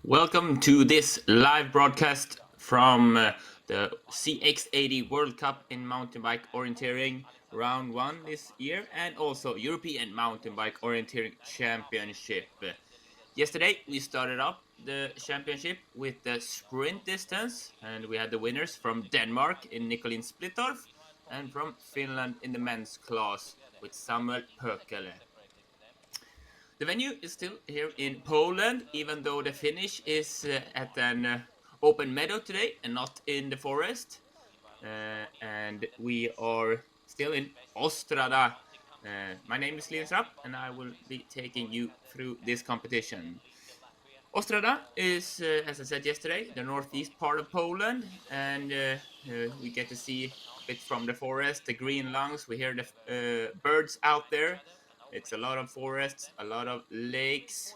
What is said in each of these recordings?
Welcome to this live broadcast from the CX80 World Cup in mountain bike orienteering round 1 this year, and also European Mountain Bike Orienteering Championship. Yesterday we started up the championship with the sprint distance, and we had the winners from Denmark in Nicolin Splittorff and from Finland in the men's class with Samuel Pökele. The venue is still here in Poland, even though the finish is at an open meadow today and not in the forest. And we are still in Ostróda. My name is Linus Rapp, and I will be taking you through this competition. Ostróda is, as I said yesterday, the northeast part of Poland, and we get to see a bit from the forest, the green lungs. We hear the birds out there. It's a lot of forests, a lot of lakes,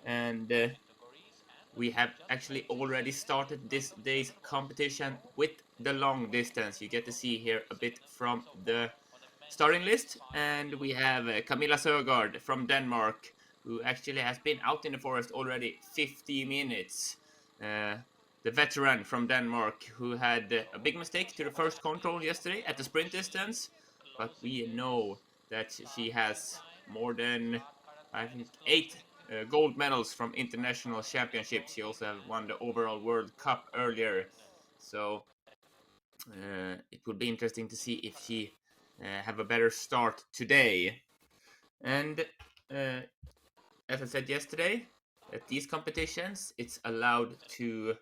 and we have actually already started this day's competition with the long distance. You get to see here a bit from the starting list, and we have Camilla Søgaard from Denmark, who actually has been out in the forest already 50 minutes. The veteran from Denmark, who had a big mistake to the first control yesterday at the sprint distance, but we know that she has more than, I think, 8 gold medals from international championships. She also have won the overall World Cup earlier, so it will be interesting to see if she have a better start today. And as I said yesterday, at these competitions, it's allowed to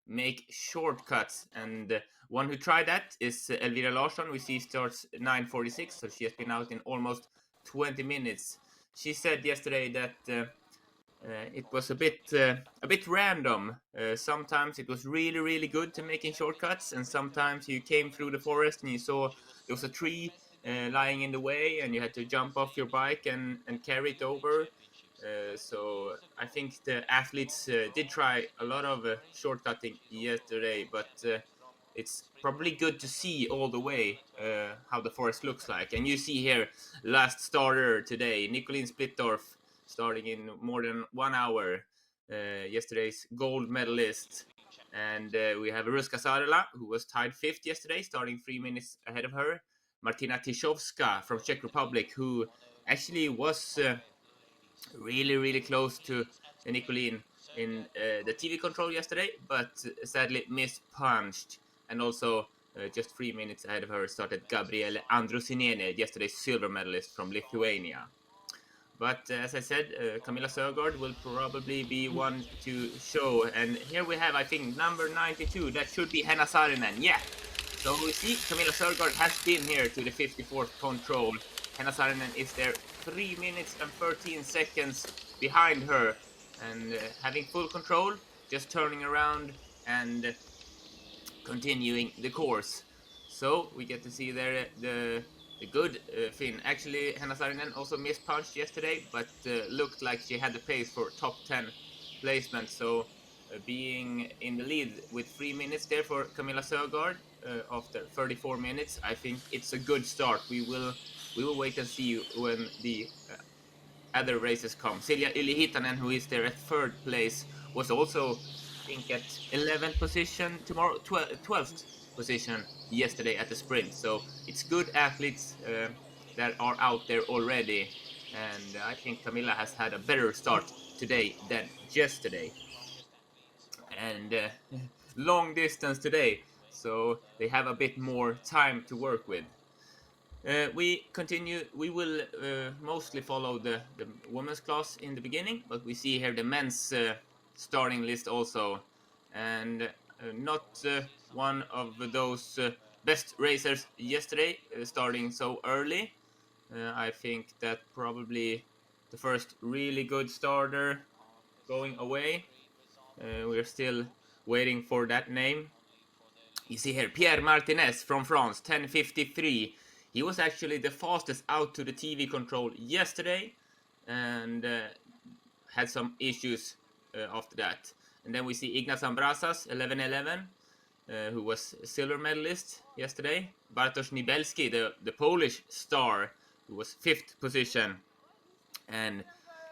make shortcuts, and one who tried that is Elvira Larsson. We see starts 9:46, so she has been out in almost 20 minutes. She said yesterday that it was a bit random. Sometimes it was really good to making shortcuts, and sometimes you came through the forest and you saw there was a tree lying in the way, and you had to jump off your bike and carry it over. So I think the athletes did try a lot of shortcutting yesterday, but it's probably good to see all the way how the forest looks like. And you see here, last starter today, Nicolin Splittorff, starting in more than 1 hour. Yesterday's gold medalist. And we have Ruska Sarela, who was tied 5th yesterday, starting 3 minutes ahead of her. Martina Tiszowska from Czech Republic, who actually was really close to Nicolin in the TV control yesterday, but sadly mispunched. And also just 3 minutes ahead of her started Gabriele Andrusinene, yesterday's silver medalist from Lithuania. But as I said, Camilla Søgaard will probably be one to show. And here we have, I think, number 92. That should be Henna Saarinen. Yeah. So we see Camilla Søgaard has been here to the 54th control. Henna Saarinen is there 3 minutes and 13 seconds behind her. And having full control, just turning around and continuing the course. So we get to see there the good Finn. Actually, Henna Saarinen also mispunched yesterday, but looked like she had the pace for top 10 placement. So being in the lead with 3 minutes there for Camilla Søgaard after 34 minutes, I think it's a good start. We will wait and see when the other races come. Silja Yli-Hietanen, who is there at 3rd place, was also, I think, at 11th position tomorrow, 12th position yesterday at the sprint. So it's good athletes that are out there already, and I think Camilla has had a better start today than yesterday. And long distance today, so they have a bit more time to work with. We continue. We will mostly follow the women's class in the beginning, but we see here the men's starting list also, and not one of those best racers yesterday starting so early. I think that probably the first really good starter going away We're still waiting for that name. You see here, Pierre Martinez from France, 10:53. He was actually the fastest out to the TV control yesterday, and had some issues after that. And then we see Ignace Ambrasas, 11:11, who was a silver medalist yesterday. Bartosz Nibelski, the Polish star, who was 5th position. And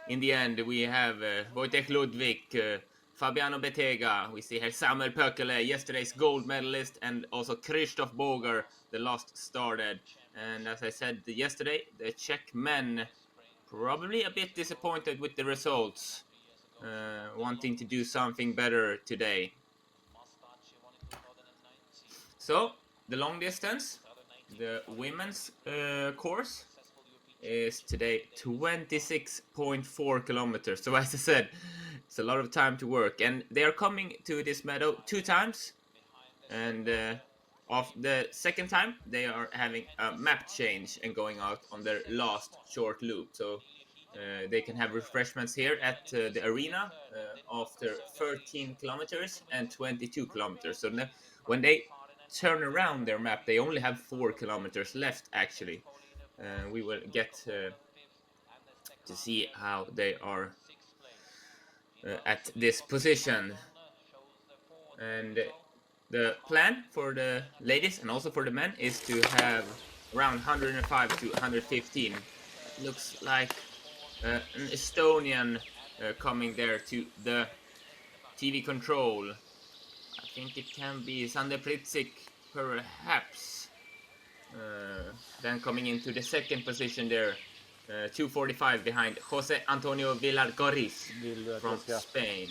in the end, we have Wojtek Ludwig, Fabiano Bettega. We see here Samuel Pökele, yesterday's gold medalist, and also Krzysztof Boger, the last started. And as I said yesterday, the Czech men probably a bit disappointed with the results, wanting to do something better today. So, the long distance, the women's course, is today 26.4 kilometers. So as I said, it's a lot of time to work, and they are coming to this meadow 2 times, and of the second time they are having a map change and going out on their last short loop, so they can have refreshments here at the arena after 13 kilometers and 22 kilometers. So when they turn around their map, they only have 4 kilometers left actually. We will get to see how they are at this position. And the plan for the ladies and also for the men is to have around 105 to 115. It looks like an Estonian coming there to the TV control. I think it can be Sander Pritzik perhaps. Then coming into the second position there, 2:45 behind Jose Antonio Villar-Goris from Spain.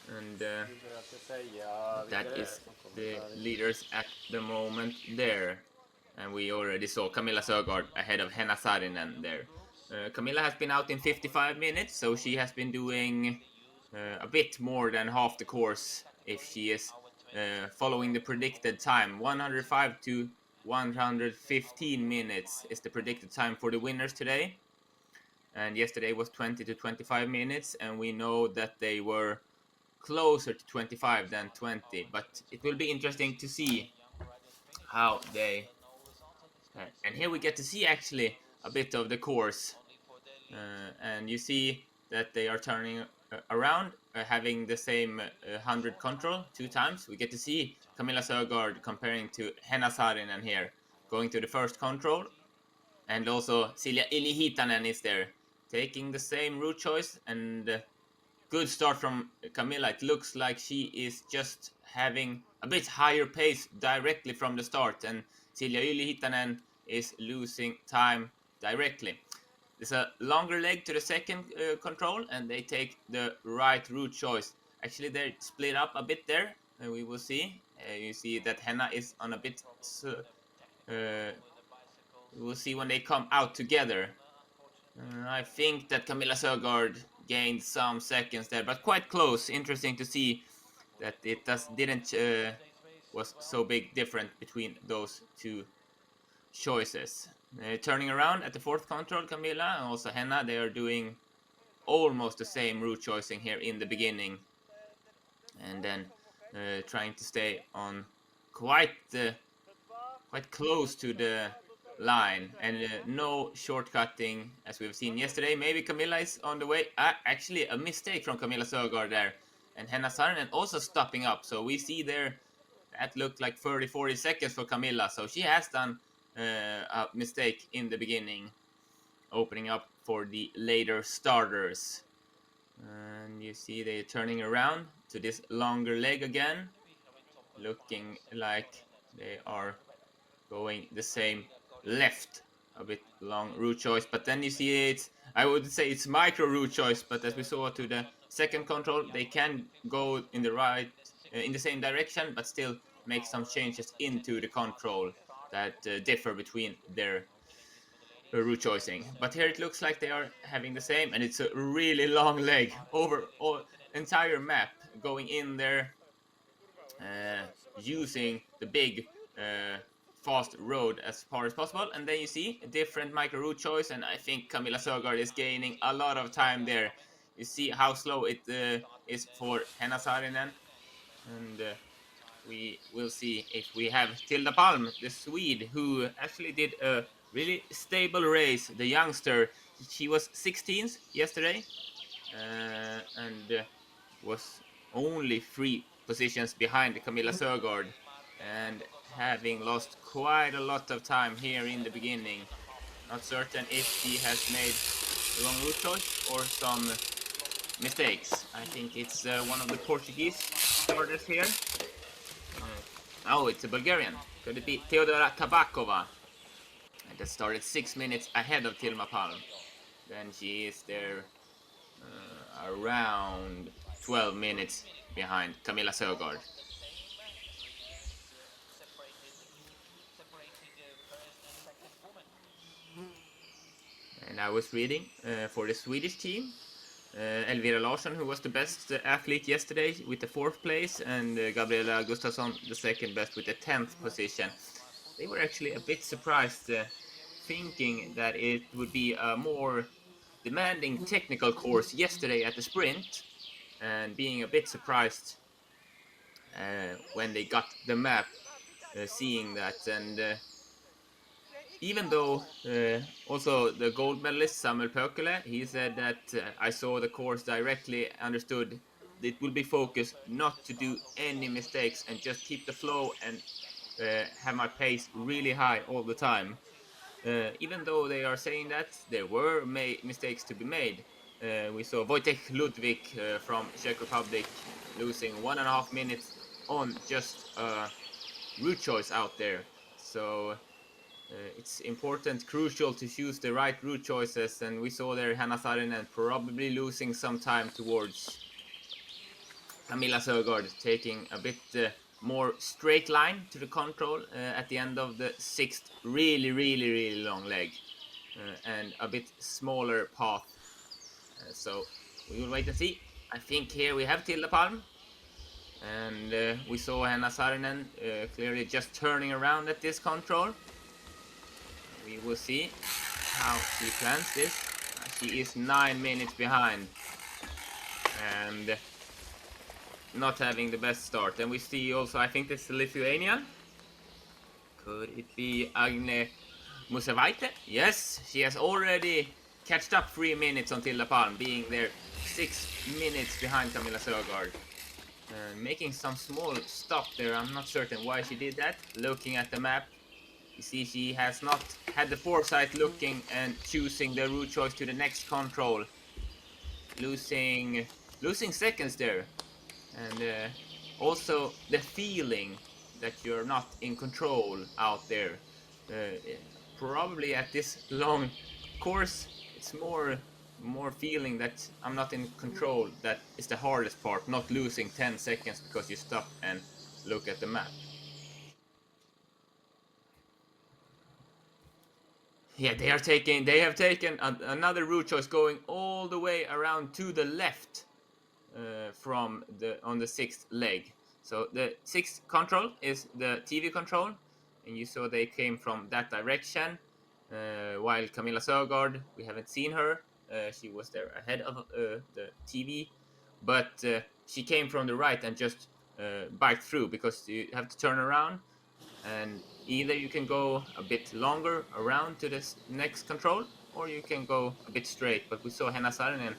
And that is the leaders at the moment there. And we already saw Camilla Sögaard ahead of Henna Saarinen there. Camilla has been out in 55 minutes, so she has been doing a bit more than half the course if she is following the predicted time. 105 to 115 minutes is the predicted time for the winners today. And yesterday was 20 to 25 minutes, and we know that they were closer to 25 than 20. But it will be interesting to see how they... and here we get to see actually a bit of the course. And you see that they are turning around, having the same 100 control 2 times. We get to see Camilla Sögaard comparing to Henna Saarinen here, going to the first control. And also Silja Yli-Hiitanen is there, taking the same route choice, and good start from Camilla. It looks like she is just having a bit higher pace directly from the start, and Silja Yli-Hiitanen is losing time directly. There's a longer leg to the second control, and they take the right route choice. Actually, they're split up a bit there, and we will see. You see that Henna is on a bit... we'll see when they come out together. I think that Camilla Sögaard gained some seconds there, but quite close. Interesting to see that it didn't was so big different between those two choices. Turning around at the fourth control, Camilla and also Henna, they are doing almost the same route choosing here in the beginning, and then trying to stay on quite close to the line, and no shortcutting as we've seen yesterday. Maybe Camilla is on the way. Actually a mistake from Camilla Sögaard there, and Henna Saarinen also stopping up. So we see there that looked like 30-40 seconds for Camilla, so she has done a mistake in the beginning, opening up for the later starters. And you see they're turning around to this longer leg again, looking like they are going the same left, a bit long route choice, but then you see it's, I would say it's micro route choice, but as we saw to the second control, they can go in the right, in the same direction, but still make some changes into the control that differ between their route choosing. But here it looks like they are having the same, and it's a really long leg over all entire map, going in there, using the big fast road as far as possible. And then you see a different micro route choice, and I think Camilla Sögaard is gaining a lot of time there. you see how slow it is for Henna Saarinen, and we will see if we have Tilda Palm, the Swede, who actually did a really stable race. The youngster, she was 16th yesterday, and was only 3 positions behind Camilla Sögaard, and having lost quite a lot of time here in the beginning. Not certain if she has made the wrong route choice or some mistakes. I think it's one of the Portuguese starters here. Oh, it's a Bulgarian. Could it be Teodora Kabakova? And that started 6 minutes ahead of Tilma Palm. Then she is there around 12 minutes behind Camilla Sögaard. And I was reading for the Swedish team, Elvira Larsson, who was the best athlete yesterday with the 4th place, and Gabriela Gustafsson, the 2nd best with the 10th position. They were actually a bit surprised, thinking that it would be a more demanding technical course yesterday at the sprint, and being a bit surprised when they got the map, seeing that. And even though also the gold medalist Samuel Pökele, he said that I saw the course directly, understood it will be focused not to do any mistakes and just keep the flow and have my pace really high all the time. Even though they are saying that, there were mistakes to be made. We saw Wojtek Ludwig from Czech Republic losing 1.5 minutes on just a route choice out there. So it's important, crucial to choose the right route choices, and we saw there Hanna Saarinen probably losing some time towards Camilla Sögaard, taking a bit more straight line to the control at the end of the 6th really long leg, and a bit smaller path. So we will wait and see. I think here we have Tilda Palm, and we saw Hanna Saarinen clearly just turning around at this control. We will see how she plans this. She is 9 minutes behind and not having the best start. And we see also, I think this is Lithuania. Could it be Agne Musevaite? Yes, she has already catched up 3 minutes on Tilda Palm, being there 6 minutes behind Camilla Sögaard. Making some small stop there. I'm not certain why she did that. Looking at the map, you see she has not had the foresight looking and choosing the route choice to the next control. Losing seconds there. And also the feeling that you're not in control out there. Probably at this long course, it's more feeling that I'm not in control. That is the hardest part, not losing 10 seconds because you stop and look at the map. Yeah, they have taken another route choice going all the way around to the left from on the 6th leg. So the 6th control is the TV control, and you saw they came from that direction. While Camilla Sögaard, we haven't seen her. She was there ahead of the TV, but she came from the right and just biked through, because you have to turn around, and either you can go a bit longer around to this next control, or you can go a bit straight. But we saw Henna Saarinen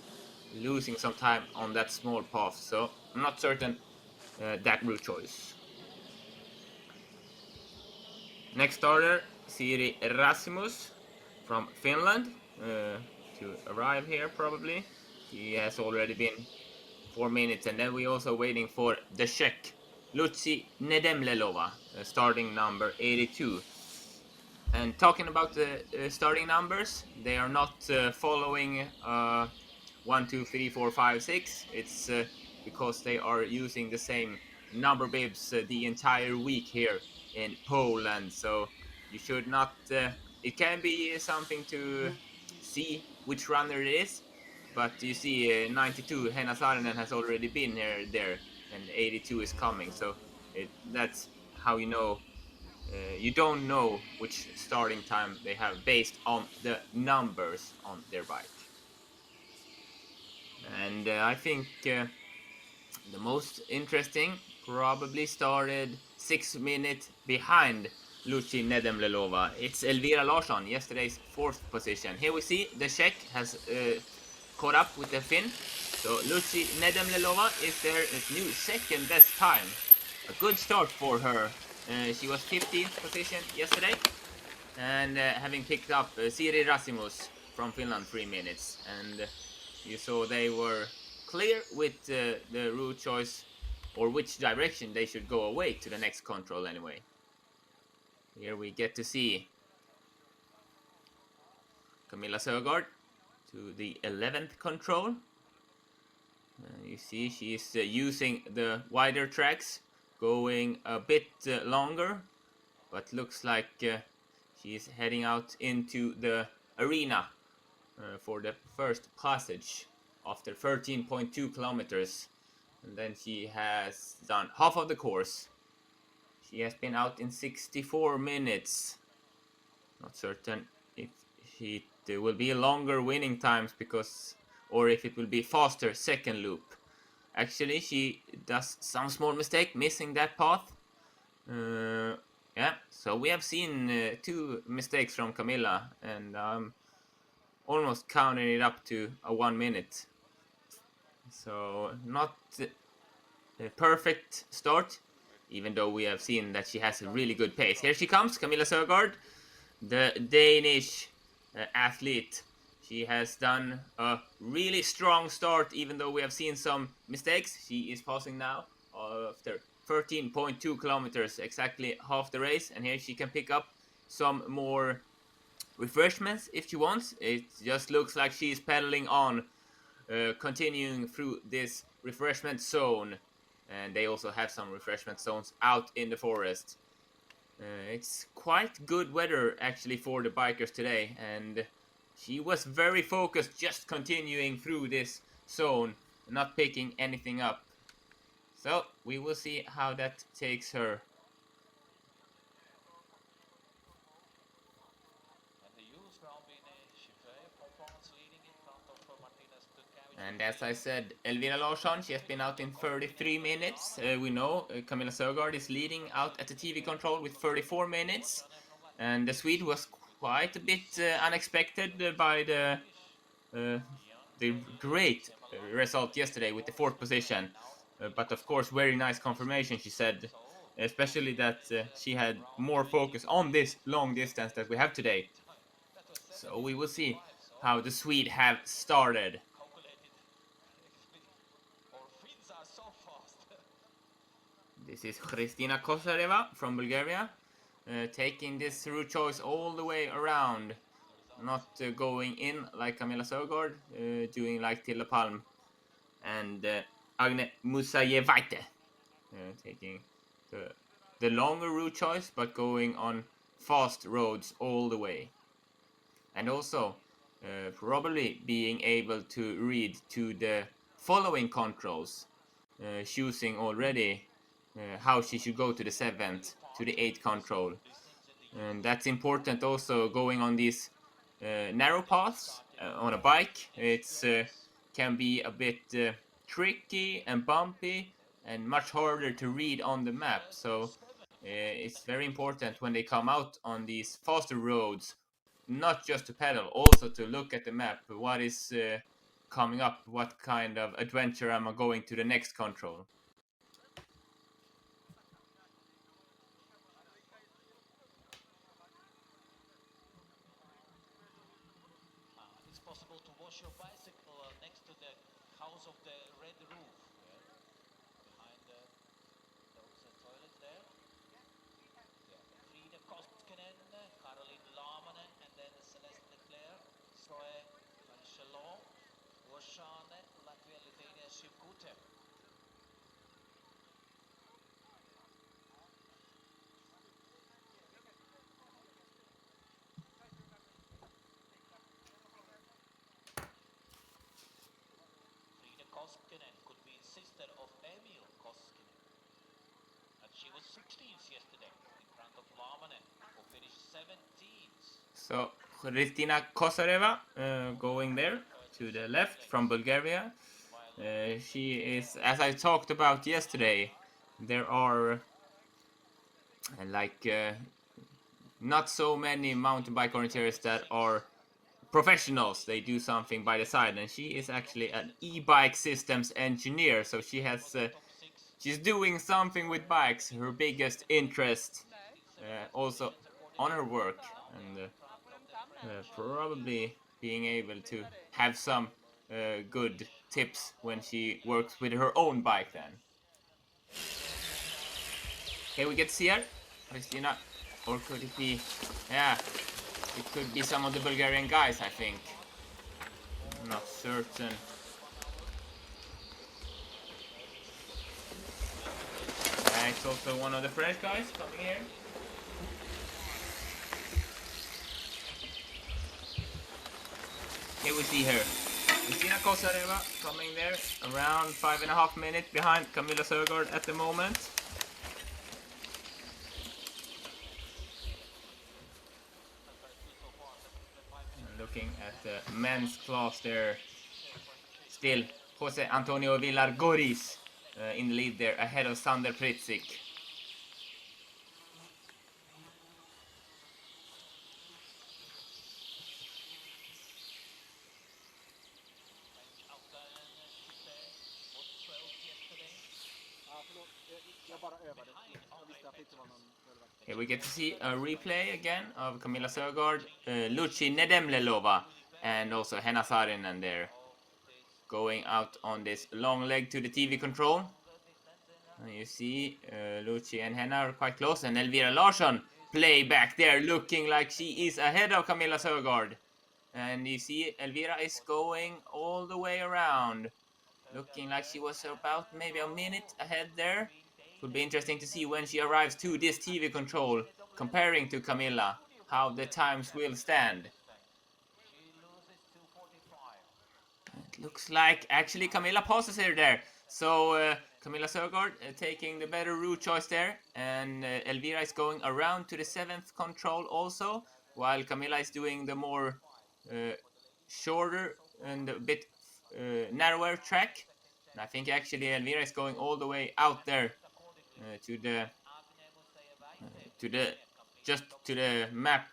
losing some time on that small path, so I'm not certain that route choice. Next starter, Siri Erasmus from Finland, to arrive here probably. He has already been 4 minutes, and then we also waiting for the Czech Lucy Nedemlelova, starting number 82. And talking about the starting numbers, they are not following 1, 2, 3, 4, 5, 6. It's because they are using the same number bibs the entire week here in Poland. So you should not. It can be something to see which runner it is, but you see 92 Henna Saarinen has already been there, and 82 is coming. So that's how you know. You don't know which starting time they have based on the numbers on their bike. And I think the most interesting probably started 6 minutes behind Lucy Nedemlelova. It's Elvira Larsson, yesterday's 4th position. Here we see the Czech has caught up with the Finn. So Lucy Nedemlelova is their new 2nd best time. A good start for her. She was 15th position yesterday, and having picked up Siri Rasimus from Finland 3 minutes. And you saw they were clear with the route choice, or which direction they should go away to the next control anyway. Here we get to see Camilla Sögaard to the 11th control. You see she's using the wider tracks, going a bit longer, but looks like she's heading out into the arena for the first passage after 13.2 kilometers. And then she has done half of the course. She has been out in 64 minutes. Not certain if it will be longer winning times or if it will be faster second loop. Actually, she does some small mistake missing that path. Yeah, so we have seen 2 mistakes from Camilla, and I'm almost counting it up to a 1 minute. So not a perfect start, even though we have seen that she has a really good pace. Here she comes, Camilla Sögaard, the Danish athlete. She has done a really strong start, even though we have seen some mistakes. She is passing now after 13.2 kilometers, exactly half the race. And here she can pick up some more refreshments if she wants. It just looks like she's pedaling on, continuing through this refreshment zone. And they also have some refreshment zones out in the forest. It's quite good weather actually for the bikers today, and she was very focused, just continuing through this zone, not picking anything up. So we will see how that takes her. And as I said, Elvira Larsson, she has been out in 33 minutes. We know Camilla Sögaard is leading out at the TV control with 34 minutes. And the Swede was quite a bit unexpected by the great result yesterday with the 4th position. But of course, very nice confirmation, she said. Especially that she had more focus on this long distance that we have today. So we will see how the Swede have started. This is Kristina Kosareva from Bulgaria, taking this route choice all the way around, not going in like Camilla Sögaard, doing like Tilda Palm and Agne Musayevaite, taking the longer route choice, but going on fast roads all the way. And also probably being able to read to the following controls, choosing already how she should go to the 7th, to the 8th control. And that's important also going on these narrow paths on a bike. It's can be a bit tricky and bumpy and much harder to read on the map. So it's very important when they come out on these faster roads, not just to pedal, also to look at the map. What is coming up? What kind of adventure am I going to the next control? It's possible to wash your bicycle next to the house of the red roof. Behind those toilets there. Frida Koskinen, Caroline Laamanen, and then Celeste Leclerc, Zoe Chalon, Oshane, Latvia, Lithuania, Shivkute. Frida Koskinen could be sister of Emil Koskinen. And she was 16th yesterday in front of Laamanen, who finished 17th. So Kristina Kosareva going there to the left from Bulgaria. She is, as I talked about yesterday, there are like not so many mountain bike orienteers that are professionals. They do something by the side, and she is actually an e-bike systems engineer, so she has she's doing something with bikes, her biggest interest, also on her work, and probably being able to have some good tips when she works with her own bike then. Okay, we get to see her, Christina, or could it be, yeah, it could be some of the Bulgarian guys, I think. I'm not certain. It's also one of the French guys coming here. Here we see her. Kristina Kosareva coming there, around 5.5 minutes behind Camilla Sögaard at the moment. And looking at the men's class there, still Jose Antonio Villar-Goris in the lead there, ahead of Sander Pritzik. Here we get to see a replay again of Camilla Sögaard, Lucy Nedemlelova, and also Henna Saarinen there, going out on this long leg to the TV control. And you see Lucy and Henna are quite close, and Elvira Larsson play back there, looking like she is ahead of Camilla Sögaard. And you see Elvira is going all the way around, looking like she was about maybe a minute ahead there. It would be interesting to see when she arrives to this TV control, comparing to Camilla, how the times will stand. It looks like actually Camilla passes her there. So Camilla Sögaard taking the better route choice there, and Elvira is going around to the 7th control also, while Camilla is doing the more shorter and a bit narrower track. And I think actually Elvira is going all the way out there to the just to the map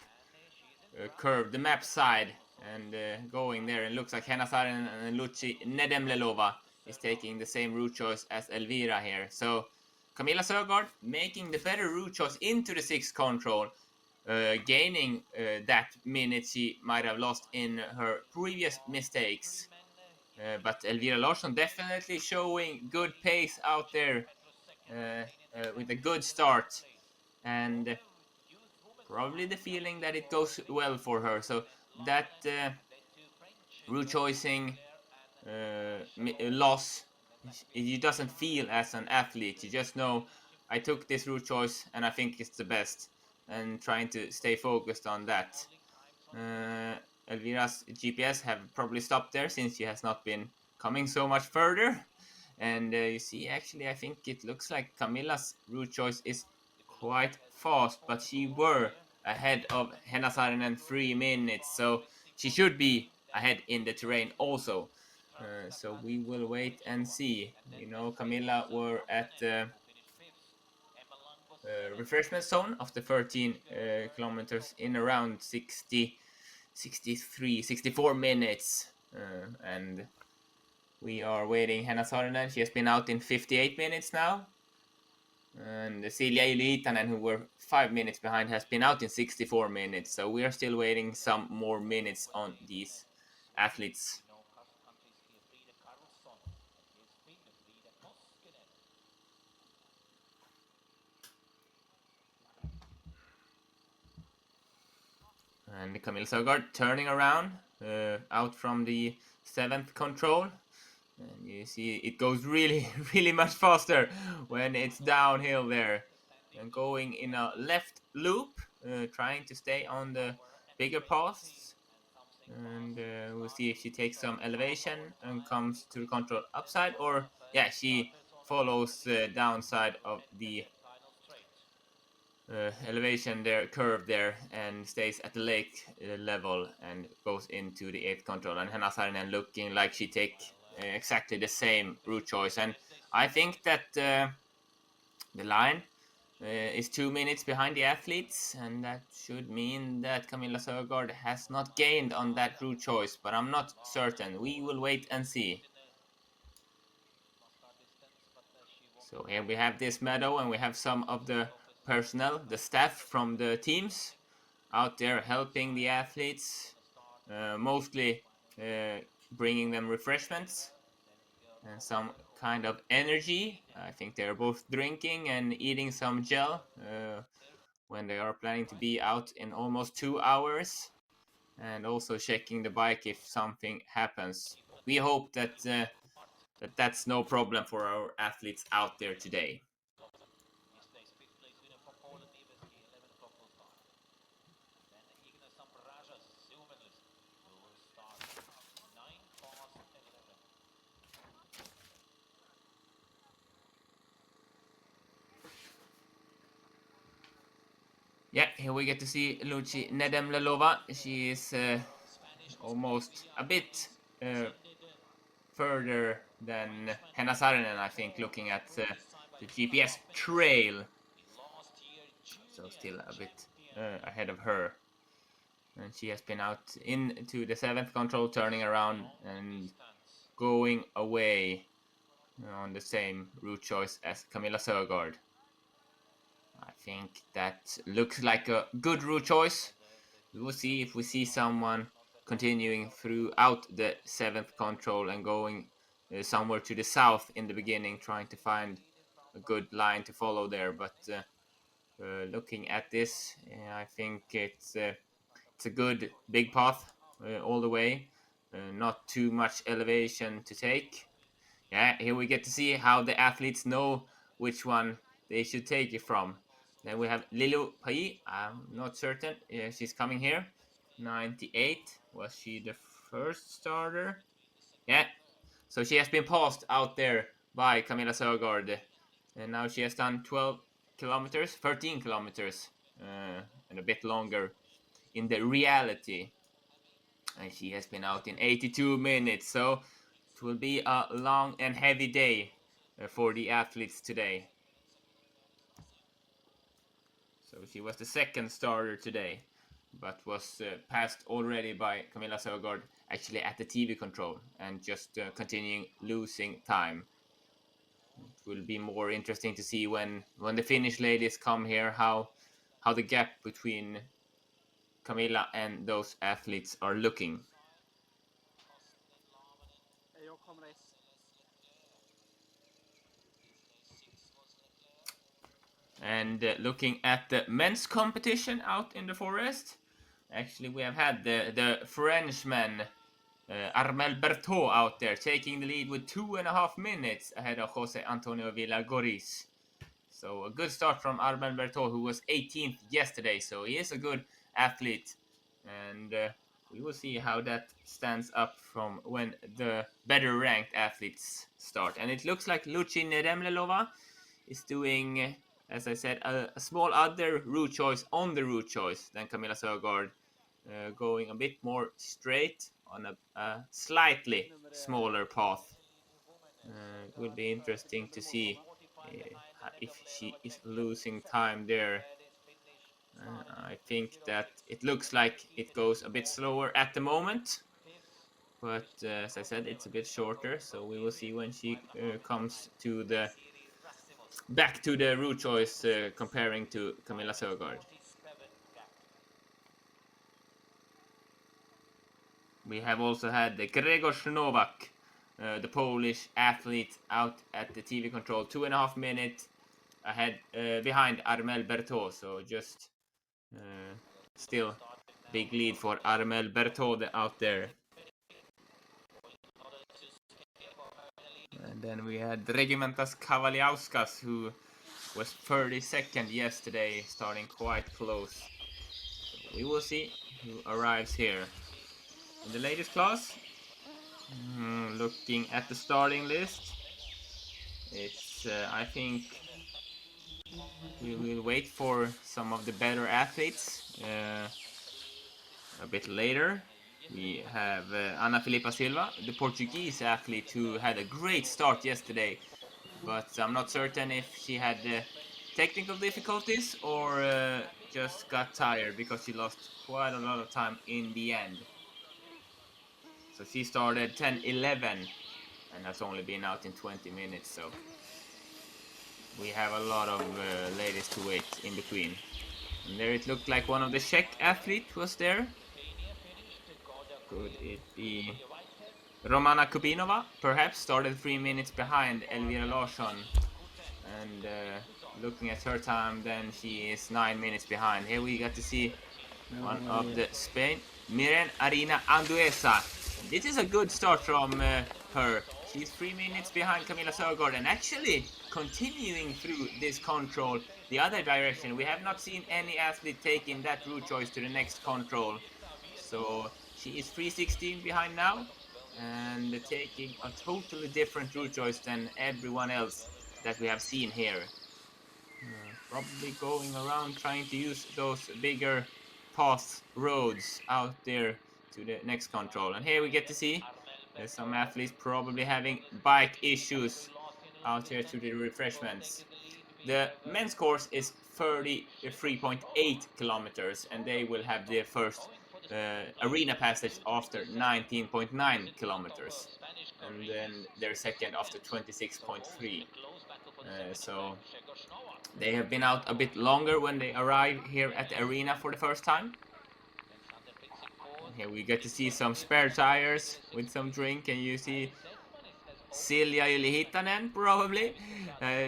curve, the map side, and going there. And looks like Henna Saarinen and Lucy Nedemlelova is taking the same route choice as Elvira here. So Camilla Sögaard making the better route choice into the 6th control, gaining that minute she might have lost in her previous mistakes. But Elvira Larsson definitely showing good pace out there with a good start, and probably the feeling that it goes well for her. So that route choosing loss, you doesn't feel as an athlete. You just know, I took this route choice and I think it's the best, and trying to stay focused on that. Elvira's GPS have probably stopped there since she has not been coming so much further. And you see, actually, I think it looks like Camilla's route choice is quite fast, but she were ahead of Henna Saarinen 3 minutes, so she should be ahead in the terrain also. So we will wait and see. You know, Camilla were at the refreshment zone of the 13 kilometers in around 60, 63, 64 minutes. And we are waiting Henna Saarinen. She has been out in 58 minutes now. And Silja Ylitanen, who were 5 minutes behind, has been out in 64 minutes. So we are still waiting some more minutes on these athletes. And Camilla Sögaard turning around out from the 7th control. And you see it goes really, really much faster when it's downhill there. And going in a left loop, trying to stay on the bigger paths. And we'll see if she takes some elevation and comes to the control upside, or yeah, she follows the downside of the elevation there, curve there, and stays at the lake level and goes into the 8th control. And Henna Saarinen looking like she take exactly the same route choice, and I think that the line is 2 minutes behind the athletes, and that should mean that Camilla Sögaard has not gained on that route choice, but I'm not certain. We will wait and see. So here we have this meadow, and we have some of the personnel, the staff from the teams out there helping the athletes, mostly bringing them refreshments and some kind of energy. I think they're both drinking and eating some gel when they are planning to be out in almost 2 hours, and also checking the bike if something happens. We hope that that's no problem for our athletes out there today. Yeah, here we get to see Lucy Nedemlelova. She is almost a bit further than Henna Saarinen, I think, looking at the GPS trail. So still a bit ahead of her. And she has been out into the 7th control, turning around and going away on the same route choice as Camilla Sögaard. I think that looks like a good route choice. We will see if we see someone continuing throughout the 7th control and going somewhere to the south in the beginning, trying to find a good line to follow there. But looking at this, I think it's a good big path all the way. Not too much elevation to take. Yeah, here we get to see how the athletes know which one they should take it from. Then we have Lilu Pai. I'm not certain. She's coming here. 98. Was she the first starter? Yeah. So she has been passed out there by Camilla Sögaard. And now she has done 12 kilometers, 13 kilometers, and a bit longer in the reality. And she has been out in 82 minutes. So it will be a long and heavy day for the athletes today. So she was the second starter today, but was passed already by Camilla Sögaard actually at the TV control and just continuing losing time. It will be more interesting to see when the Finnish ladies come here how the gap between Camilla and those athletes are looking. And looking at the men's competition out in the forest, actually we have had the Frenchman Armel Berthaud out there taking the lead with 2.5 minutes ahead of Jose Antonio Villagoris. So a good start from Armel Berthaud, who was 18th yesterday, so he is a good athlete, and we will see how that stands up from when the better ranked athletes start. And it looks like Lucy Nedemlelova is doing, as I said, a small other route choice on the route choice than Camilla Sögaard, going a bit more straight on a slightly smaller path. It will be interesting to see if she is losing time there. I think that it looks like it goes a bit slower at the moment, but as I said, it's a bit shorter, so we will see when she comes to the back to the route choice, comparing to Camilla Sögaard. We have also had Grzegorz Nowak, the Polish athlete, out at the TV control, 2.5 minutes ahead, behind Armel Berthaud. So just still big lead for Armel Berthaud out there. And then we had Regimantas Kavaliauskas, who was 32nd yesterday, starting quite close. So we will see who arrives here. In the ladies class, looking at the starting list, it's I think we will wait for some of the better athletes a bit later. We have Ana Filipa Silva, the Portuguese athlete who had a great start yesterday, but I'm not certain if she had technical difficulties or just got tired because she lost quite a lot of time in the end. So she started 10:11 and has only been out in 20 minutes, so we have a lot of ladies to wait in between. And there it looked like one of the Czech athletes was there. Could it be Romana Kubinova? Perhaps started 3 minutes behind Elvira Larsson. And looking at her time, then she is 9 minutes behind. Here we got to see one of the Spain, Miren Arina Anduesa. This is a good start from her. She's 3 minutes behind Camilla Sögaard and actually continuing through this control the other direction. We have not seen any athlete taking that route choice to the next control. So she is 3:16 behind now and taking a totally different route choice than everyone else that we have seen here. Probably going around trying to use those bigger path roads out there to the next control. And here we get to see some athletes probably having bike issues out here to the refreshments. The men's course is 33.8 kilometers and they will have their first arena passage after 19.9 kilometers and then their second after 26.3. So they have been out a bit longer when they arrive here at the arena for the first time. And here we get to see some spare tires with some drink, and you see Silja Ylihitanen probably.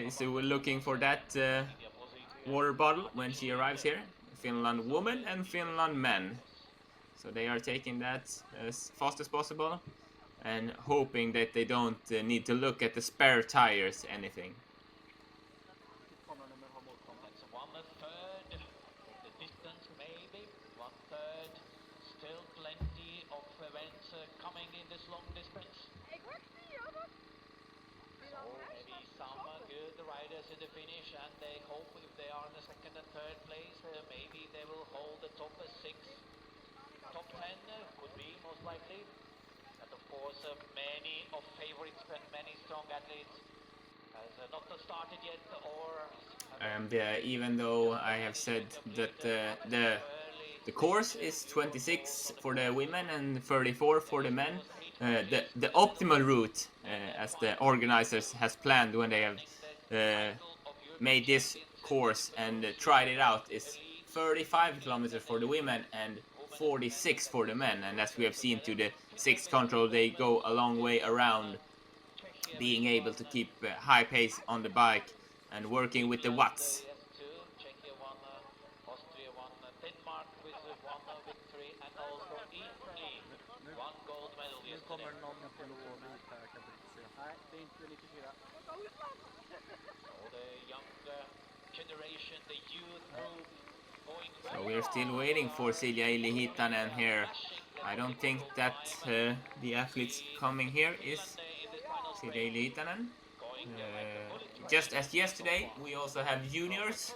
So we're looking for that water bottle when she arrives here. Finland woman and Finland men. So they are taking that as fast as possible and hoping that they don't need to look at the spare tires anything. Coming in this long distance. So maybe some good riders in the finish, and they hope if they are in the second and third place, maybe they will hold the top 6, top 10 could be most likely. And of course, many of favorites and many strong athletes has not started yet, or. And even though I have said that the course is 26 for the women and 34 for the men, the optimal route, as the organizers has planned when they have made this course and tried it out, is 35 kilometers for the women and 46 for the men. And as we have seen to the sixth control, they go a long way around, being able to keep high pace on the bike and working with the watts. So we're still waiting for Silja Ylihitanen here. I don't think that the athletes coming here is Silja Ylihitanen. Just as yesterday, we also have juniors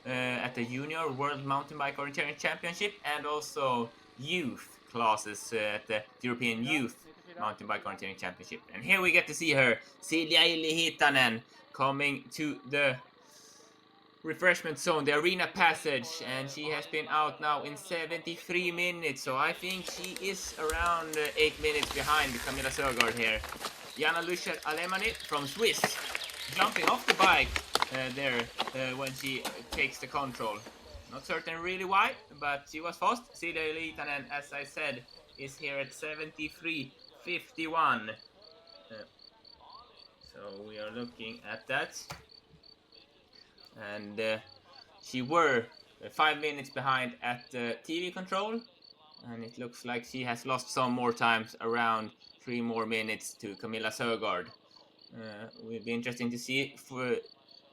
at the Junior World Mountain Bike Orienteering Championship and also youth classes at the European Youth Mountain Bike Orienteering Championship. And here we get to see her, Silja Ylihitanen, coming to the refreshment zone, the arena passage, and she has been out now in 73 minutes, so I think she is around 8 minutes behind Camilla Sögaard here. Jana Luscher Alemani from Swiss, jumping off the bike there when she takes the control. Not certain really why, but she was fast. Silja Ylihitanen, as I said, is here at 73.51. So we are looking at that. And she were 5 minutes behind at the TV control, and it looks like she has lost some more times, around 3 more minutes to Camilla Sögaard. Will be interesting to see.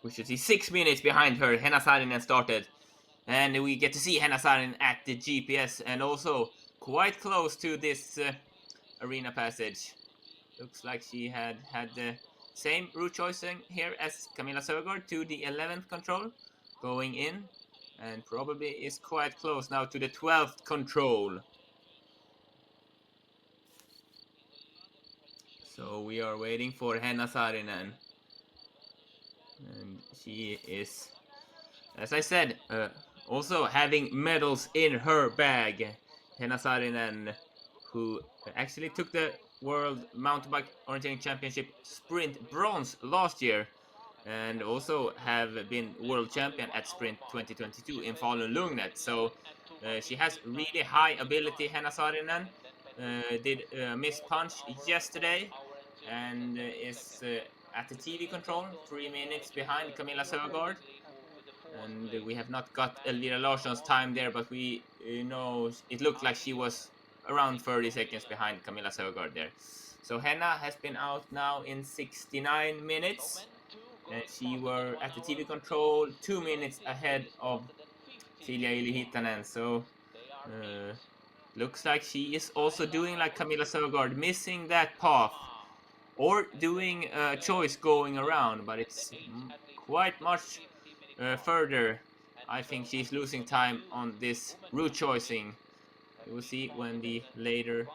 We should see 6 minutes behind her. Henna Saarinen started, and we get to see Henna Saarinen at the GPS and also quite close to this arena passage. Looks like she had the same route choosing here as Camilla Sögaard to the 11th control going in, and probably is quite close now to the 12th control. So we are waiting for Henna Saarinen. And she is, as I said, also having medals in her bag. Henna Saarinen, who actually took the World Mountain Bike Orienteering Championship Sprint bronze last year, and also have been world champion at Sprint 2022 in Falun-Lugnet. So she has really high ability, Henna Saarinen. Did a missed punch yesterday and is at the TV control, 3 minutes behind Camilla Sögaard. And we have not got Elvira Larsson's time there, but we know it looked like she was around 30 seconds behind Camilla Sögaard there. So Henna has been out now in 69 minutes. And she were at the TV control 2 minutes ahead of Silja Yli-Hietanen. So looks like she is also doing like Camilla Sögaard, missing that path or doing a choice going around, but it's quite much further. I think she's losing time on this route choosing. We will see when the later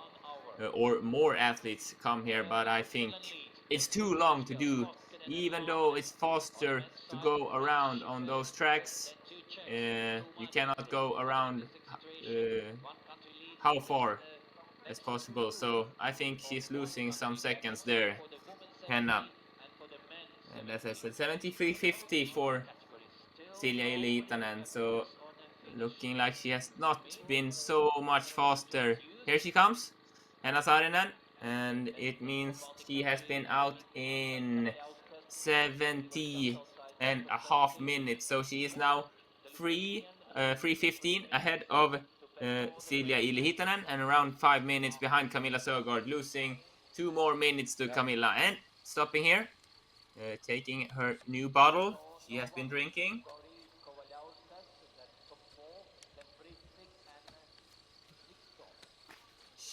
or more athletes come here, but I think it's too long to do. Even though it's faster to go around on those tracks, you cannot go around how far as possible. So I think she's losing some seconds there, Henna. And as I said, 73.50 for Silja Yli-Hietanen. So looking like she has not been so much faster. Here she comes, Henna Saarinen, and it means she has been out in 70.5 minutes. So she is now 3:15 ahead of Silja Yli-Hietanen and around 5 minutes behind Camilla Sögaard, losing 2 more minutes to Camilla. And stopping here, taking her new bottle she has been drinking.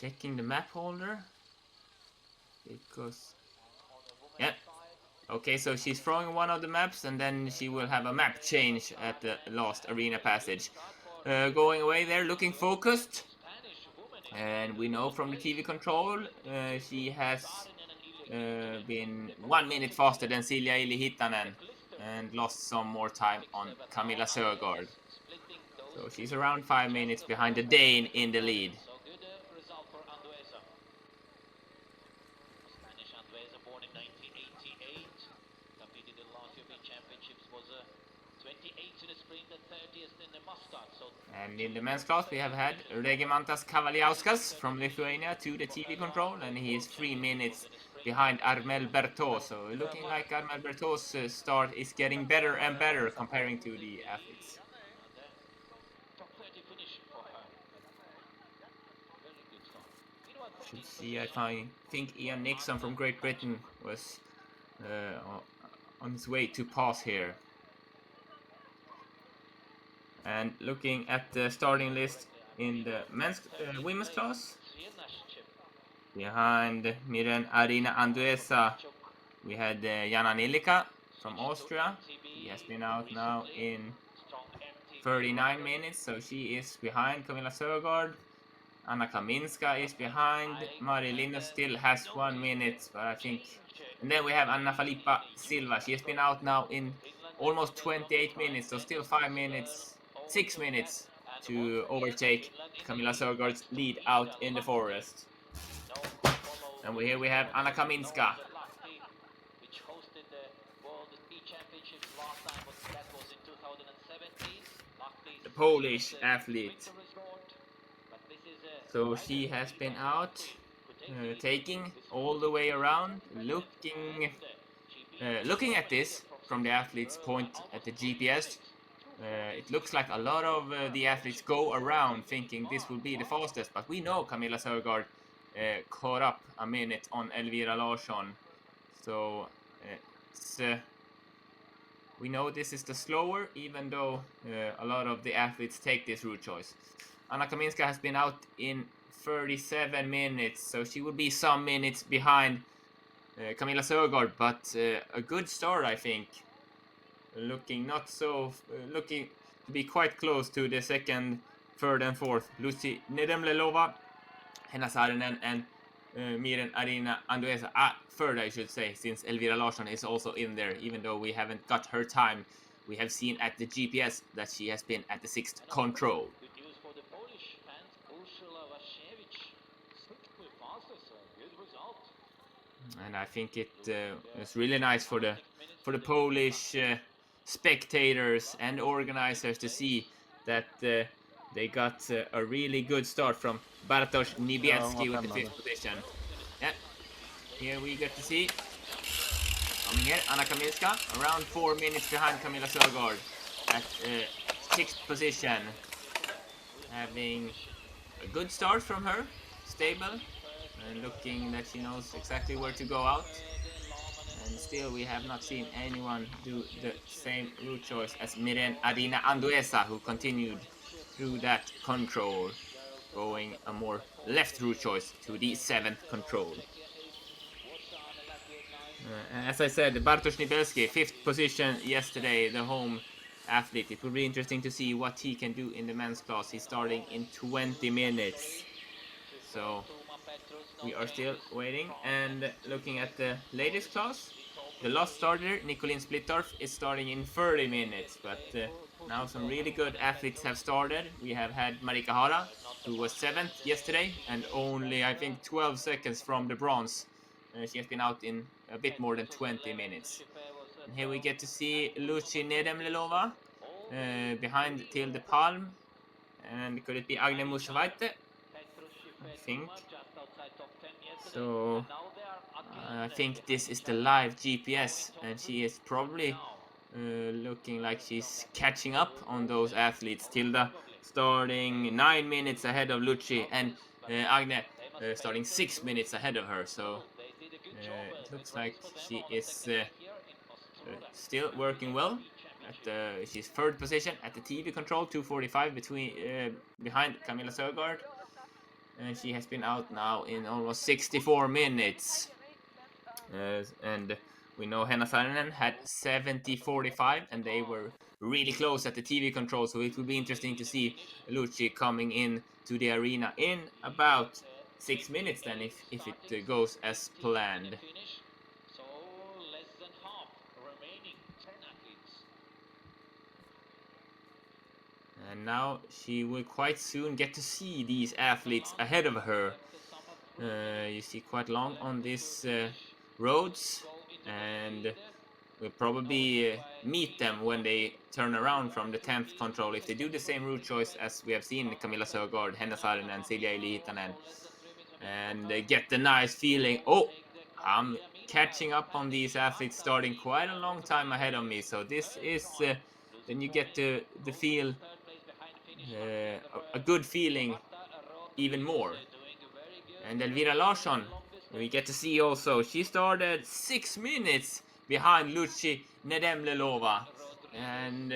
Checking the map holder because yeah, okay, so she's throwing one of the maps and then she will have a map change at the last arena passage. Going away there, looking focused, and we know from the TV control she has been 1 minute faster than Silja Yli-Hietanen and lost some more time on Camilla Sögaard. So she's around 5 minutes behind the Dane in the lead. So good result for Andueza. Spanish Andueza, born in 1988, competed in last European Championships, was 28th in the sprint and 30th in the mustard. So and in the men's class we have had Regimantas Kavaliauskas from Lithuania to the TV control, and he is 3 minutes behind Armel Berthaud. So looking like Armel Berthaud's start is getting better and better comparing to the athletes. top 30 finish for her. Very good start. Should see, I think Ian Nixon from Great Britain was on his way to pass here. And looking at the starting list in the women's class, behind Miren Arina Andueza, we had Jana Nilika from Austria. She has been out now in 39 minutes, so she is behind Camilla Sögaard. Anna Kaminska is behind. Linus still has 1 minute, but I think... And then we have Anna Filipa Silva. She has been out now in almost 28 minutes, so still 6 minutes to overtake Camilla Sögaard's lead out in the forest. And here we have Anna Kaminska. Which hosted the World Speed Championships last time, but that was in 2017. The Polish athlete. So she has been out, taking all the way around, looking at this from the athlete's point at the GPS. It looks like a lot of the athletes go around thinking this will be the fastest, but we know Camilla Sögaard caught up a minute on Elvira Larsson. So we know this is the slower, even though a lot of the athletes take this route choice. Anna Kaminska has been out in 37 minutes, so she will be some minutes behind Camilla Sögaard, but a good start, I think. Looking to be quite close to the second, third and fourth. Lucy Nedemlelova, Henna Saarinen and Miren Arina Anduesa. Third, I should say, since Elvira Larsson is also in there, even though we haven't got her time. We have seen at the GPS that she has been at the 6th control. Good news for the Polish fans. Ursula Wasiewicz, 60 fastest, good result. And I think it is really nice for the Polish spectators and organizers to see that they got a really good start from Bartosz Niebiecki with the 5th position. Yeah, here we get to see coming here Anna Kamilska around 4 minutes behind Camilla Sörgård at 6th position, having a good start from her, stable, and looking that she knows exactly where to go out. And still we have not seen anyone do the same route choice as Miren Arina Anduesa, who continued through that control, going a more left route choice to the 7th control. As I said, Bartosz Niebielski, 5th position yesterday, the home athlete. It will be interesting to see what he can do in the men's class. He's starting in 20 minutes. So we are still waiting and looking at the ladies class. The last starter, Nicolene Splittorff, is starting in 30 minutes, but now some really good athletes have started. We have had Marika Hara, who was 7th yesterday, and only, I think, 12 seconds from the bronze. She has been out in a bit more than 20 minutes. And here we get to see Lucy Nedemlelova behind Tilde Palm. And could it be Agne Mushavaite? I think. So I think this is the live GPS, and she is probably looking like she's catching up on those athletes. Tilda starting 9 minutes ahead of Lucy, and Agne starting 6 minutes ahead of her. So it looks like she is still working well. She's 3rd position at the TV control, 2:45 behind Camilla Sörgård. And she has been out now in almost 64 minutes. And we know Henna Saarinen had 70:45, and they were really close at the TV control. So it will be interesting to see Lucy coming in to the arena in about 6 minutes then, if it goes as planned. So less than half remaining 10 athletes. And now she will quite soon get to see these athletes ahead of her. You see quite long on these roads, and we'll probably meet them when they turn around from the 10th control. If they do the same route choice as we have seen Camilla Sörgård, Henna Saarinen, and Silja Eli-Hietanen, and they get the nice feeling, oh, I'm catching up on these athletes starting quite a long time ahead of me. So this is then you get the feel a good feeling even more. And Elvira Larsson, we get to see also, she started 6 minutes behind Lucy Nedemlelova, and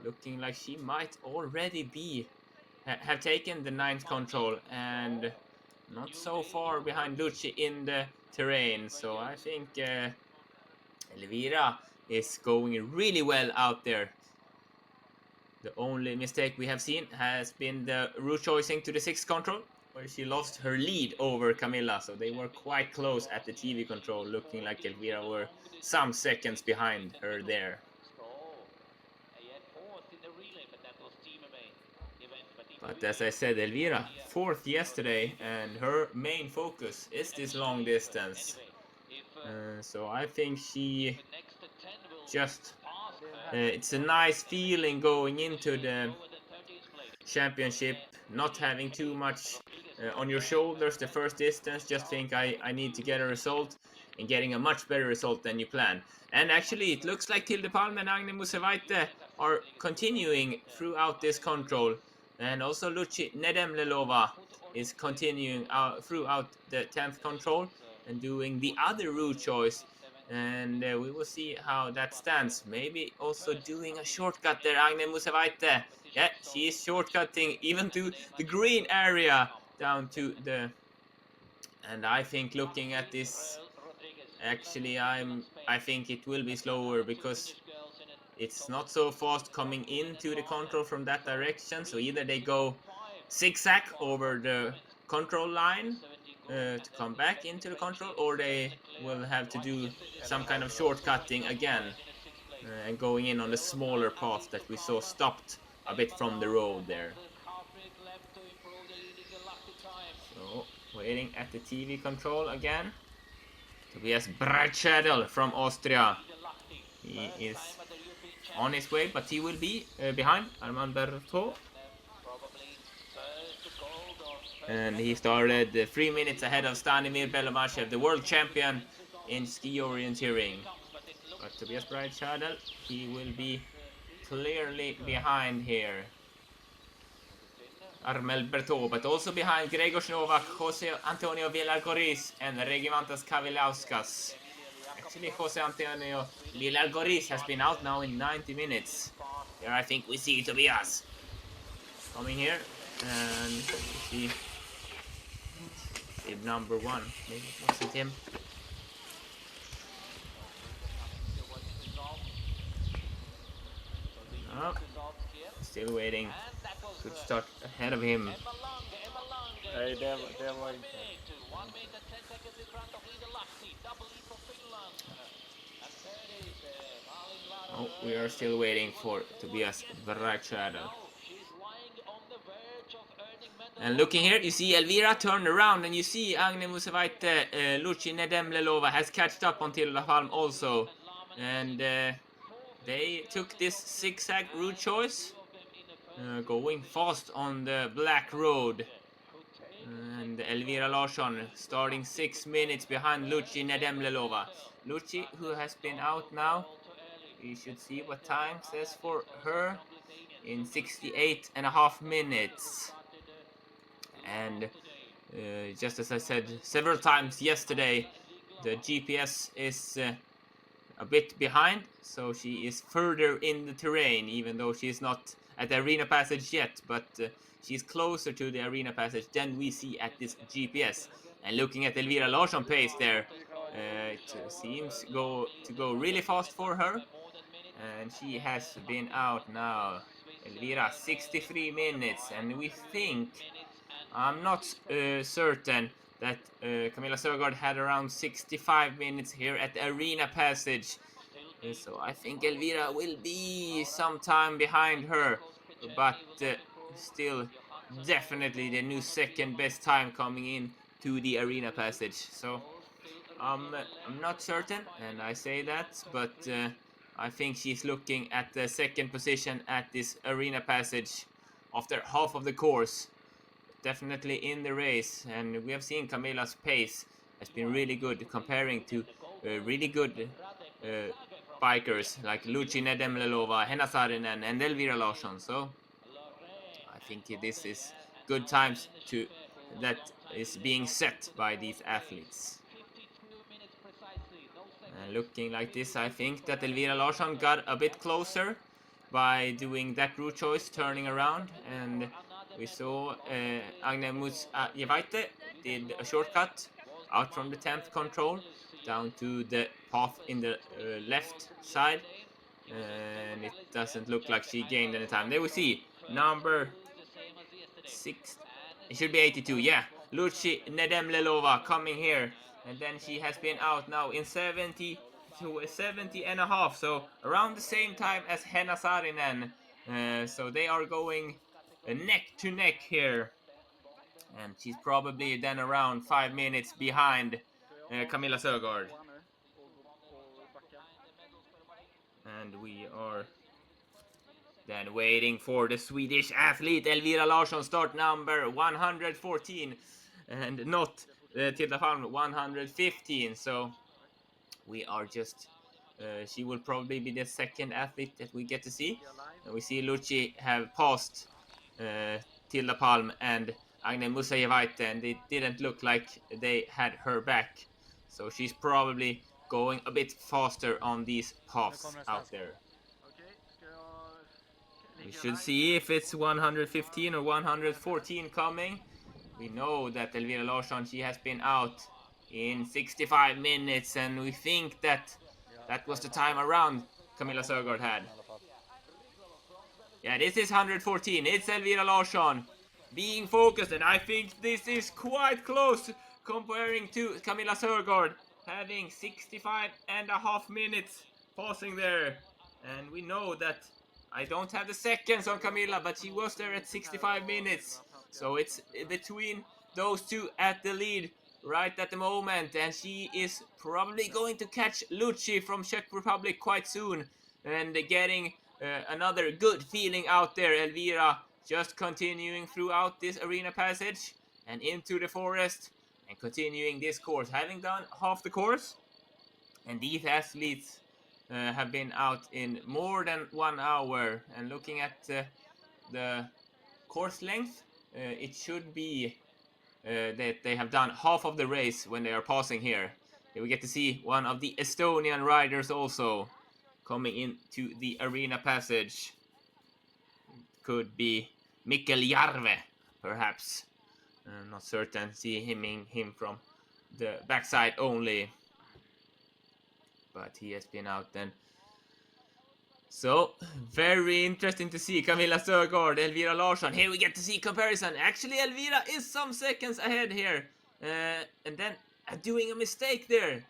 looking like she might already have taken the 9th control, and not so far behind Lucy in the terrain. So I think Elvira is going really well out there. The only mistake we have seen has been the route choicing to the 6th control, where she lost her lead over Camilla. So they were quite close at the TV control, looking like Elvira were some seconds behind her there. But as I said, Elvira, 4th yesterday, and her main focus is this long distance. So I think she just... it's a nice feeling going into the championship, not having too much on your shoulders the first distance. Just think, I need to get a result, and getting a much better result than you plan. And actually it looks like Tilde Palm and Agne Mushavaite are continuing throughout this control, and also Lucy Nedemlelova is continuing throughout the 10th control and doing the other route choice. And we will see how that stands. Maybe also doing a shortcut there, Agne Mushavaite. Yeah, she is shortcutting even to the green area down to the... And I think looking at this, actually I think it will be slower, because it's not so fast coming into the control from that direction. So either they go zigzag over the control line, to come back into the control, or they will have to do some kind of shortcutting again and going in on the smaller path that we saw stopped a bit from the road there. So, waiting at the TV control again. Tobias Breitschädel from Austria. He is on his way, but he will be behind Armand Berthaud. And he started 3 minutes ahead of Stanimir Belomashev, the world champion in ski orienteering. But Tobias Breitschädel, he will be clearly behind here. Armel Berthaud, but also behind Gregor Novak, Jose Antonio Villargoris, and Regimantas Kavilauskas. Actually, Jose Antonio Villargoris has been out now in 90 minutes. Here I think we see Tobias coming here, and we see number 1. Maybe was it him? Oh, still waiting. Good start ahead of him. Oh, we are still waiting for Tobias Breitschädel. And looking here, you see Elvira turned around, and you see Agne Musevaite, Luci Nedemlelova has catched up on Tilda Palm also. And they took this zigzag route choice, going fast on the black road. And Elvira Larsson starting 6 minutes behind Luci Nedemlelova. Luci, who has been out now, we should see what time says for her, in 68.5 minutes. And just as I said several times yesterday, the GPS is a bit behind, so she is further in the terrain, even though she is not at the arena passage yet, but she's closer to the arena passage than we see at this GPS. And looking at Elvira Larsson pace there, it seems to go really fast for her, and she has been out now, Elvira, 63 minutes, and we think, I'm not certain, that Camilla Sögaard had around 65 minutes here at the arena passage. So I think Elvira will be some time behind her, but still definitely the new second best time coming in to the arena passage. So I'm not certain, and I say that, but I think she's looking at the second position at this arena passage after half of the course. Definitely in the race, and we have seen Camilla's pace has been really good comparing to really good bikers like Luci Nedemlelova, Henna Saarinen, and Elvira Larsson. So I think this is good times that is being set by these athletes. Looking like this, I think that Elvira Larsson got a bit closer by doing that route choice, turning around, and we saw Agne Musevaite did a shortcut out from the 10th control down to the path in the left side, and it doesn't look like she gained any time. There we see number 6, it should be 82, yeah, Luci Nedemlelova coming here, and then she has been out now in 70 and a half, so around the same time as Henna Saarinen. So they are going neck to neck here, and she's probably then around 5 minutes behind Camilla Sögaard. And we are then waiting for the Swedish athlete Elvira Larsson, start number 114, and not Tilda Palm 115. So we are just she will probably be the second athlete that we get to see, and we see Luci have passed Tilda Palm and Agne Musevaite, and it didn't look like they had her back, so she's probably going a bit faster on these paths out there. We should see if it's 115 or 114 coming. We know that Elvira Larsson, she has been out in 65 minutes, and we think that was the time around Camilla Sögaard had. Yeah, this is 114. It's Elvira Larsson being focused, and I think this is quite close comparing to Camilla Sörgård, having 65.5 minutes pausing there. And we know that I don't have the seconds on Camilla, but she was there at 65 minutes. So it's between those two at the lead right at the moment. And she is probably going to catch Lucci from Czech Republic quite soon. And getting another good feeling out there. Elvira just continuing throughout this arena passage and into the forest and continuing this course. Having done half the course, and these athletes have been out in more than 1 hour. And looking at the course length, it should be that they have done half of the race when they are passing here. Here we get to see one of the Estonian riders also coming into the arena passage. Could be Mikkel Järve, perhaps. Not certain. See him from the backside only. But he has been out then. So, very interesting to see Camilla Sörgård, Elvira Larsson. Here we get to see comparison. Actually, Elvira is some seconds ahead here. And then doing a mistake there.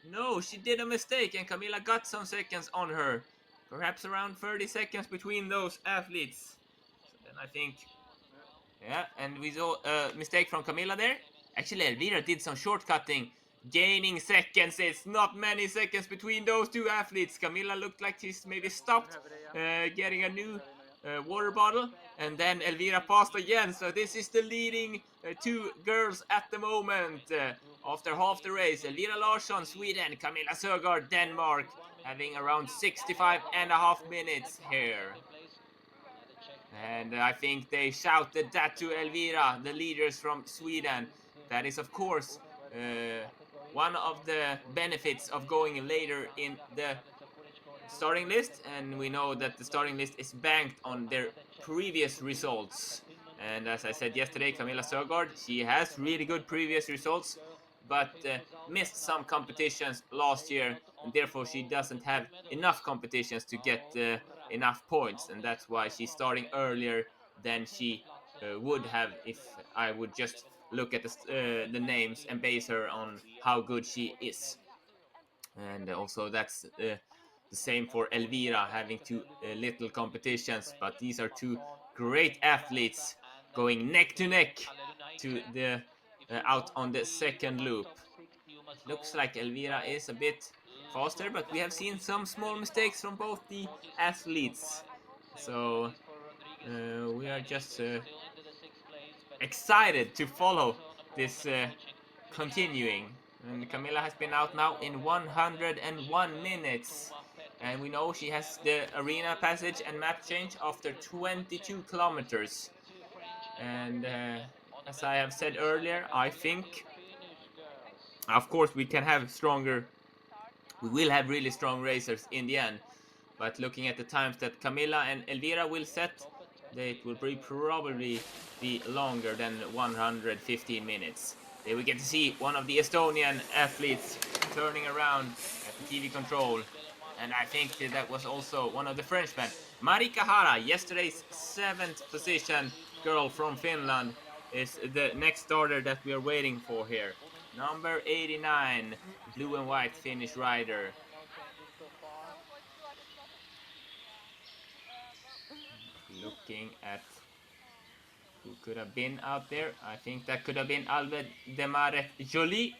No, she did a mistake and Camilla got some seconds on her. Perhaps around 30 seconds between those athletes. So then I think... Yeah, and we saw a mistake from Camilla there. Actually, Elvira did some shortcutting, gaining seconds. It's not many seconds between those two athletes. Camilla looked like she's maybe stopped getting a new water bottle. And then Elvira passed again. So this is the leading two girls at the moment. After half the race, Elvira Larsson, Sweden, Camilla Sörgård, Denmark, having around 65.5 minutes here. And I think they shouted that to Elvira, the leaders from Sweden. That is, of course, one of the benefits of going later in the starting list. And we know that the starting list is banked on their previous results. And as I said yesterday, Camilla Sörgård, she has really good previous results, but missed some competitions last year, and therefore she doesn't have enough competitions to get enough points, and that's why she's starting earlier than she would have if I would just look at the names and base her on how good she is. And also that's the same for Elvira, having two little competitions, but these are two great athletes going neck to neck to the out on the second loop. It looks like Elvira is a bit faster, but we have seen some small mistakes from both the athletes. So we are just excited to follow this continuing. And Camilla has been out now in 101 minutes. And we know she has the arena passage and map change after 22 kilometers. And as I have said earlier, I think, of course, we will have really strong racers in the end. But looking at the times that Camilla and Elvira will set, it will probably be longer than 115 minutes. There we get to see one of the Estonian athletes turning around at the TV control. And I think that was also one of the Frenchmen. Marika Hara, yesterday's 7th position girl from Finland, is the next starter that we are waiting for here. Number 89, blue and white Finnish rider. Looking at who could have been out there. I think that could have been Albert Demaret Joly.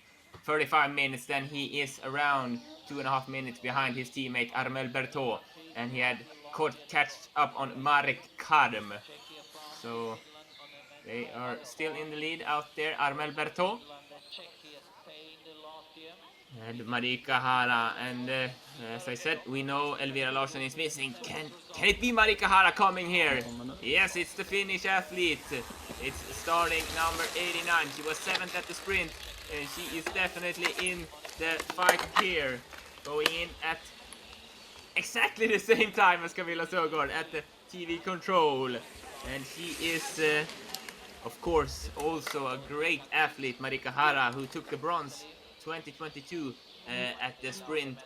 35 minutes, then he is around 2.5 minutes behind his teammate Armel Berthaud. And he had catched up on Marek Kadm. So they are still in the lead out there, Armel Berthaud and Marika Hara. And as I said, we know Elvira Larsson is missing. Can it be Marika Hara coming here? Yes, it's the Finnish athlete. It's starting number 89. She was 7th at the sprint, and she is definitely in the fight here. Going in at exactly the same time as Camilla Sörgård at the TV control. And she is, of course, also a great athlete, Marika Hara, who took the bronze 2022 at the sprint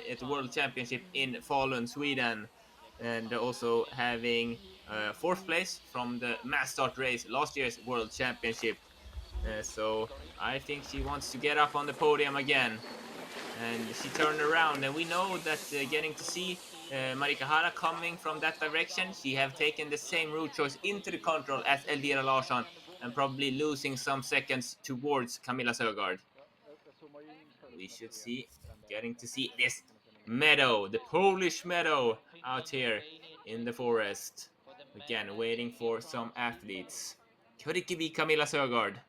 at the World Championship in Falun, Sweden. And also having 4th place from the mass start race, last year's World Championship. So I think she wants to get up on the podium again. And she turned around, and we know that getting to see Marika Hara coming from that direction, she have taken the same route choice into the control as Elvira Larsson, and probably losing some seconds towards Camilla Sögaard. We should see, getting to see this meadow, the Polish meadow out here in the forest. Again, waiting for some athletes. Could it be Camilla Sögaard?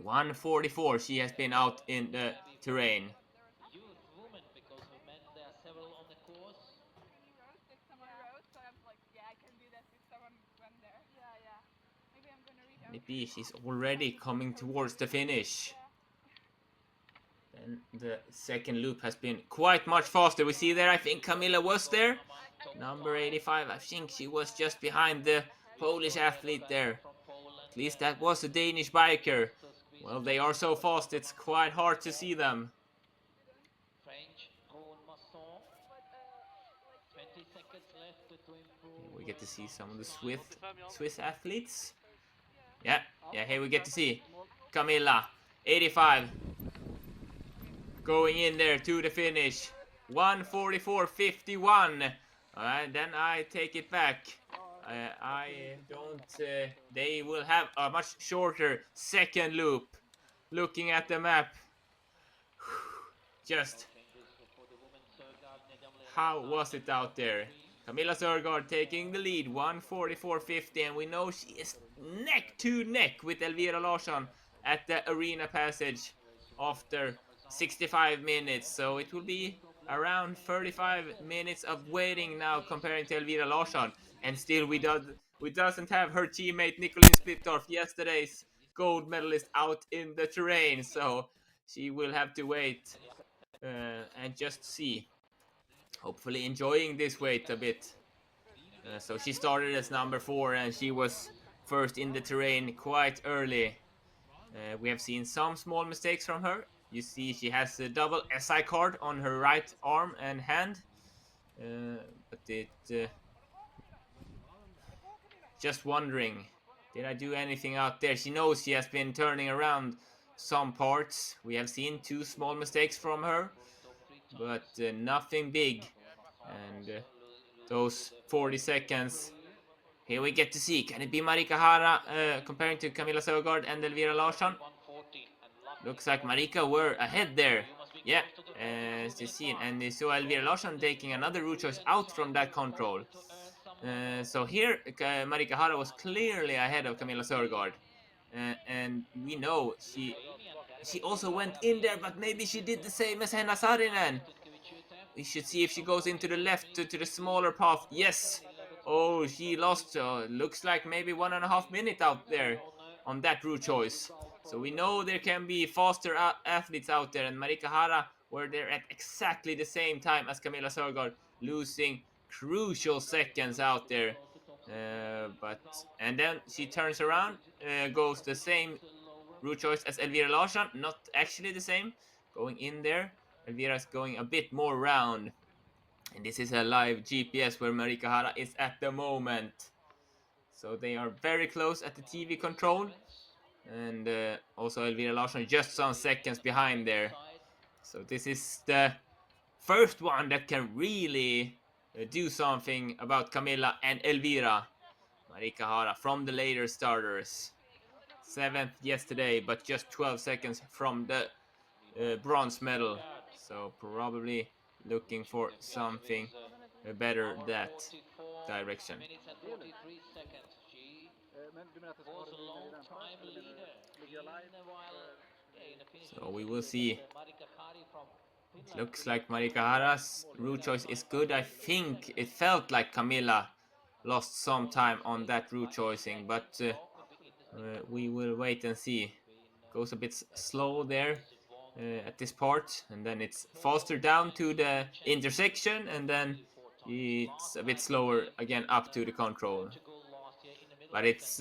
1:44, she has been out in the terrain. Youth woman, because for men there are several on the course. Maybe she's already coming towards the finish. Then the second loop has been quite much faster. We see there, I think Camilla was there. Number 85, I think she was just behind the Polish athlete there. At least that was a Danish biker. Well, they are so fast, it's quite hard to see them. French, 20 seconds left to improve. We get to see some of the Swiss athletes. Yeah, here we get to see Camilla, 85, going in there to the finish. 1:44.51. Alright, then I take it back. I don't. They will have a much shorter second loop. Looking at the map. Just. How was it out there? Camilla Sögaard taking the lead, 1:44.50, and we know she is neck to neck with Elvira Larsson at the arena passage after 65 minutes. So it will be around 35 minutes of waiting now comparing to Elvira Larsson. And still we doesn't have her teammate Nicolene Splittorff, yesterday's gold medalist, out in the terrain. So she will have to wait and just see. Hopefully enjoying this wait a bit. So she started as number 4 and she was first in the terrain quite early. We have seen some small mistakes from her. You see she has a double SI card on her right arm and hand. But it... just wondering, did I do anything out there? She knows she has been turning around some parts. We have seen 2 small mistakes from her, but nothing big. And those 40 seconds, here we get to see, can it be Marika Hara comparing to Camilla Sögaard and Elvira Larsson? Looks like Marika were ahead there. Yeah, as you see, and they saw Elvira Larsson taking another route choice out from that control. So here Marika Hara was clearly ahead of Camilla Sögaard. And we know she also went in there, but maybe she did the same as Henna Saarinen. We should see if she goes into the left to the smaller path. Yes. Oh, she lost. Looks like maybe 1.5 minutes out there on that route choice. So we know there can be faster athletes out there, and Marika Hara were there at exactly the same time as Camilla Sögaard, losing crucial seconds out there. And then she turns around, goes the same route choice as Elvira Larsson. Not actually the same. Going in there, Elvira's going a bit more round. And this is a live GPS where Marika Hara is at the moment. So they are very close at the TV control. And also Elvira Larsson just some seconds behind there. So this is the first one that can really do something about Camilla and Elvira. Marika Hara from the later starters. 7th yesterday, but just 12 seconds from the bronze medal. So probably looking for something better that direction. So we will see. It looks like Marika Hara's route choice is good. I think it felt like Camilla lost some time on that route choicing, but we will wait and see. Goes a bit slow there at this part, and then it's faster down to the intersection, and then it's a bit slower again up to the control. But it's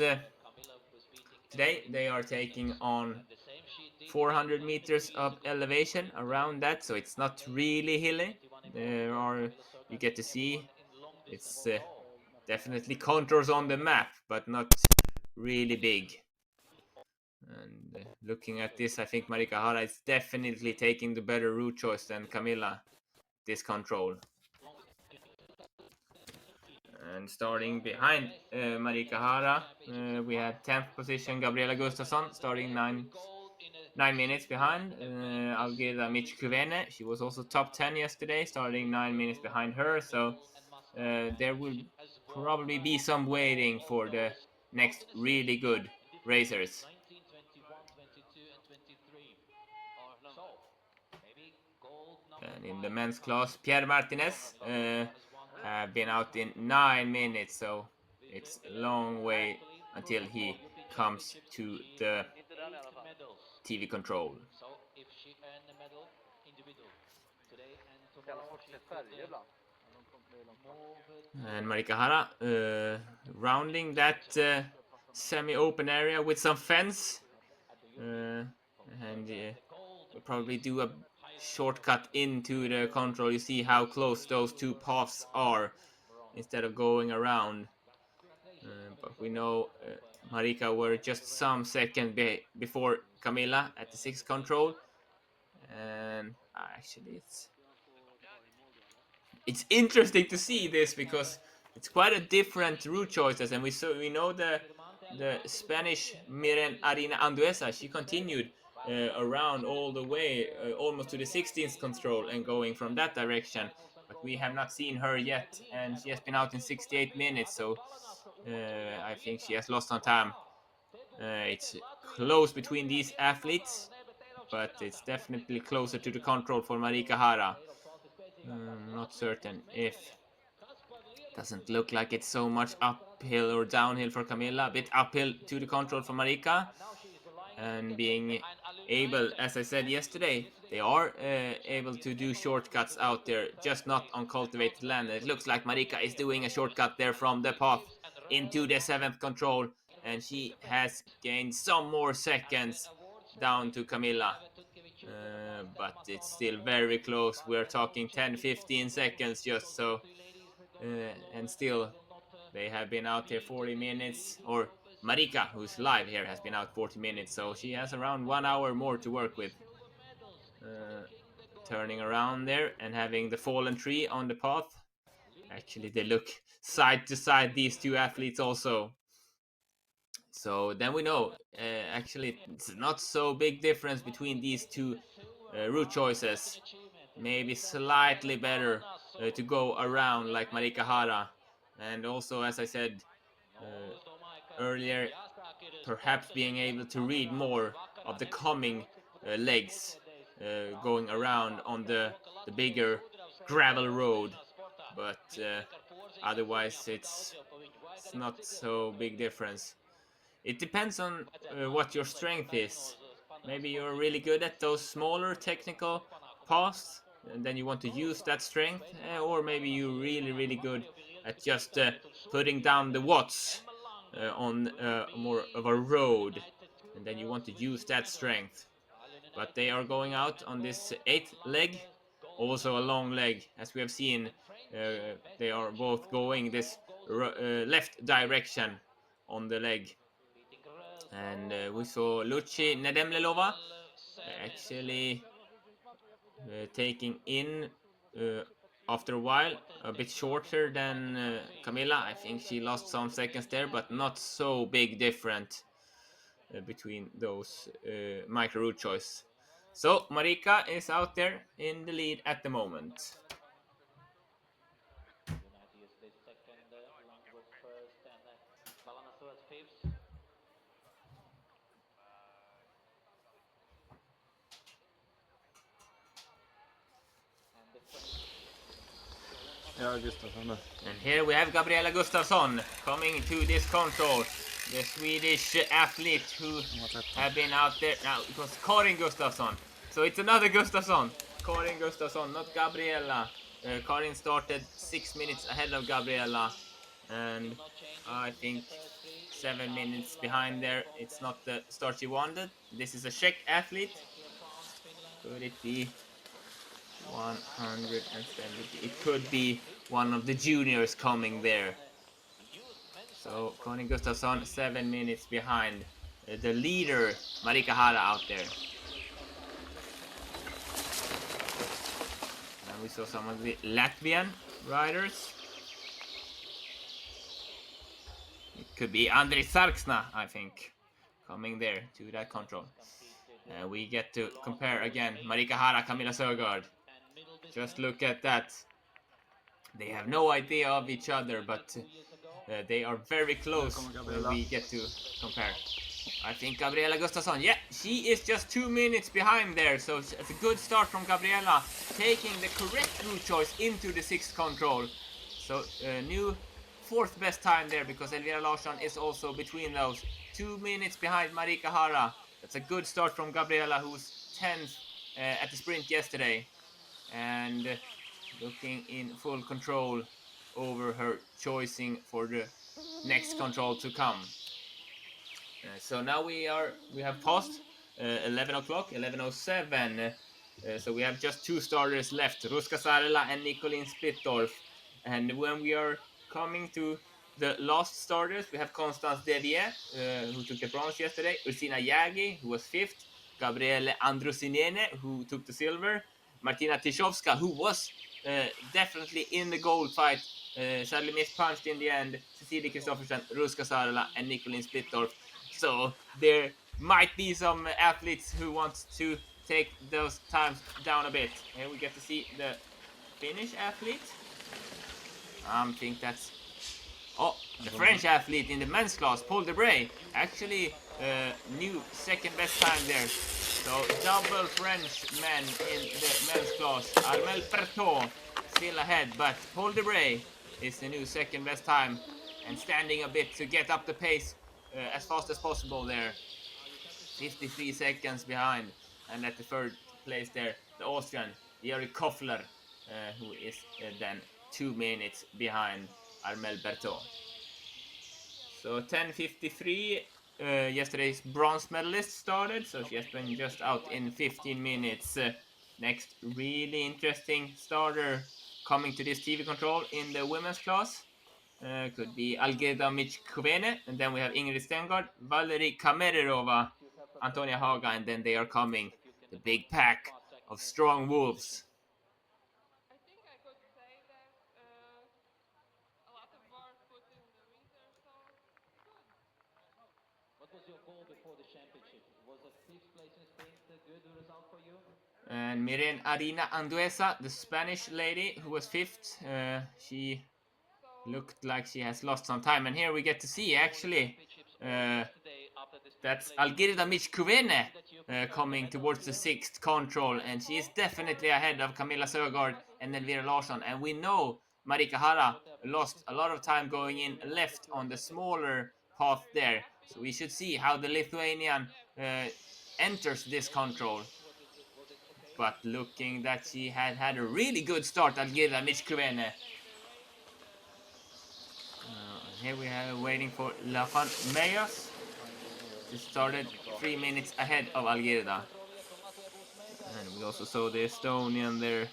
today they are taking on 400 meters of elevation around that, so it's not really hilly. There are, you get to see, it's definitely contours on the map, but not really big. looking at this, I think Marika Hara is definitely taking the better route choice than Camilla this control. And starting behind Marika Hara, we had 10th position Gabriela Gustafsson, starting 9 minutes behind. Algirda Michkuvene, she was also top 10 yesterday, starting 9 minutes behind her. So there will probably be some waiting for the next really good racers. 19, 21, 22, and 23. So, maybe gold number And in 5 the men's comes class, Pierre Martinez have been out in 9 minutes, so it's a long way until he comes to the TV control. So if she earned the medal individual today and tomorrow she could move And Marika Hara rounding that semi-open area with some fence. And we'll probably do a shortcut into the control. You see how close those two paths are instead of going around. But we know Marika were just some second before Camilla at the 6th control. And actually it's interesting to see this because it's quite a different route choices, and we know the Spanish Miren Arina Anduesa, she continued around all the way almost to the 16th control and going from that direction, but we have not seen her yet, and she has been out in 68 minutes, so I think she has lost some time. It's close between these athletes, but it's definitely closer to the control for Marika Hara. Not certain if doesn't look like it's so much uphill or downhill for Camilla. A bit uphill to the control for Marika, and being able, as I said yesterday, they are able to do shortcuts out there, just not on cultivated land. It looks like Marika is doing a shortcut there from the path into the 7th control, and she has gained some more seconds down to Camilla. But it's still very close. We're talking 10-15 seconds just so. And still, they have been out here 40 minutes. Or Marika, who's live here, has been out 40 minutes. So she has around 1 hour more to work with. Turning around there and having the fallen tree on the path. Actually, they look side to side, these two athletes also. So then we know, actually, it's not so big difference between these two route choices. Maybe slightly better to go around like Marika Hara. And also, as I said earlier, perhaps being able to read more of the coming legs going around on the bigger gravel road. But otherwise, it's not so big difference. It depends on what your strength is. Maybe you're really good at those smaller technical paths, and then you want to use that strength, or maybe you're really good at just putting down the watts on more of a road, and then you want to use that strength. But they are going out on this 8th leg, also a long leg, as we have seen. They are both going this left direction on the leg. And we saw Luci Nedemlelova actually taking in after a while a bit shorter than Camilla. I think she lost some seconds there, but not so big different between those micro route choice. So Marika is out there in the lead at the moment. United yesterday second, Langford first, and Valana fifth. And the French. Ja, Gustafsson. And here we have Gabriela Gustafsson coming to this control. The Swedish athlete who have been out there. Now it was Karin Gustafsson. So it's another Gustafsson. Karin Gustafsson, not Gabriela. Karin started 6 minutes ahead of Gabriela. And I think 7 minutes behind there. It's not the start she wanted. This is a Czech athlete. Could it be 170? It could be one of the juniors coming there. So Karin Gustafsson 7 minutes behind the leader Marika Hara out there. And we saw some of the Latvian riders. It could be Andrei Sarksna, I think, coming there to that control. We get to compare again Marika Hara, Camilla Sögaard. Just look at that. They have no idea of each other, but they are very close when we get to compare. I think Gabriela Gustafsson, yeah, she is just 2 minutes behind there, so it's a good start from Gabriela, taking the correct route choice into the 6th control. So new 4th best time there, because Elvira Larsson is also between those. 2 minutes behind Marika Hara. That's a good start from Gabriela, who's 10th at the sprint yesterday, and looking in full control over her choosing for the next control to come. So now we have passed 11 o'clock, 11:07. So we have just 2 starters left, Ruska Sarela and Nicolin Splittorff. And when we are coming to the last starters, we have Constance Devier, who took the bronze yesterday, Ursina Jagi, who was 5th, Gabriele Andrusinene, who took the silver, Martina Tishovska, who was definitely in the gold fight, sadly mispunched in the end, Cecilie Kristoffersen, Ruska Sarela, and Nicolin Splittorff. So there might be some athletes who want to take those times down a bit. Here we get to see the Finnish athlete. I think that's the French athlete in the men's class, Paul Debray. Actually, new 2nd best time there. So double French men in the men's class. Armel Pertot still ahead, but Paul Debray is the new 2nd best time and standing a bit to get up the pace as fast as possible there. 53 seconds behind, and at the 3rd place there, the Austrian Jari Koffler, who is then 2 minutes behind Armel Bertot. So 10:53, yesterday's bronze medalist started, so she has been just out in 15 minutes. Next really interesting starter coming to this TV control in the women's class. Could be Algeda Michkuvene, and then we have Ingrid Stengard, Valerie Kamererova, Antonia Haga, and then they are coming, the big pack of strong wolves. I think I could say that a lot of work put in the winter, so good. What was your goal before the championship? Was a 5th place in sprint a good result for you? And Miren Arina Anduesa, the Spanish lady who was 5th, she looked like she has lost some time, and here we get to see actually that's Algirda Michkuvene coming towards the 6th control, and she is definitely ahead of Camilla Sögaard and Elvira Larsson. And we know Marika Hara lost a lot of time going in left on the smaller path there, so we should see how the Lithuanian enters this control. But looking that she had a really good start, Algirda Michkuvene. Here we are waiting for Lafan Meyers. She started 3 minutes ahead of Algirda. And we also saw the Estonian there.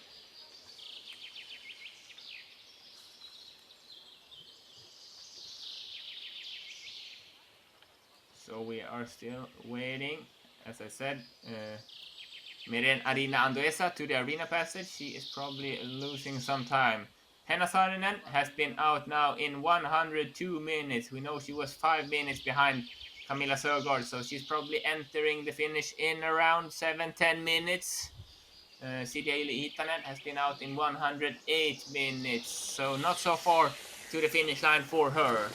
So we are still waiting. As I said, Miren Arina Anduesa to the arena passage. She is probably losing some time. Henna Saarinen has been out now in 102 minutes. We know she was 5 minutes behind Camilla Sögaard, so she's probably entering the finish in around 7-10 minutes. Silja Hitanen has been out in 108 minutes, so not so far to the finish line for her.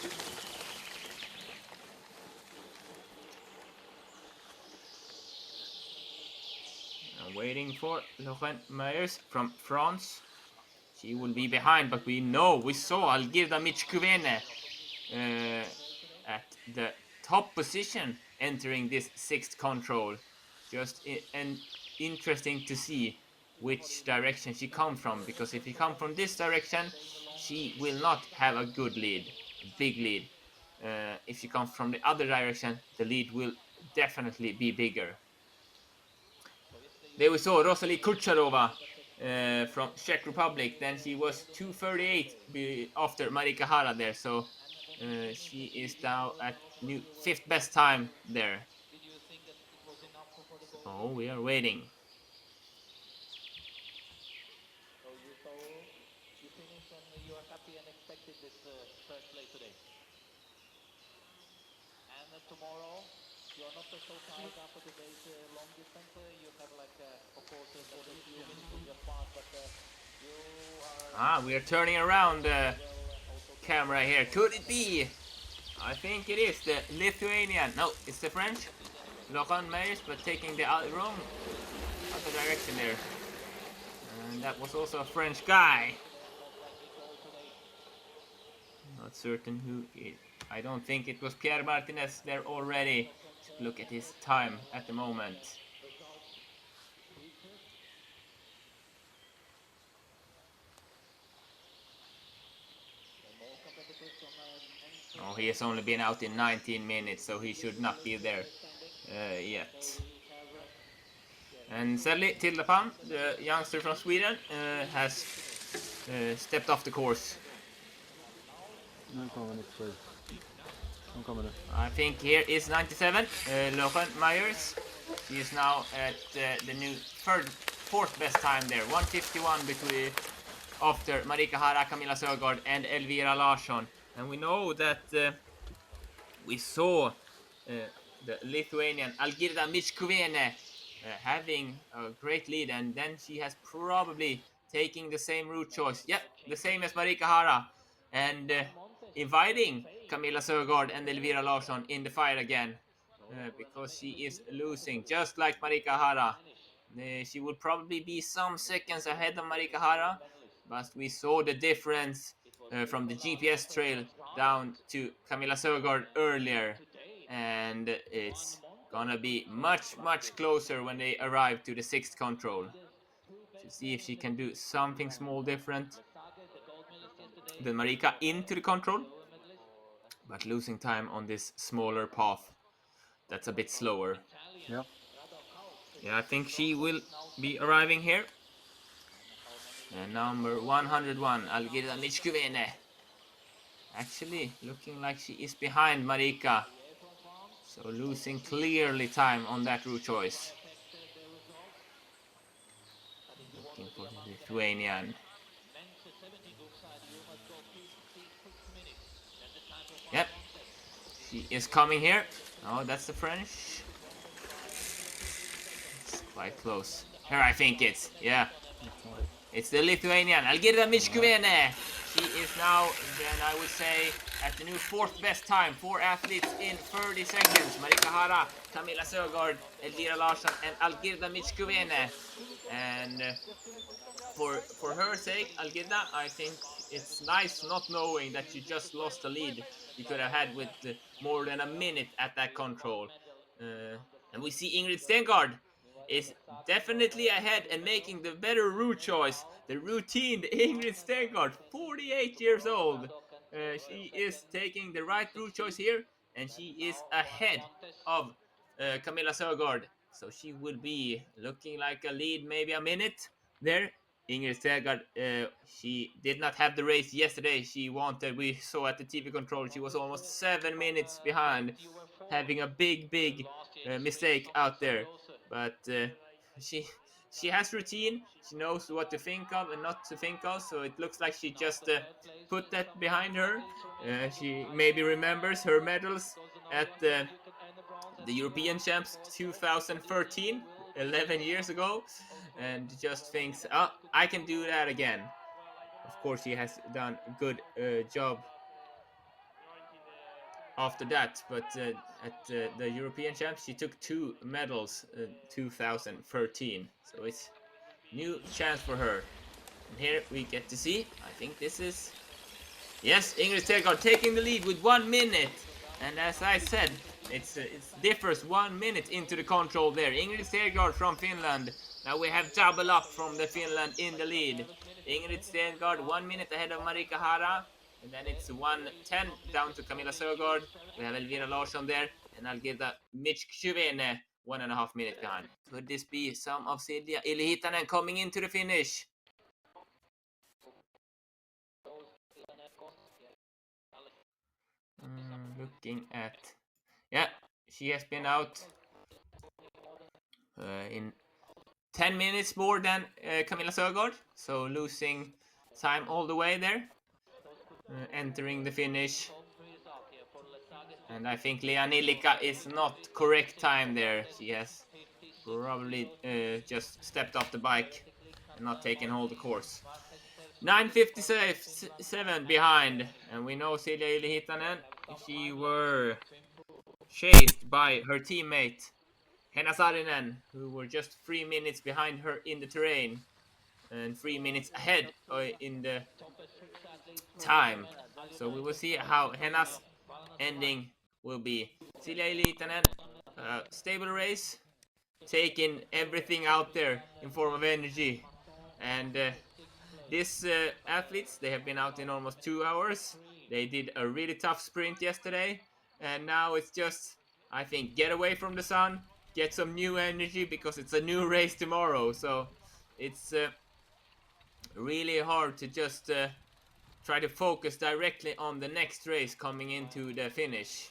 I'm waiting for Laurent Meyers from France. She will be behind, but we saw Algirda Michkuvene at the top position entering this 6th control. Just interesting to see which direction she comes from, because if you come from this direction, she will not have a good lead, a big lead. If she comes from the other direction, the lead will definitely be bigger. There we saw Rosalie Kucharova from Czech Republic. Then she was 2:38 after Marika Hara there, so she is now at new 5th best time there. Did you think that it was enough for the goal? Oh, we are waiting. So you finished and you are happy and expected this third place today. And tomorrow you are not so tired after today's long distance. You have like of course for the few minutes you just passed, but you are. We are turning around the camera here. Could it be? I think it is the Lithuanian. No, it's the French. Laurent Meyers, but taking the wrong other direction there. And that was also a French guy. Not certain who it. I don't think it was Pierre Martinez there already. Just look at his time at the moment. Oh, he has only been out in 19 minutes, so he should not be there yet. And sadly, Tilda Pan, the youngster from Sweden, has stepped off the course. Nu kommer Nick Frey. Nu kommer det. I think here is 97, Laurent Meyers. She is now at the new 4th best time there, 1:51 between after Marika Hara, Camilla Sögaard and Elvira Larsson. And we know that we saw the Lithuanian Algirda Michkuvene having a great lead, and then she has probably taking the same route choice. Yep, the same as Marika Hara, and inviting Camilla Sögaard and Elvira Larsson in the fight again, because she is losing, just like Marika Hara. She would probably be some seconds ahead of Marika Hara, but we saw the difference from the GPS trail down to Camilla Sögaard earlier, and it's gonna be much closer when they arrive to the 6th control. To see if she can do something small different than Marika into the control, but losing time on this smaller path that's a bit slower. Ja. Yeah, I think she will be arriving here. And number 101, Algirda Michkuvene. Actually, looking like she is behind Marika. So losing clearly time on that route choice. Looking for the Lithuanian. Yep. She is coming here. Oh, that's the French. It's quite close. Here I think it's, yeah. It's the Lithuanian, Algirda Michkuvene. She is now, then I would say, at the new 4th best time. 4 athletes in 30 seconds. Marika Hara, Camilla Sögaard, Elvira Larsson, and Algirda Michkuvene. And for her sake, Algirda, I think it's nice not knowing that you just lost the lead you could have had with more than a minute at that control. And we see Ingrid Stengaard is definitely ahead and making the better route choice. The routine, Ingrid Stengaard, 48 years old. She is taking the right route choice here, and she is ahead of Camilla Sögaard. So she will be looking like a lead, maybe a minute there. Ingrid Stengaard, she did not have the race yesterday she wanted. We saw at the TV control she was almost 7 minutes behind, having a big mistake out there. But she has routine. She knows what to think of and not to think of. So it looks like she just put that behind her. She maybe remembers her medals at the European Champs 2013, 11 years ago, and just thinks, oh, I can do that again. Of course, she has done a good job after that, but at the European Champs she took 2 medals 2013, so it's new chance for her. And here we get to see, I think this is, yes, Ingrid Stengaard taking the lead with 1 minute, and as I said, it differs 1 minute into the control there. Ingrid Stengaard from Finland. Now we have double up from the Finland in the lead. Ingrid Stengaard 1 minute ahead of Marika Hara. And then it's 1:10 down to Camilla Sögaard. We have Elvira Larsson there. And Algirda Michkuvene 1.5 minutes behind. Could this be some of Silja Ilihitanen coming into the finish? Looking at Yeah, she has been out in 10 minutes more than Camilla Sögaard, so losing time all the way there. Entering the finish. And I think Lea Nilika is not correct time there. She has probably just stepped off the bike and not taken hold of the course. 9:57 behind, and we know Silja Ylihitanen, she were chased by her teammate Henna Saarinen, who were just 3 minutes behind her in the terrain and 3 minutes ahead in the time. So we will see how Henna's ending will be. Silja Ylihitanen, stable race, taking everything out there in form of energy. And these athletes, they have been out in almost 2 hours. They did a really tough sprint yesterday. And now it's just, I think, get away from the sun, get some new energy because it's a new race tomorrow. So it's really hard to just try to focus directly on the next race coming into the finish.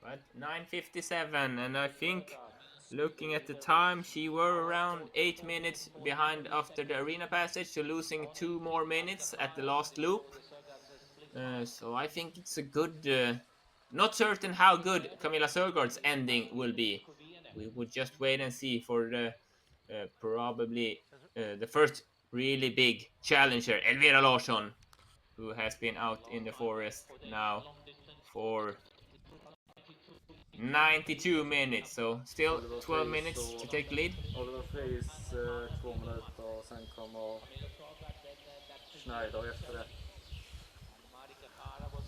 But 9:57, and I think looking at the time, she were around 8 minutes behind after the arena passage, so losing 2 more minutes at the last loop. So I think it's a good. Not certain how good Camilla Sögaard's ending will be. We would just wait and see for the probably the first really big challenger, Elvira Larsson, who has been out in the forest now for 92 minutes, so still 12 minutes to take lead. Oliver Friis 2 minuter och sen kommer Schneider efter det.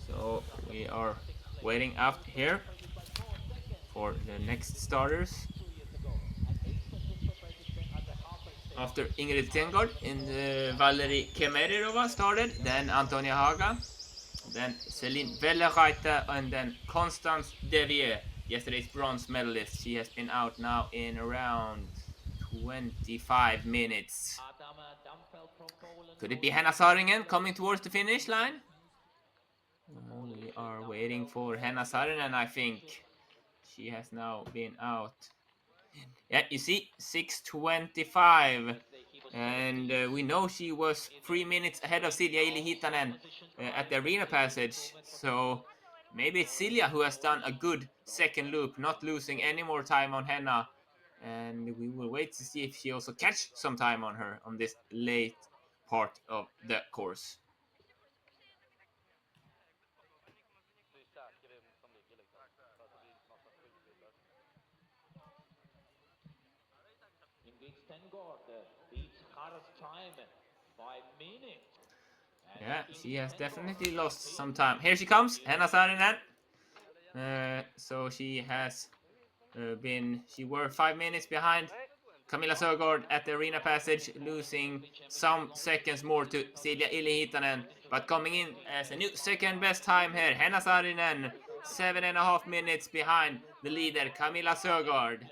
So we are waiting out here for the next starters. After Ingrid Tengard and Valerie Kemerirova started, then Antonia Haga, then Celine Vellereiter, and then Constance Devier, yesterday's bronze medalist. She has been out now in around 25 minutes. Could it be Henna Saarinen coming towards the finish line? We are waiting for Henna Saarinen, I think. She has now been out. Yeah, you see, 6:25. And we know she was 3 minutes ahead of Silja Ylihitanen at the arena passage. So maybe it's Silja who has done a good second loop, not losing any more time on Henna. And we will wait to see if she also catch some time on her on this late part of the course. Yeah, she has definitely lost some time. Here she comes, Henna Saarinen. So she has she were 5 minutes behind Camilla Sögaard at the arena passage, losing some seconds more to Silja Ylihitanen, but coming in as a new second best time here, Henna Saarinen, 7.5 minutes behind the leader Camilla Sögaard.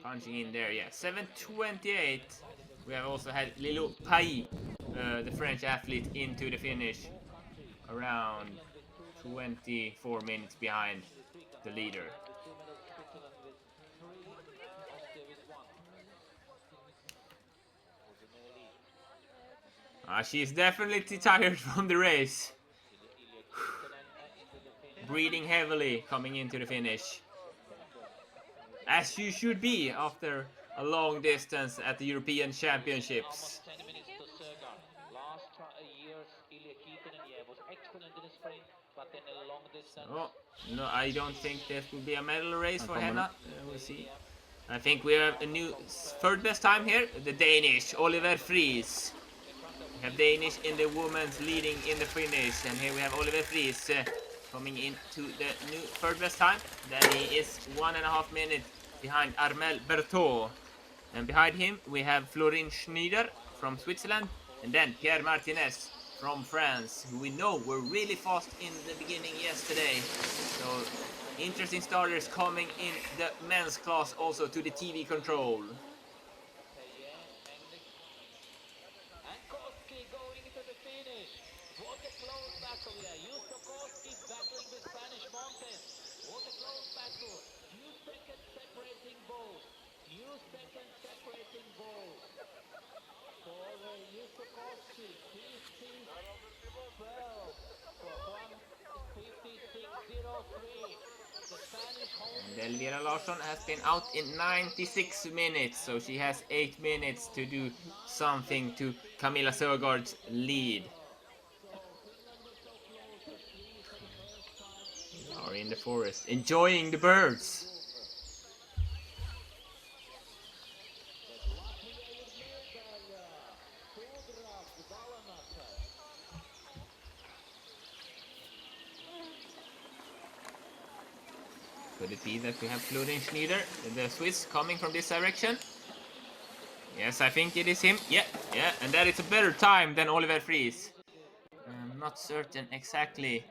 Punching in there, yeah, 7:28. We have also had Lilou Pai, the French athlete, into the finish around 24 minutes behind the leader. She's definitely tired from the race. Breathing heavily coming into the finish. As you should be after a long distance at the European Championships. So, no, I don't think this will be a medal race for Henna. We'll see. I think we have a new third best time here. The Danish, Oliver Friis. We have Danish in the women's leading in the finish. And here we have Oliver Friis coming into the new third best time. Then he is 1.5 minutes behind Armel Berthaud. And behind him we have Florine Schneider from Switzerland. And then Pierre Martinez from France, who we know were really fast in the beginning yesterday. So interesting starters coming in the men's class also to the TV control. close battle here. Yustokoski battling with Spanish Montes. Was a close battle. Few seconds separating both. Few seconds separating both. For Yustokoski, 50-12. For Juan, 56-03. The Spanish home. And Elvira Larsson has been out in 96 minutes, so she has 8 minutes to do something to Camilla Sögaard's lead. We are in the forest, enjoying the birds. Could it be that we have Florian Schneider, the Swiss, coming from this direction? Yes, I think it is him. Yeah, and that is a better time than Oliver Fries. I'm not certain exactly.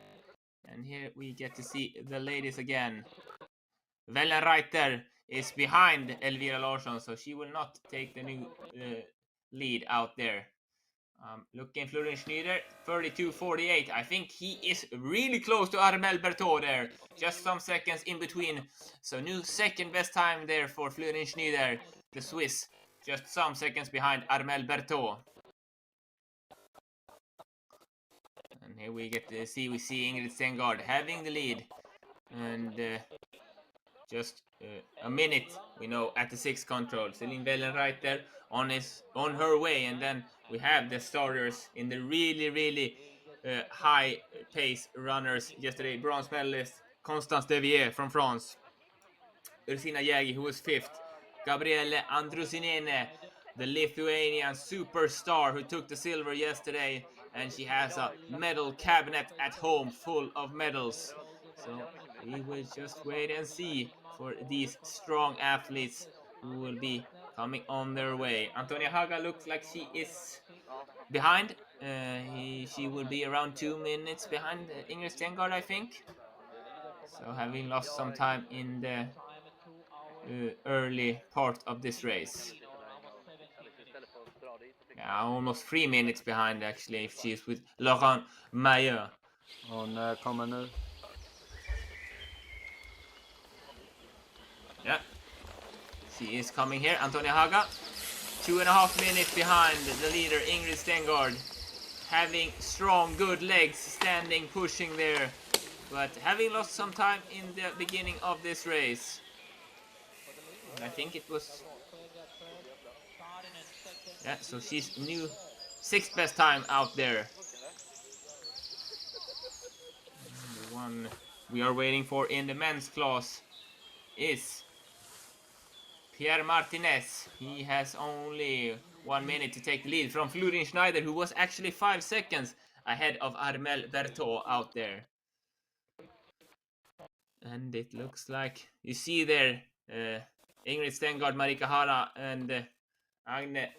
And here we get to see the ladies again. Wellenreiter is behind Elvira Larsson, so she will not take the new lead out there. Looking Florian Schneider, 32-48. I think he is really close to Armel Berthaud there. Just some seconds in between. So new second best time there for Florian Schneider, the Swiss. Just some seconds behind Armel Berthaud. And here we get to see, Ingrid Stengaard having the lead. And just a minute, we know, at the 6th control. Celine Wellenreiter on her way, and then we have the starters in the really high pace runners yesterday. Bronze medalist Constance Devier from France, Ursina Jägi, who was 5th, Gabriele Andrusinene, the Lithuanian superstar who took the silver yesterday, and she has a medal cabinet at home full of medals. So we will just wait and see for these strong athletes who will be coming on their way. Antonia Haga looks like she is behind. She will be around 2 minutes behind Ingrid Stengaard, I think. So having lost some time in the early part of this race. Yeah, almost 3 minutes behind actually if she's with Laurent Mayer. Hon kommer nu. Yeah, she is coming here. Antonia Haga, 2.5 minutes behind the leader Ingrid Stengaard. Having strong, good legs, standing, pushing there, but having lost some time in the beginning of this race. And I think it was... Yeah, so she's new 6th best time out there. And the one we are waiting for in the men's class is Pierre Martinez. He has only 1 minute to take the lead from Florian Schneider, who was actually 5 seconds ahead of Armel Berthaud out there. And it looks like, you see there, Ingrid Stengaard, Marika Hara, and Agne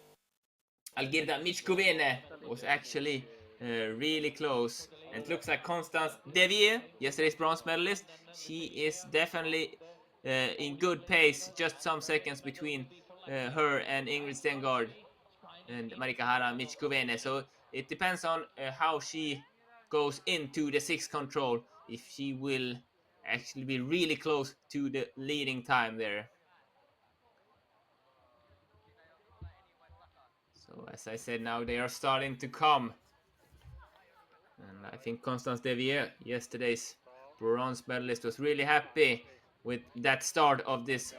Algirda Michkovene was actually really close. And it looks like Constance Devier, yesterday's bronze medalist, she is definitely in good pace, just some seconds between her and Ingrid Stengaard and Marika Hara Michkovene. So it depends on how she goes into the 6th control, if she will actually be really close to the leading time there. So as I said, now they are starting to come. And I think Constance Devier, yesterday's bronze medalist, was really happy with that start of this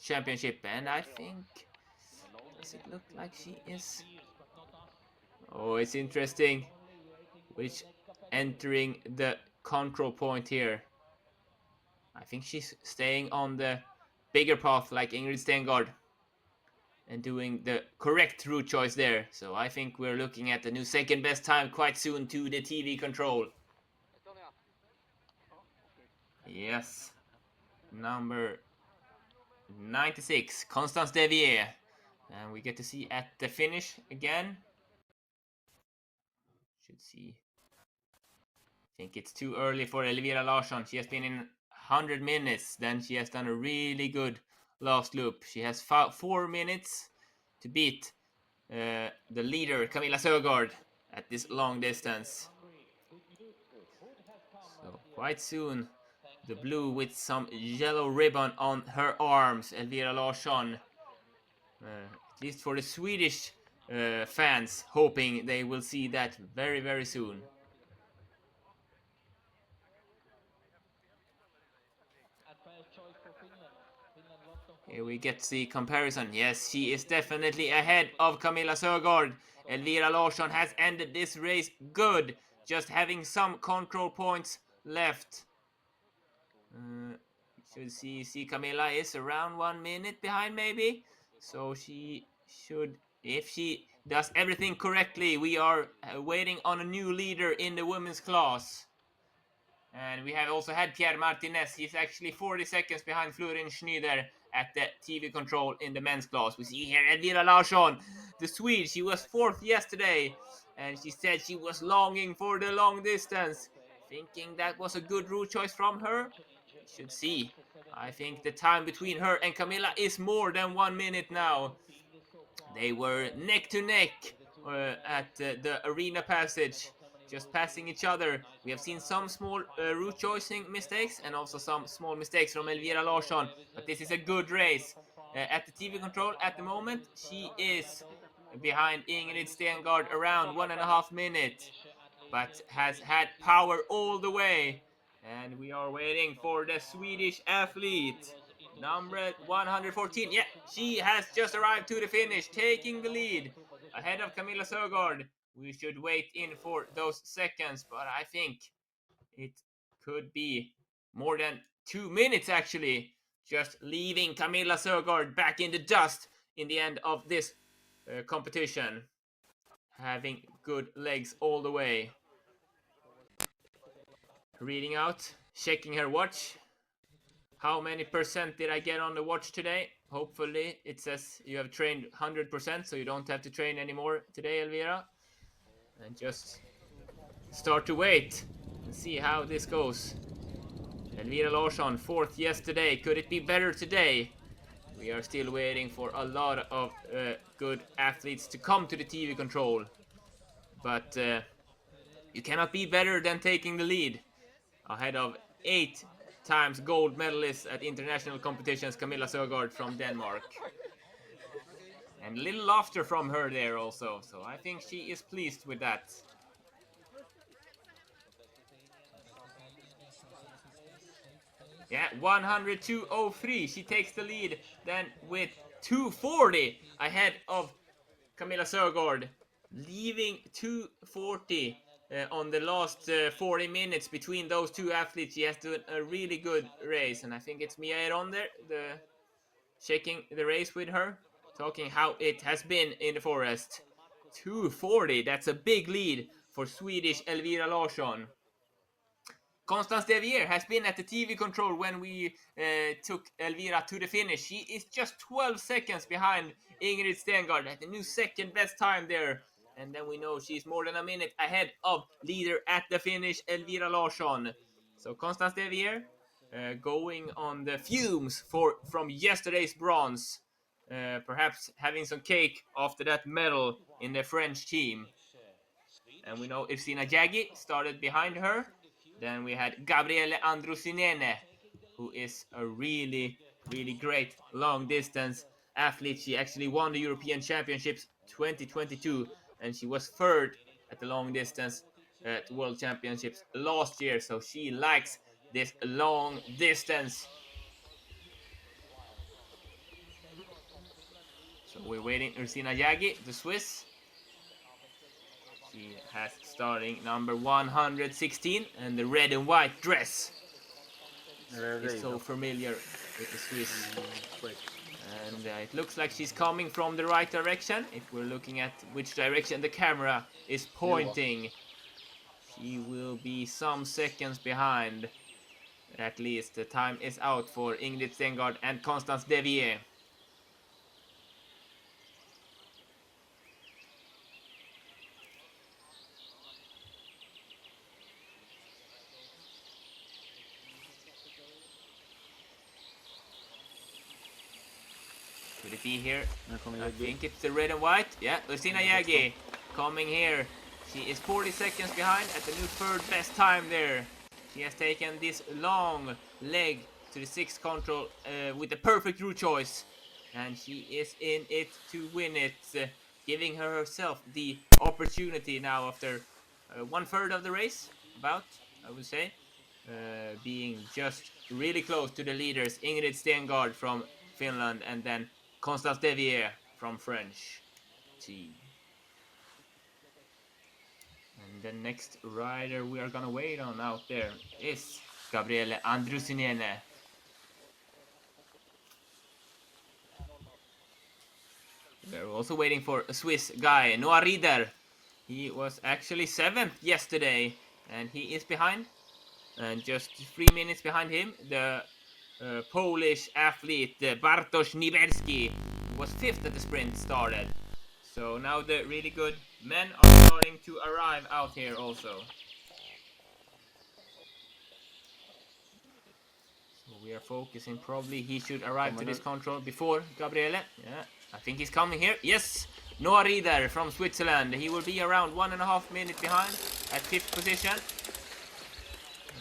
championship. And I think, does it look like she is? Oh, it's interesting which entering the control point here. I think she's staying on the bigger path like Ingrid Stengaard and doing the correct route choice there. So I think we're looking at the new 2nd best time quite soon to the TV control. Yes, number 96, Constance Devier. And we get to see at the finish again. Should see. I think it's too early for Elvira Larsson. She has been in 100 minutes. Then she has done a really good last loop. She has 4 minutes to beat the leader Camilla Sögaard at this long distance. So quite soon, the blue with some yellow ribbon on her arms, Elvira Larsson. At least for the Swedish fans, hoping they will see that very, very soon. Here we get the comparison. Yes, she is definitely ahead of Camilla Sögaard. Elvira Larsson has ended this race good, just having some control points left. Should see Camilla is around 1 minute behind maybe. So she should, if she does everything correctly, we are waiting on a new leader in the women's class. And we have also had Pierre Martinez. He's actually 40 seconds behind Florin Schneider at the TV control in the men's class. We see here Elvira Larsson, the Swede. She was 4th yesterday, and she said she was longing for the long distance, thinking that was a good route choice from her. We should see. I think the time between her and Camilla is more than 1 minute now. They were neck to neck at the arena passage, just passing each other. We have seen some small route choosing mistakes and also some small mistakes from Elvira Larsson, but this is a good race. At the TV control at the moment, she is behind Ingrid Stengard around 1.5 minutes, but has had power all the way. And we are waiting for the Swedish athlete, number 114. Yeah, she has just arrived to the finish, taking the lead ahead of Camilla Sögaard. We should wait in for those seconds, but I think it could be more than 2 minutes actually, just leaving Camilla Sögaard back in the dust in the end of this competition, having good legs all the way. Reading out, checking her watch. How many percent did I get on the watch today? Hopefully it says you have trained 100%, so you don't have to train anymore today, Elvira. And just start to wait and see how this goes. Elvira Larsson, 4th yesterday. Could it be better today? We are still waiting for a lot of good athletes to come to the TV control. But you cannot be better than taking the lead ahead of 8 times gold medalist at international competitions, Camilla Sögaard from Denmark. And a little laughter from her there also, so I think she is pleased with that. Yeah, 102.03. She takes the lead then with 240 ahead of Camilla Sögaard, leaving 240 on the last 40 minutes between those two athletes. She has done a really good race, and I think it's Mia Eron there, shaking the race with her, talking how it has been in the forest. 240, that's a big lead for Swedish Elvira Larsson. Constance Devier has been at the TV control when we took Elvira to the finish. She is just 12 seconds behind Ingrid Stengard at the new second best time there. And then we know she's more than a minute ahead of leader at the finish, Elvira Larsson. So Constance Devier going on the fumes from yesterday's bronze. Perhaps having some cake after that medal in the French team. And we know Irsina Jaggi started behind her. Then we had Gabriele Andrusinene, who is a really, really great long distance athlete. She actually won the European Championships 2022, and she was 3rd at the long distance at World Championships last year. So she likes this long distance. So we're waiting Irsina Jaggi, the Swiss. She has starting number 116, and the red and white dress is so familiar with the Swiss. And it looks like she's coming from the right direction. If we're looking at which direction the camera is pointing, she will be some seconds behind. At least the time is out for Ingrid Stengard and Constance Devier. Could it be here? I think it's the red and white. Yeah, Irsina Jaggi coming here. She is 40 seconds behind at the new third best time there. She has taken this long leg to the sixth control with the perfect route choice. And she is in it to win it, giving herself the opportunity now after 1/3 of the race, about, I would say. Being just really close to the leaders, Ingrid Stengard from Finland and then Constance Devier from French team. And the next rider we are gonna wait on out there is Gabriele Andrusinene. We're also waiting for a Swiss guy, Noah Rieder. He was actually 7th yesterday, and he is behind. And just 3 minutes behind him, the Polish athlete Bartosz Niberski was 5th at the sprint started. So now the really good men are starting to arrive out here also. So we are focusing, probably he should arrive to this control before Gabriele. Yeah, I think he's coming here. Yes, Noah Rieder from Switzerland. He will be around 1.5 minutes behind at 5th position.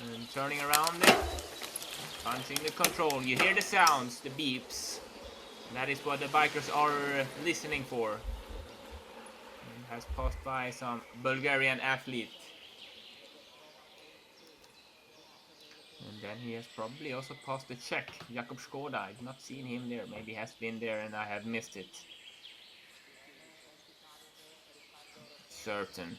And turning around there, punching the control. You hear the sounds, the beeps. That is what the bikers are listening for. And has passed by some Bulgarian athlete. And then he has probably also passed the Czech, Jakub Skoda. I've not seen him there. Maybe he has been there and I have missed it. Certain.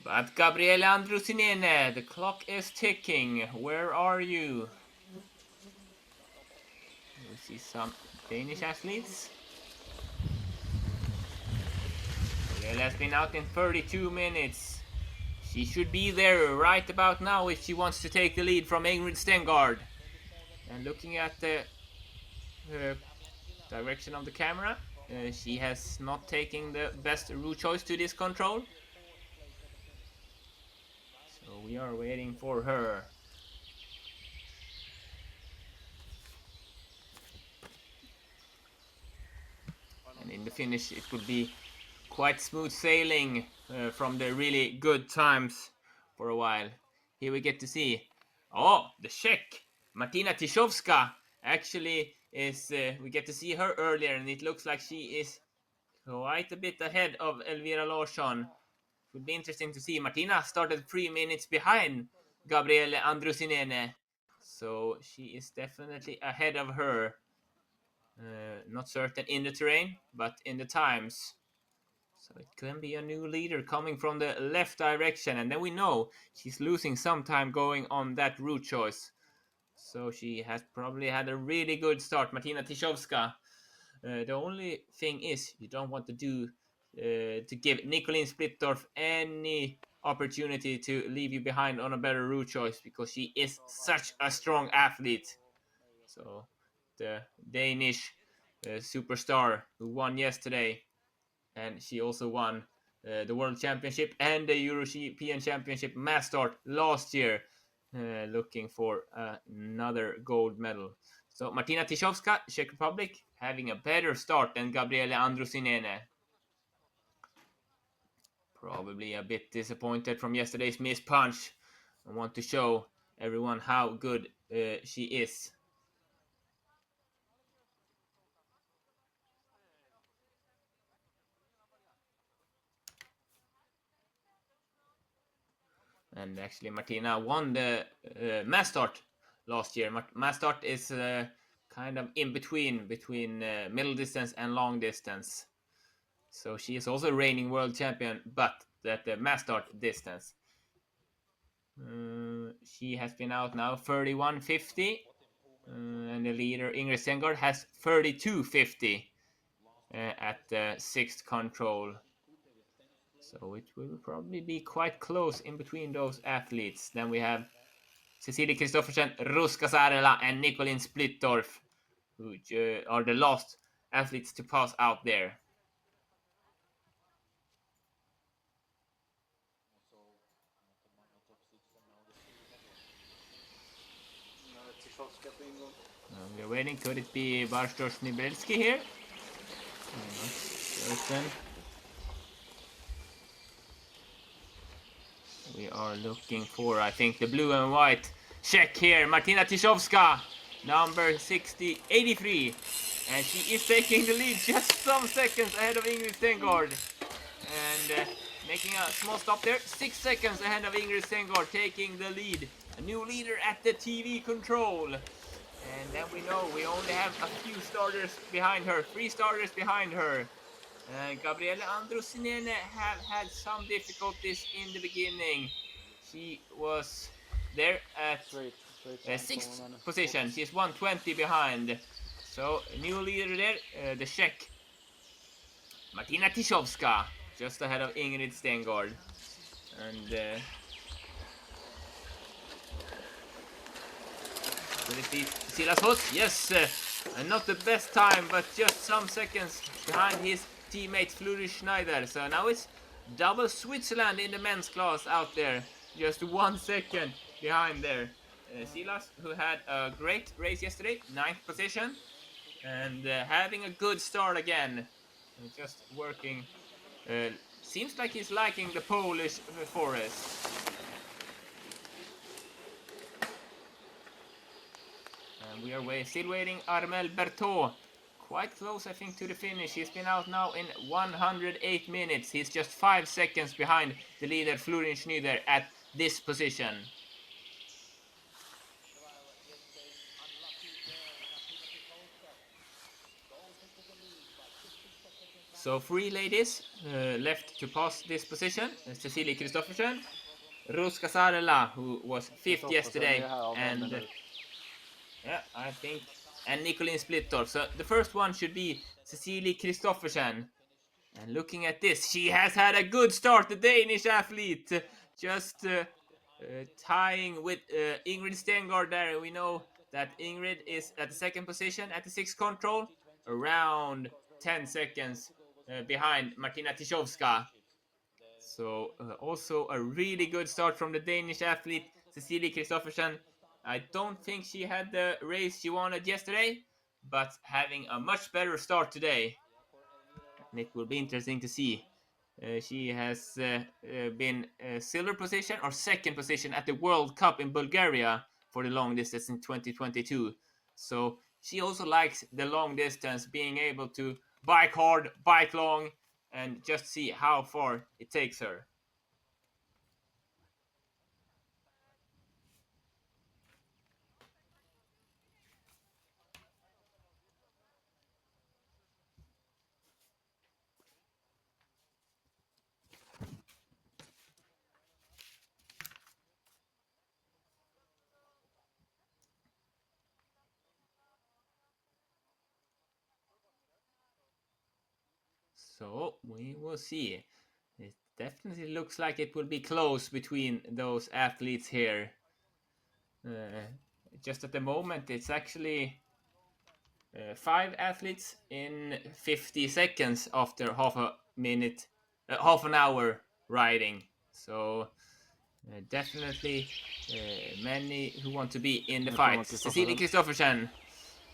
But Gabriele Andrusinene, the clock is ticking. Where are you? We see some Danish athletes. Gabriele has been out in 32 minutes. She should be there right about now if she wants to take the lead from Ingrid Stengard. And looking at the direction of the camera, she has not taken the best route choice to this control. So we are waiting for her. And in the finish it would be quite smooth sailing from the really good times for a while. Here we get to see, the Czech, Martina Tiszowska, actually is, we get to see her earlier and it looks like she is quite a bit ahead of Elvira Larsson. It would be interesting to see. Martina started 3 minutes behind Gabriele Andrusinene, so she is definitely ahead of her. Not certain in the terrain, but in the times. So it can be a new leader coming from the left direction. And then we know she's losing some time going on that route choice. So she has probably had a really good start, Martina Tiszowska. The only thing is you don't want to do to give Nicolene Splittorff any opportunity to leave you behind on a better route choice, because she is such a strong athlete. So the Danish superstar who won yesterday, and she also won the World Championship and the European Championship mass start last year, looking for another gold medal. So Martina Tiszowska, Czech Republic, having a better start than Gabriele Andrusinene. Probably a bit disappointed from yesterday's missed punch. I want to show everyone how good she is. And actually Martina won the mass start last year. Mass start is kind of in between middle distance and long distance. So she is also reigning world champion, but at the mass start distance. She has been out now 31.50. And the leader Ingrid Stengard has 32.50 at the 6th control. So it will probably be quite close in between those athletes. Then we have Cecilie Kristoffersen, Ruska Saarela, and Nicolene Splittorff, who are the last athletes to pass out there. We're waiting. Could it be Bartosz Niberski here? I'm not certain. we are looking for, I think, the blue and white Czech here. Martina Tiszowska, number 83. And she is taking the lead just some seconds ahead of Ingrid Stengård. And making a small stop there. 6 seconds ahead of Ingrid Stengård, taking the lead. A new leader at the TV control. And then we know we only have a few starters behind her. 3 starters behind her. Gabriele Andrusinene have had some difficulties in the beginning. She was there at 6th position. She's 120 behind. So new leader there, the Czech Martina Tiszowska, just ahead of Ingrid Stengård. And Silas Huss, yes, not the best time, but just some seconds behind his teammate Fluri Schneider. So now it's double Switzerland in the men's class out there, just 1 second behind there. Silas, who had a great race yesterday, 9th position, and having a good start again. Just working, seems like he's liking the Polish forest. And we are still waiting Armel Berthaud. Quite close, I think, to the finish. He's been out now in 108 minutes. He's just 5 seconds behind the leader Florin Schneider at this position. So 3 ladies left to pass this position. Cecilie Kristoffersen, Ruska Sarela, who was 5th yesterday, and yeah, I think, and Nicolin Splittorff. So the first one should be Cecilie Kristoffersen. And looking at this, she has had a good start, the Danish athlete. Just tying with Ingrid Stengård there. We know that Ingrid is at the 2nd position at the 6th control, around 10 seconds behind Martina Tiszowska. So also a really good start from the Danish athlete Cecilie Kristoffersen. I don't think she had the race she wanted yesterday, but having a much better start today. And it will be interesting to see. She has been silver position or 2nd position at the World Cup in Bulgaria for the long distance in 2022. So she also likes the long distance, being able to bike hard, bike long, and just see how far it takes her. So we will see. It definitely looks like it will be close between those athletes here. Just at the moment, it's actually 5 athletes in 50 seconds after half an hour riding. So definitely many who want to be in the fight. Cecilie Kristoffersen,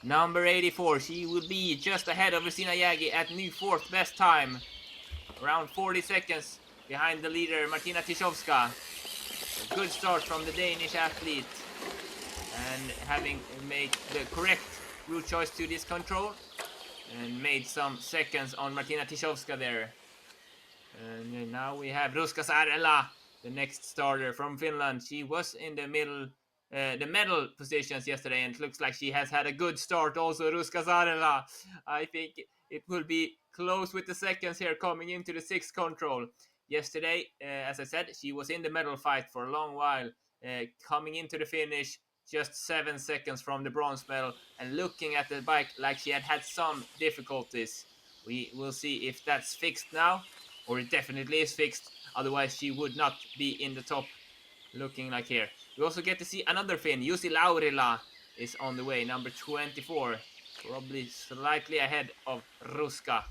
number 84, she will be just ahead of Ristina Jägi at new 4th best time. Around 40 seconds behind the leader Martina Tiszowska. A good start from the Danish athlete. And having made the correct route choice to this control. And made some seconds on Martina Tiszowska there. And now we have Ruska Sarela, the next starter from Finland. She was in the medal positions yesterday, and it looks like she has had a good start also, Ruska Sarela. I think it will be close with the seconds here coming into the 6th control. Yesterday, as I said, she was in the medal fight for a long while, coming into the finish just 7 seconds from the bronze medal, and looking at the bike like she had some difficulties. We will see if that's fixed now, or it definitely is fixed. Otherwise, she would not be in the top, looking like here. We also get to see another Finn. Jussi Laurila is on the way, number 24. Probably slightly ahead of Ruska.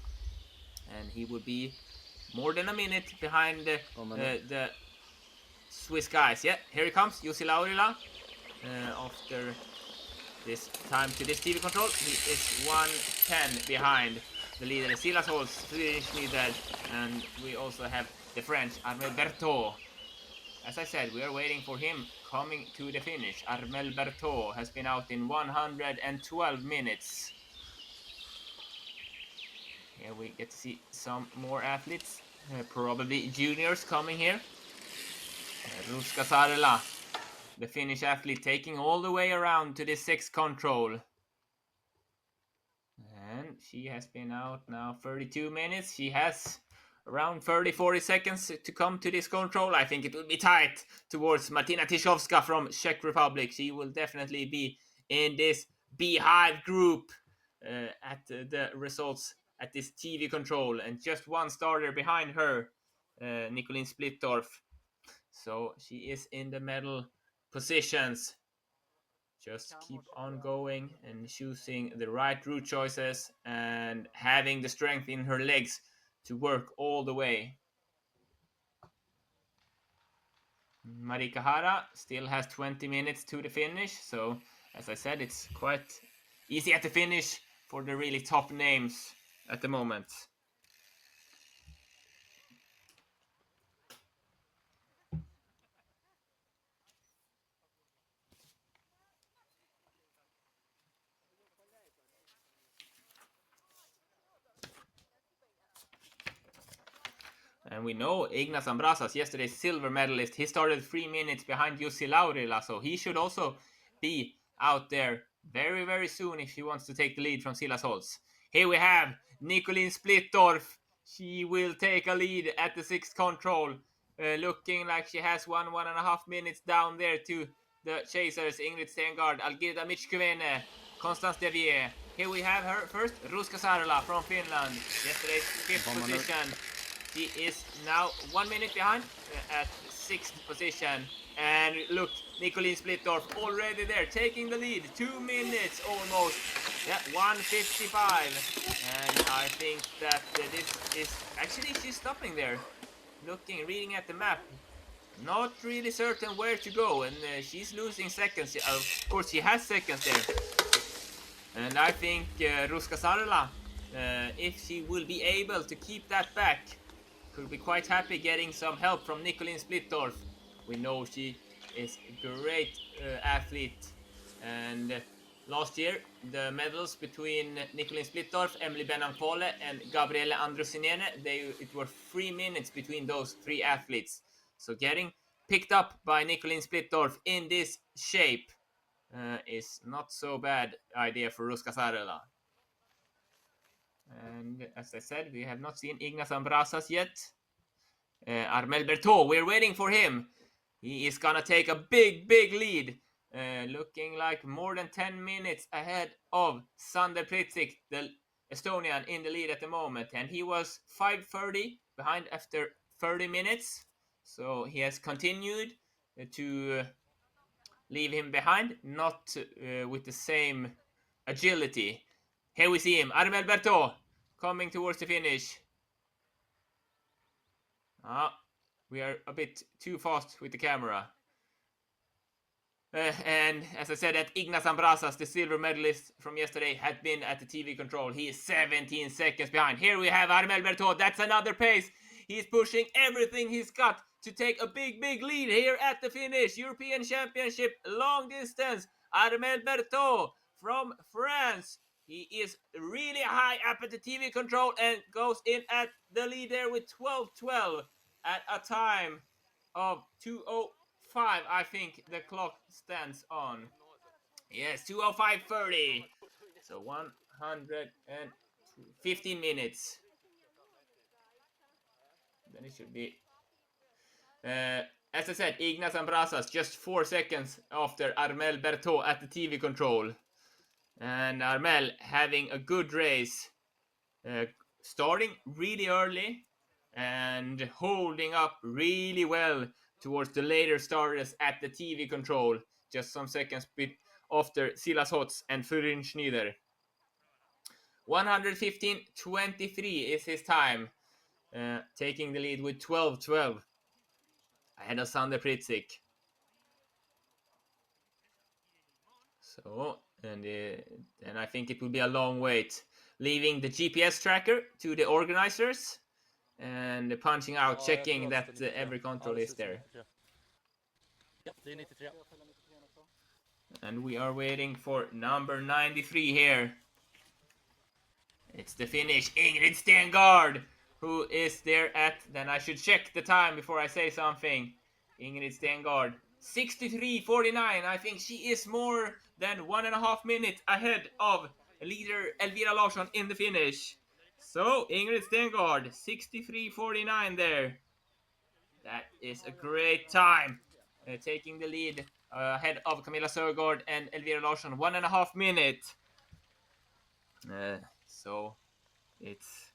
And he would be more than a minute behind the Swiss guys. Yeah, here he comes, Jussi Laurila. After this time to this TV control, he is 1:10 behind the leader Silas Holz, Friedrich Schneider, and we also have the French Armel Berthaud. as I said, we are waiting for him coming to the finish. Armel Berthaud has been out in 112 minutes. Here we get to see some more athletes, probably juniors coming here. Ruska Sarela, the Finnish athlete, taking all the way around to the 6th control. And she has been out now 32 minutes. She has around 30-40 seconds to come to this control. I think it will be tight towards Martina Tyszowska from Czech Republic. She will definitely be in this beehive group at the results at this TV control. And just one starter behind her, Nicolene Splittorff. So she is in the medal positions. Just keep on going and choosing the right route choices and having the strength in her legs to work all the way. Marika Hara still has 20 minutes to the finish, so as I said, it's quite easy at the finish for the really top names at the moment. And we know Ignas Ambrasas, yesterday's silver medalist, he started 3 minutes behind Jussi Laurila, so he should also be out there very, very soon if he wants to take the lead from Silas Holtz. Here we have Nicolene Splittorff. She will take a lead at the 6th control, looking like she has 1.5 minutes down there to the chasers, Ingrid Stengard, Algirda Mitskuvene, Constance Devier. Here we have her first, Ruska Sarela from Finland, yesterday's 5th position. She is now 1 minute behind at 6th position. And look, Nicolene Splittorff already there, taking the lead. 2 minutes almost. Yeah, 1:55. And I think that this is... Actually, she's stopping there. Looking, reading at the map. Not really certain where to go. And she's losing seconds. Of course, she has seconds there. And I think Ruska Sarela, if she will be able to keep that back, could be quite happy getting some help from Nicolene Splittorff. We know she is a great athlete. And last year, the medals between Nicolene Splittorff, Emily Benanfole, and Gabriele Andrusinene, it were 3 minutes between those 3 athletes. So getting picked up by Nicolene Splittorff in this shape is not so bad idea for Ruska Sarela. And as I said, we have not seen Ignas Ambrasas yet. Armel Berthaud, we're waiting for him. He is gonna take a big lead. Looking like more than 10 minutes ahead of Sander Pritzik, the Estonian, in the lead at the moment. And he was 5:30 behind after 30 minutes. So he has continued to leave him behind, not with the same agility. Here we see him, Armel Berthaud, coming towards the finish. We are a bit too fast with the camera. And as I said, that Ignas Ambrasas, the silver medalist from yesterday, had been at the TV control. He is 17 seconds behind. Here we have Armel Berthaud. That's another pace. He's pushing everything he's got to take a big lead here at the finish. European Championship long distance. Armel Berthaud from France. He is really high up at the TV control and goes in at the lead there with 12:12 at a time of 2:05. I think the clock stands on. Yes, 2:05:30. So 115 minutes. Then it should be. As I said, Ignas Ambrasas just 4 seconds after Armel Berthaud at the TV control. And Armel having a good race. Starting really early and holding up really well towards the later starters at the TV control. Just some seconds after Silas Holtz and Furin Schneider. 115:23 is his time. Taking the lead with 12:12 ahead of Sander Pritzik. So, and I think it will be a long wait. Leaving the GPS tracker to the organizers and punching out, checking that every control is there. Ja, det är 93. And we are waiting for number 93 here. It's the Finnish Ingrid Stengard, who is there at, then I should check the time before I say something. Ingrid Stengard, 63.49. I think she is more than 1.5 minutes ahead of leader Elvira Larsson in the finish. So Ingrid Stengard, 63.49 there. That is a great time. Taking the lead ahead of Camilla Sörgård and Elvira Larsson, 1.5 minutes. So it's,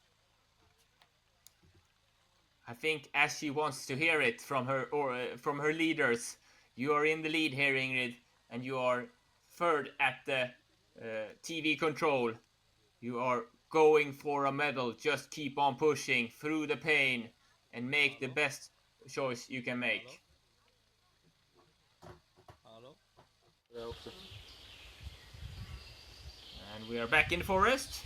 I think, as she wants to hear it from her or from her leaders. You are in the lead here, Ingrid, and you are third at the TV control. You are going for a medal. Just keep on pushing through the pain and make the best choice you can make. Hallå? Det också. And we are back in the forest.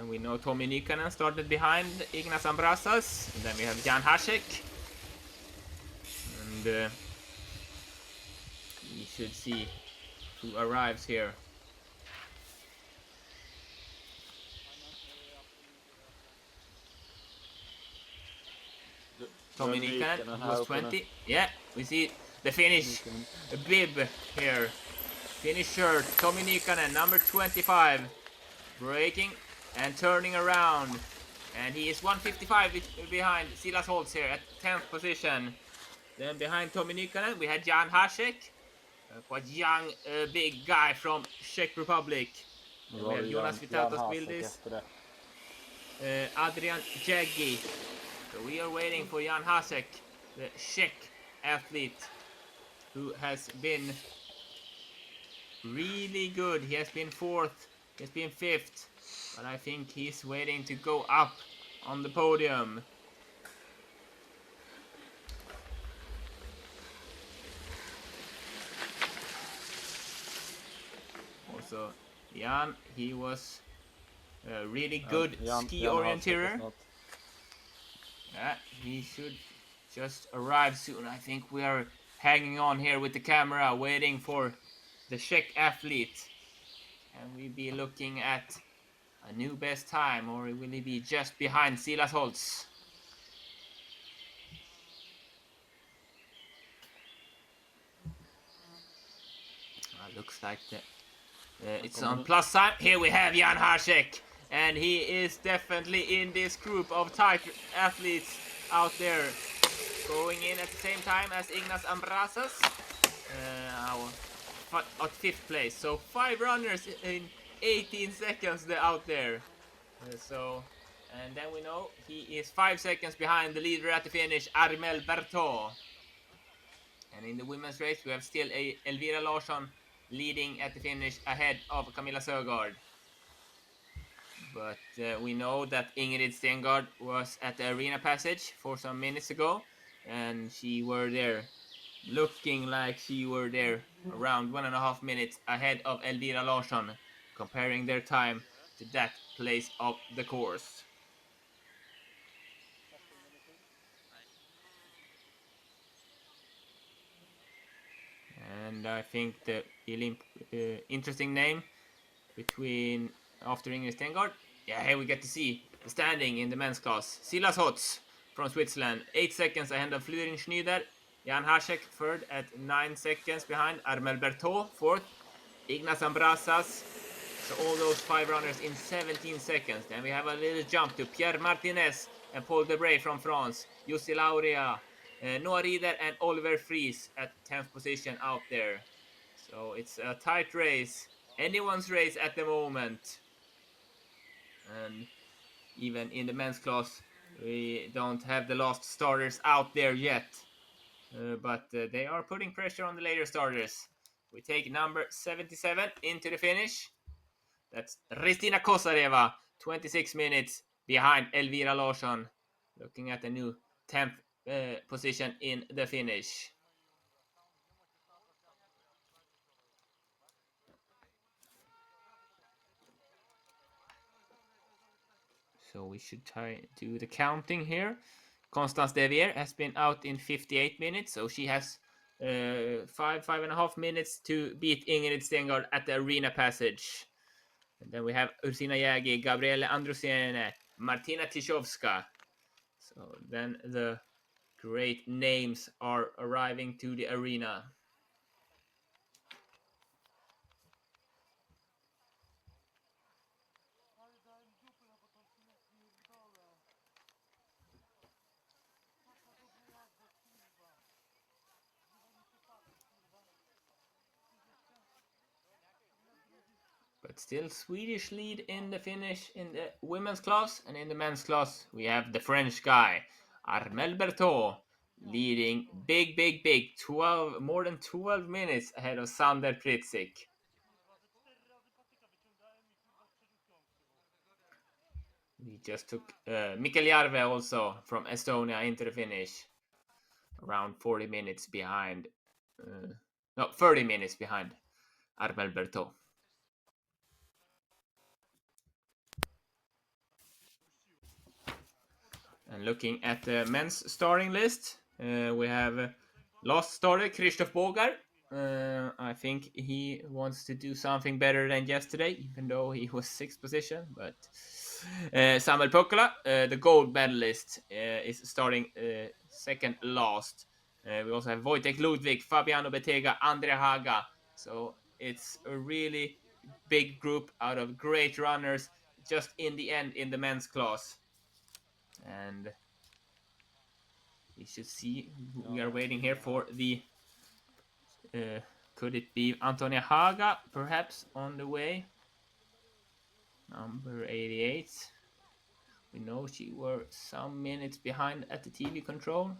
We know Tommy Nykanen started behind Ignas Ambrasas. And then we have Jan Hasek. And we should see who arrives here. Tommy Nykanen was 20. Yeah, we see the Finnish bib here. Finnish shirt, Tommy Nykanen, number 25. Braking and turning around. And he is 155 behind Silas Holtz here at 10th position. Then behind Tommy Nykanen we had Jan Hasek. Quite young, big guy from Czech Republic. And we have Jonas Vitautas Bildis. Adrian Jaggi. So we are waiting for Jan Hasek, the Czech athlete, who has been really good. He has been 4th, he has been 5th, but I think he's waiting to go up on the podium. Also, Jan, he was a really good ski orienteer. Yeah, he should just arrive soon. I think we are hanging on here with the camera, waiting for the Czech athlete. Can we be looking at a new best time, or will he be just behind Silas Holtz? Looks like it's on plus time. Here we have Jan Hasek. And he is definitely in this group of tight athletes out there. Going in at the same time as Ignas Ambrasas. At 5th place. So 5 runners in 18 seconds out there. And then we know he is 5 seconds behind the leader at the finish, Armel Berthaud. And in the women's race we have still Elvira Larsson leading at the finish ahead of Camilla Sörgård. But we know that Ingrid Stengard was at the arena passage for some minutes ago, and she were there, looking like she were there around 1.5 minutes ahead of Elvira Larsson, comparing their time to that place of the course. And I think the really interesting name after Ingrid Stengard, yeah, here we get to see the standing in the men's class. Silas Holtz from Switzerland, 8 seconds ahead of Florin Schneider. Jan Hasek, 3rd at 9 seconds behind. Armel Berthaud, 4th. Ignas Ambrasas. So all those 5 runners in 17 seconds. Then we have a little jump to Pierre Martinez and Paul Debray from France. Jussi Lauria, Noah Rieder and Oliver Fries at 10th position out there. So it's a tight race. Anyone's race at the moment. And even in the men's class we don't have the last starters out there yet, but they are putting pressure on the later starters. We take number 77 into the finish. That's Ristina Kosareva, 26 minutes behind Elvira Larsson, looking at the new 10th position in the finish. So we should do the counting here. Constance Devier has been out in 58 minutes, so she has 5.5 minutes to beat Ingrid Stengard at the arena passage. And then we have Ursina Jägi, Gabriele Andrusiene, Martina Tiszowska. So then the great names are arriving to the arena. But still Swedish lead in the finish in the women's class, and in the men's class we have the French guy Armel Berthaud leading big 12 more than 12 minutes ahead of Sander Pritzik. We just took Mikkel Järve also from Estonia into the finish, around 40 minutes behind 30 minutes behind Armel Berthaud. And looking at the men's starting list, we have last starter Krzysztof Bogar. I think he wants to do something better than yesterday, even though he was 6th position. But Samuel Pukkola, the gold medalist, is starting second last. We also have Wojtek Ludwig, Fabiano Betega, Andrea Haga. So it's a really big group out of great runners just in the end in the men's class. And we should see, we are waiting here for the could it be Antonia Haga perhaps on the way, number 88. We know she were some minutes behind at the TV control.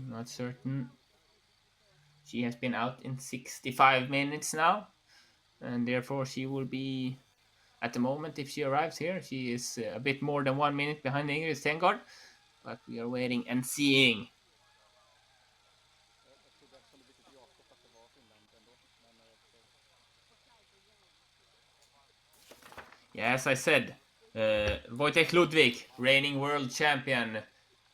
Not certain. She has been out in 65 minutes now, and therefore she will be, at the moment, if she arrives here, she is a bit more than 1 minute behind Ingrid Stengard, but we are waiting and seeing. Yeah, as I said, Wojtek Ludwig, reigning world champion,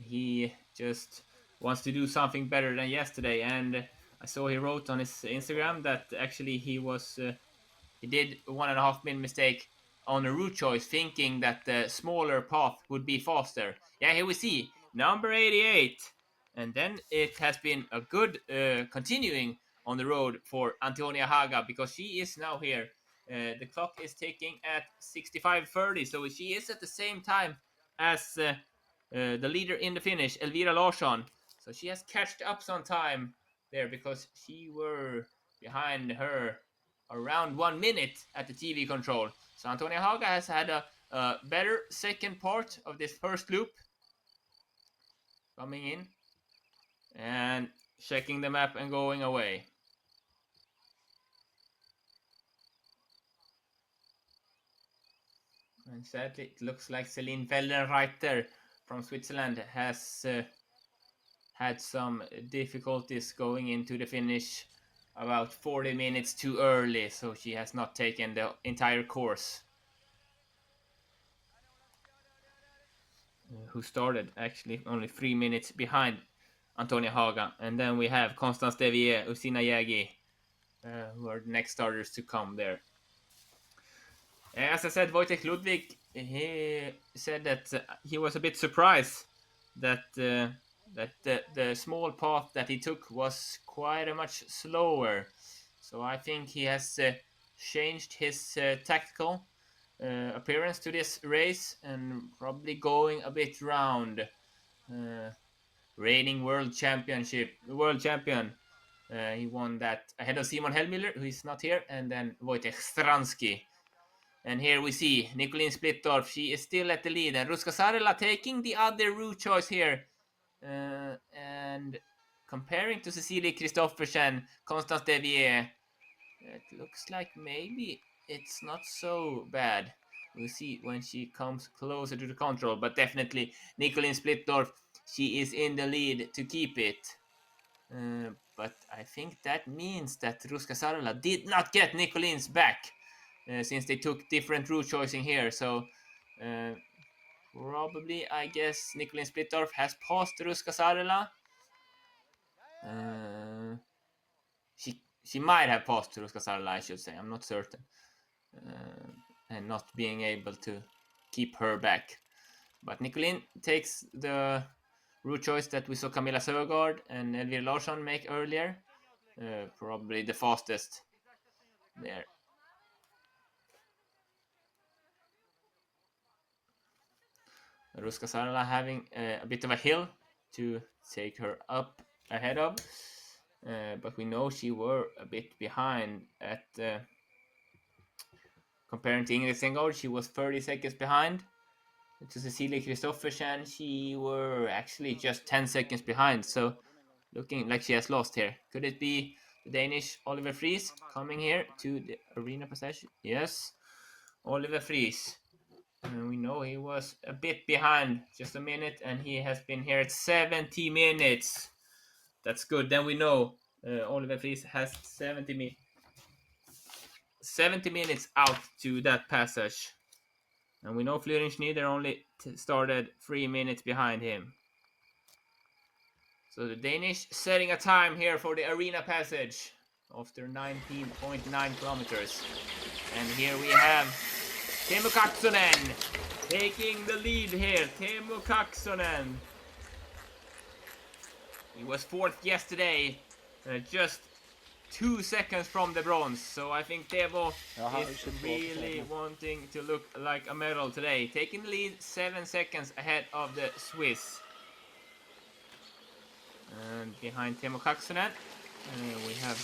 he just wants to do something better than yesterday, and I saw he wrote on his Instagram that actually he did 1.5 minute mistake on a route choice, thinking that the smaller path would be faster. Yeah, here we see number 88, and then it has been a good continuing on the road for Antonia Haga, because she is now here. The clock is ticking at 65:30, so she is at the same time as the leader in the finish, Elvira Larsson. So she has catched up some time there, because she were behind her around 1 minute at the TV control. So Antonia Haga has had a better second part of this first loop, coming in and checking the map and going away. And sadly, it looks like Celine Feldenreiter from Switzerland has had some difficulties going into the finish about 40 minutes too early, so she has not taken the entire course. Who started actually only 3 minutes behind Antonia Haga. And then we have Constance Devier, Ursina Jägi, who are the next starters to come there. As I said, Wojtek Ludwig, he said that he was a bit surprised that the small path that he took was quite much slower. So I think he has changed his tactical appearance to this race, and probably going a bit round. Reigning world champion. He won that ahead of Simon Hellmüller, who is not here, and then Wojciech Stransky. And here we see Nicolene Splittorff. She is still at the lead, and Ruska Sarela taking the other route choice here. And comparing to Cecilie Kristoffersen, Constance Devier, it looks like maybe it's not so bad. We'll see when she comes closer to the control, but definitely Nicolene Splittorff, she is in the lead to keep it. But I think that means that Ruska Sarala did not get Nicolin's back, since they took different route choosing here. So probably, I guess, Nicolin Splittorff has passed Ruska Sarala. She might have passed Ruska Sarala, I should say. I'm not certain. And not being able to keep her back. But Nicolin takes the route choice that we saw Camilla Sögaard and Elvira Larsson make earlier. Probably the fastest there. Ruska Sarala having a bit of a hill to take her up ahead of. But we know she were a bit behind at comparing to Ingrid Stengaard, she was 30 seconds behind. To Cecilia Kristoffersen, she were actually just 10 seconds behind. So looking like she has lost here. Could it be the Danish Oliver Friis coming here to the arena passage? Yes, Oliver Friis. And we know he was a bit behind, just a minute, and he has been here at 70 minutes. That's good. Then we know Oliver Friis has 70 minutes out to that passage. And we know Florian Schneider only started 3 minutes behind him. So the Danish setting a time here for the arena passage after 19.9 kilometers. And here we have Teemu Kaksonen taking the lead here. Teemu Kaksonen. He was fourth yesterday, just 2 seconds from the bronze. So I think Teemu is really wanting to look like a medal today. Taking the lead 7 seconds ahead of the Swiss. And behind Teemu Kaksonen, we have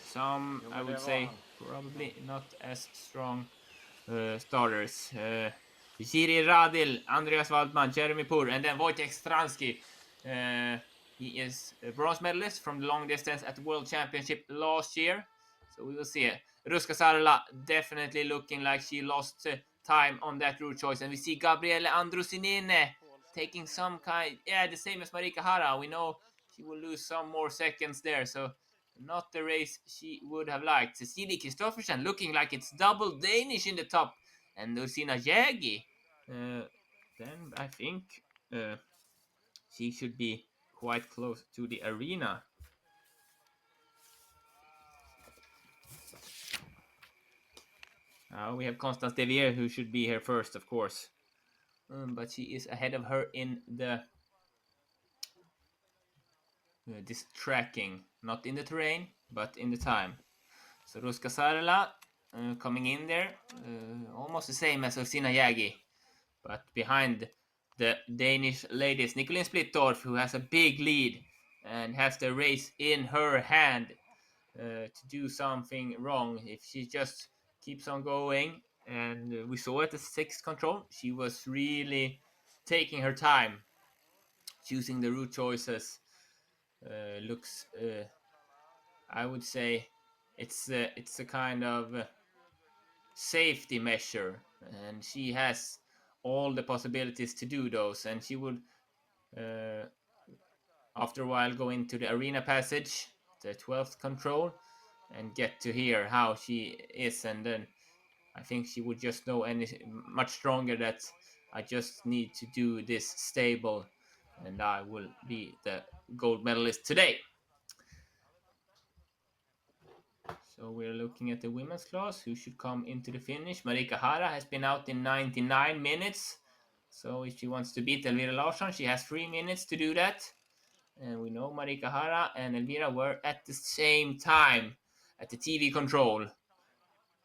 some, I would say, probably not as strong starters. Jiri Radil, Andreas Waldman, Jeremy Pur, and then Wojciech Stransky. He is a bronze medalist from the long distance at the World Championship last year. So we will see. Ruska Sarala definitely looking like she lost time on that route choice. And we see Gabriele Andrusinine taking some kind, the same as Marika Hara. We know she will lose some more seconds there. So not the race she would have liked. Cecilie Kristoffersen looking like it's double Danish in the top. And Ursina Jägi. Then I think she should be quite close to the arena. We have Constance Devier, who should be here first, of course. But she is ahead of her in the this tracking, not in the terrain, but in the time. So Ruska Sarala coming in there, almost the same as Ursina Jägi, but behind the Danish ladies, Nicolin Splittorff, who has a big lead and has the race in her hand to do something wrong. If she just keeps on going, and we saw at the sixth control, she was really taking her time, choosing the route choices. Looks, I would say, it's a kind of safety measure, and she has all the possibilities to do those, and she would after a while go into the arena passage, the 12th control, and get to hear how she is, and then I think she would just know much stronger that I just need to do this stable and I will be the gold medalist today. So we're looking at the women's class, who should come into the finish. Marika Hara has been out in 99 minutes. So if she wants to beat Elvira Larsson, she has 3 minutes to do that. And we know Marika Hara and Elvira were at the same time at the TV control.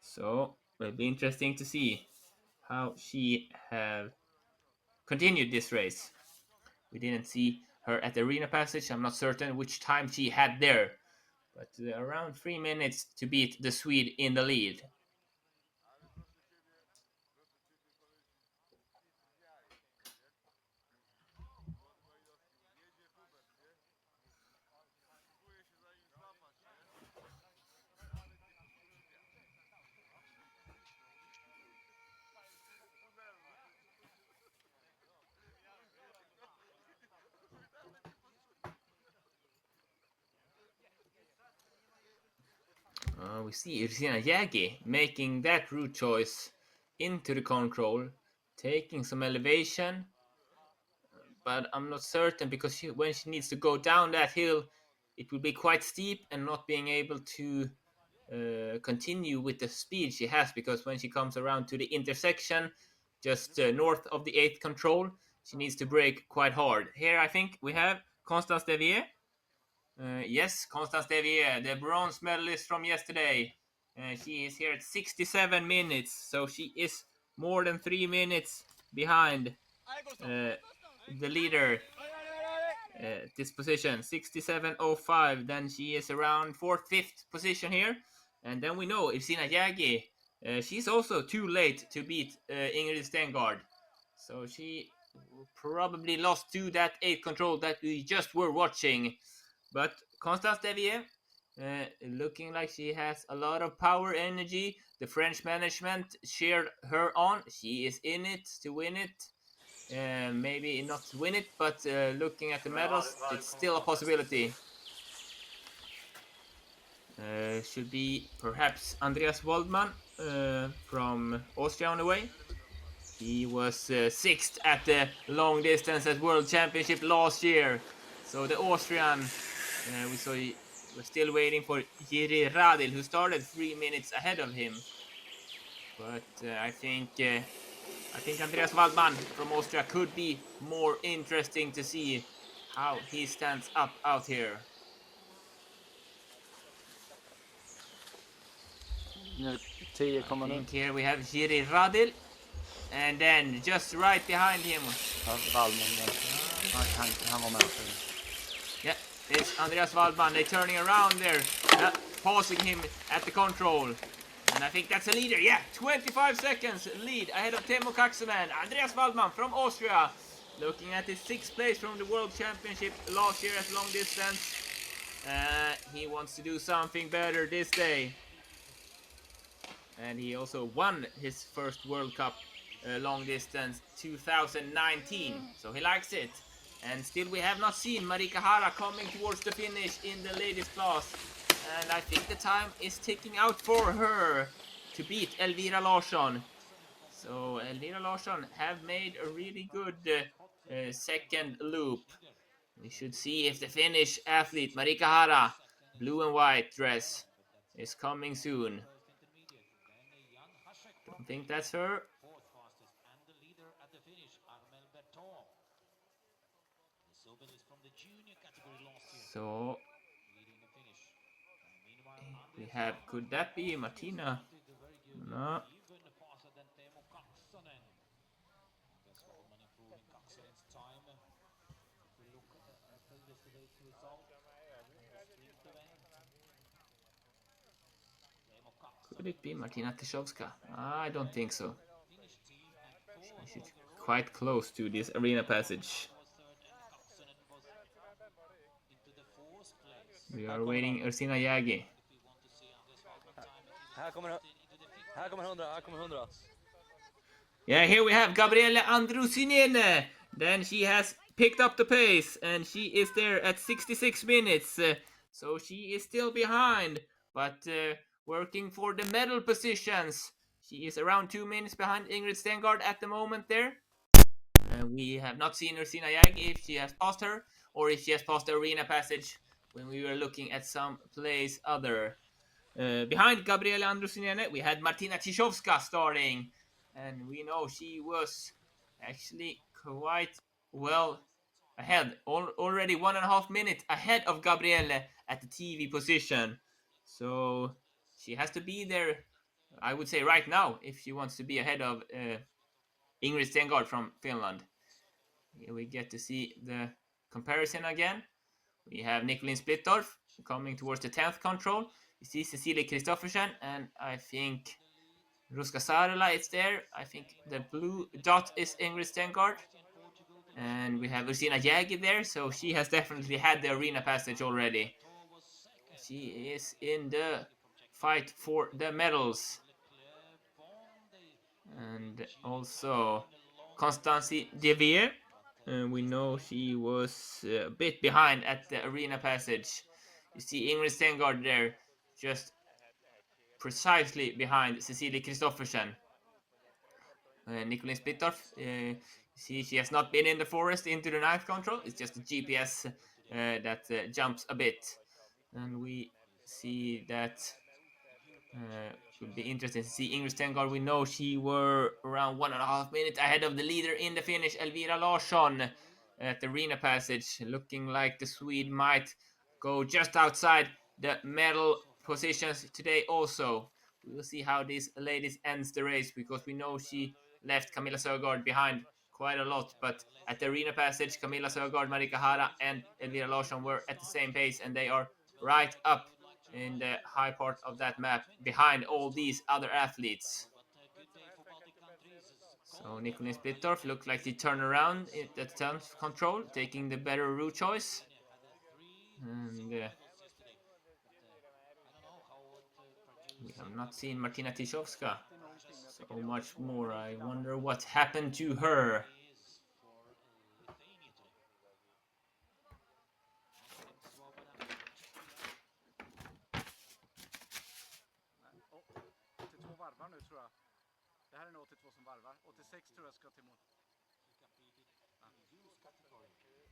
So it'll be interesting to see how she have continued this race. We didn't see her at the arena passage. I'm not certain which time she had there. But around 3 minutes to beat the Swede in the lead. We see Irsina Yagi making that route choice into the control, taking some elevation, but I'm not certain because when she needs to go down that hill, it will be quite steep and not being able to continue with the speed she has, because when she comes around to the intersection just north of the 8th control, she needs to brake quite hard. Here I think we have Constance Devier. Yes, Constance Devier, the bronze medalist from yesterday. She is here at 67 minutes, so she is more than 3 minutes behind the leader. This position 67.05. Then she is around 4th, 5th position here. And then we know Irsina Yagi, she's also too late to beat Ingrid Stengard. So she probably lost to that 8th control that we just were watching. But Constance Devier, looking like she has a lot of power, energy. The French management cheered her on. She is in it to win it. Maybe not win it, but looking at the medals, it's still a possibility. Should be perhaps Andreas Waldmann from Austria on the way. He was 6th at the long distance at World Championship last year. So the Austrian, we saw we're still waiting for Jiri Radil, who started 3 minutes ahead of him. But I think Andreas Waldmann from Austria could be more interesting to see how he stands up out here. Nu 10 kommer I nu. think here we have Jiri Radil, and then just right behind him, Wallman där. Han var med. yeah, it's Andreas Waldmann. They're turning around there, pausing him at the control. And I think that's a leader. Yeah, 25 seconds lead ahead of Teemu Kaksonen. Andreas Waldmann from Austria, looking at his 6th place from the World Championship last year at long distance. He wants to do something better this day. And he also won his first World Cup long distance 2019. So he likes it. And still we have not seen Marika Hara coming towards the finish in the ladies class. And I think the time is ticking out for her to beat Elvira Larsson. So Elvira Larsson have made a really good second loop. We should see if the Finnish athlete Marika Hara, blue and white dress, is coming soon. Don't think that's her. So we have, could that be Martina? No. Could it be Martina Tyszowska? I don't think so. She's quite close to this arena passage. We are waiting Irsina Yagi. Här kommer 100. Yeah, here we have Gabriele Andrusinene. Then she has picked up the pace and she is there at 66 minutes. So she is still behind, but working for the medal positions. She is around 2 minutes behind Ingrid Stengard at the moment there. We have not seen Irsina Yagi if she has passed her or if she has passed the arena passage when we were looking at some place other. Behind Gabriele Andrusinene, we had Martina Tyszowska starting, and we know she was actually quite well ahead, already 1.5 minutes ahead of Gabriele at the TV position. So she has to be there, I would say, right now if she wants to be ahead of Ingrid Stengard from Finland. Here we get to see the comparison again. We have Nicolin Splittorff coming towards the 10th control. You see Cecilie Kristoffersen, and I think Ruska Saarela is there. I think the blue dot is Ingrid Stengard. And we have Irsina Yagi there, so she has definitely had the arena passage already. She is in the fight for the medals. And also Constance Devier. We know she was a bit behind at the arena passage. You see Ingrid Stengard there, just precisely behind Cecilie Kristoffersen. Nicolene Splittorff, see, she has not been in the forest into the knife control. It's just a GPS that jumps a bit. And we see that would be interesting to see Ingrid Stengaard. We know she were around 1.5 minutes ahead of the leader in the finish, Elvira Larsson, at the arena passage, looking like the Swede might go just outside the medal positions today also. We will see how these ladies ends the race, because we know she left Camilla Sögaard behind quite a lot, but at the arena passage, Camilla Sögaard, Marika Hara and Elvira Larsson were at the same pace, and they are right up in the high part of that map behind all these other athletes. So Nicolene Splittorff looks like she turned around at the turn control, taking the better route choice. And we have not seen Martina Tiszowska so much more. I wonder what happened to her. Varvar nu tror jag. Det här är en 82 som varvar. 86 tror jag ska till mål.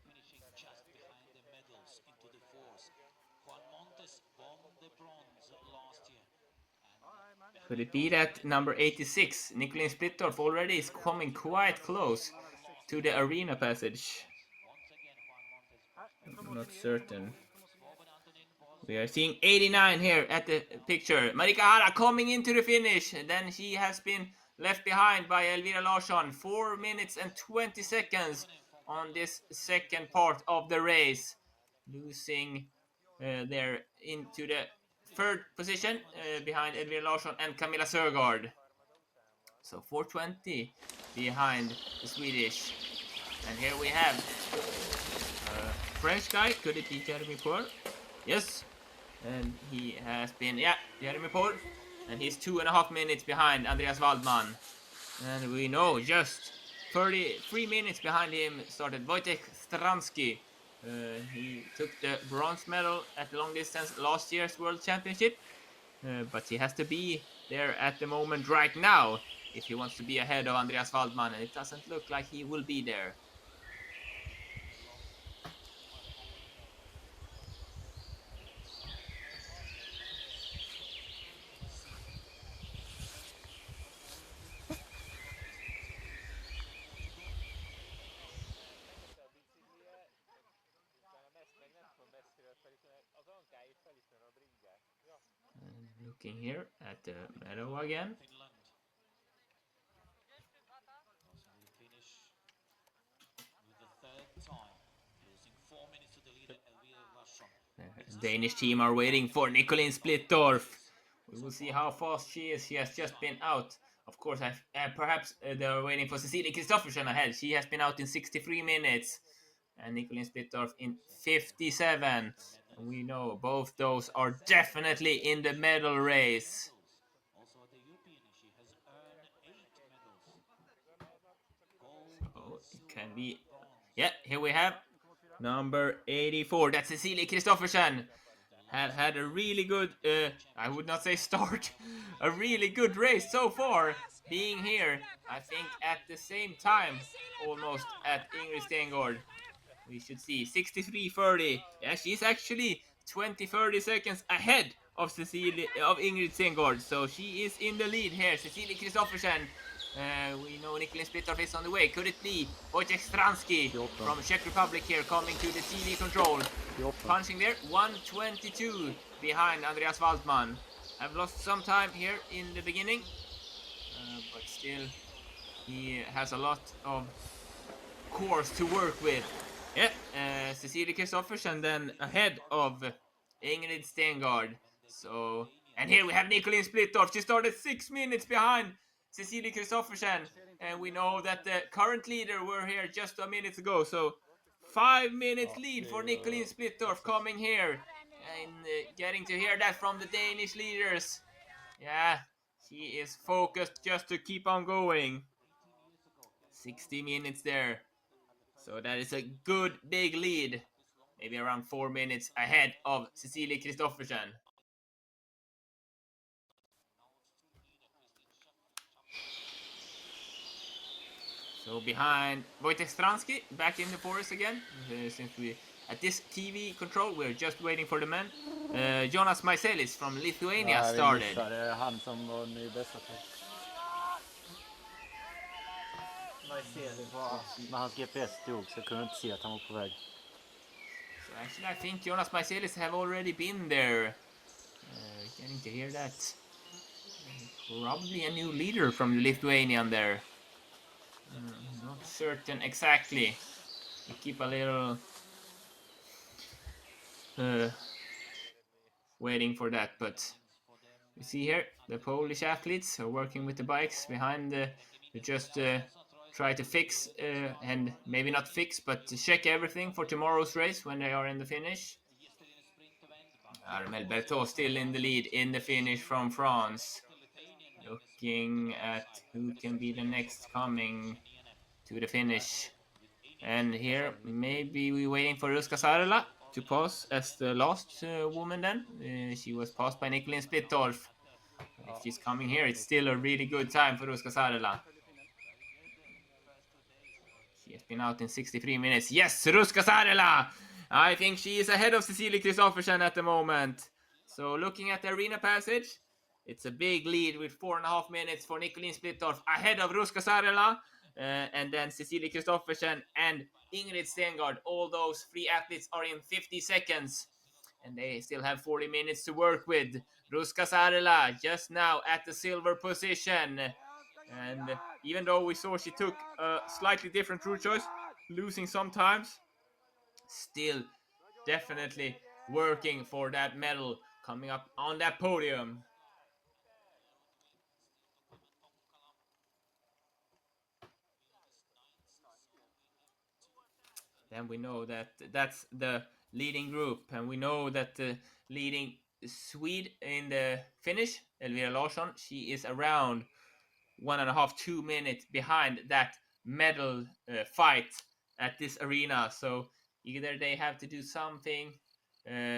Finishing just behind the medals into the fours. Juan Montes won the bronze last year. Could it be that number 86, Nicolene Splittorff, already is coming quite close to the arena passage? I'm not certain. We are seeing 89 here at the picture. Marika Hara coming into the finish. Then she has been left behind by Elvira Larsson. 4 minutes and 20 seconds on this second part of the race. Losing there into the third position behind Elvira Larsson and Camilla Sögaard. So 4:20 behind the Swedish. And here we have a French guy. Could it be Jeremy Poor? Yes. And he has been, Jeremy Poor. And he's 2.5 minutes behind Andreas Waldman. And we know just 33 minutes behind him started Wojtek Stransky. He took the bronze medal at the long distance last year's World Championship. But he has to be there at the moment right now if he wants to be ahead of Andreas Waldman. And it doesn't look like he will be there. And looking here at the medal again. Danish team are waiting for Nicolene Splittorff. We will see how fast she is. She has just been out. Of course, perhaps they're waiting for Cecilie Kristoffersen ahead. She has been out in 63 minutes. And Nicolene Splittorff in 57. And we know both those are definitely in the medal race. Also at the European, she has earned 8 medals. So it can be. Yeah, here we have number 84. That's Cecilie Kristoffersen. Had a really good, I would not say start, a really good race so far, being here, I think, at the same time, almost, at Ingrid Stengaard. We should see 63:30. Yeah, she's actually 20-30 seconds ahead of Ingrid Stengaard, so she is in the lead here. Cecilie Kristoffersen. We know Nicolene Splittorff is on the way. Could it be Wojciech Stransky from Czech Republic here coming to the TV control? Punching there, 1:22 behind Andreas Waldman. I've lost some time here in the beginning, but still he has a lot of course to work with. Yeah, Cecilie Kristoffersen then ahead of Ingrid Stengaard. So, and here we have Nicolene Splittorff. She started 6 minutes behind Cecilie Kristoffersen, and we know that the current leader were here just a minute ago. So 5 minutes lead for Nicolene Splittorff coming here, and getting to hear that from the Danish leaders. Yeah, she is focused just to keep on going. 60 minutes there. So that is a good big lead. Maybe around 4 minutes ahead of Cecilie Kristoffersen. So behind Wojtek Stransky, back in the forest again. Since we at this TV control, we're just waiting for the men. Jonas Maiselis from Lithuania started. Det är han som var ny bästa tid. När hans GPS stod så kunde inte se att han var på väg. So actually, I think Jonas Maiselis have already been there. Getting to hear that. Probably a new leader from the Lithuanian there. Not certain exactly. We keep a little waiting for that, but you see here the Polish athletes are working with the bikes behind to just try to fix and maybe not fix, but to check everything for tomorrow's race when they are in the finish. Armel Berthaud still in the lead in the finish from France. Looking at who can be the next coming to the finish. And here maybe we're waiting for Ruska Sarela to pass as the last woman then. She was passed by Nicolin Splittorff. If she's coming here, it's still a really good time for Ruska Sarela. She has been out in 63 minutes. Yes, Ruska Sarela! I think she is ahead of Cecilie Kristoffersen at the moment. So looking at the arena passage, it's a big lead with 4.5 minutes for Nicolin Splittorff ahead of Ruska Sarela. And then Cecilie Kristoffersen and Ingrid Stengard. All those three athletes are in 50 seconds. And they still have 40 minutes to work with. Ruska Sarela just now at the silver position. And even though we saw she took a slightly different route choice, losing sometimes, still definitely working for that medal coming up on that podium. Then we know that that's the leading group, and we know that the leading Swede in the finish, Elvira Larsson, she is around 1.5-2 minutes behind that medal fight at this arena. So either they have to do something,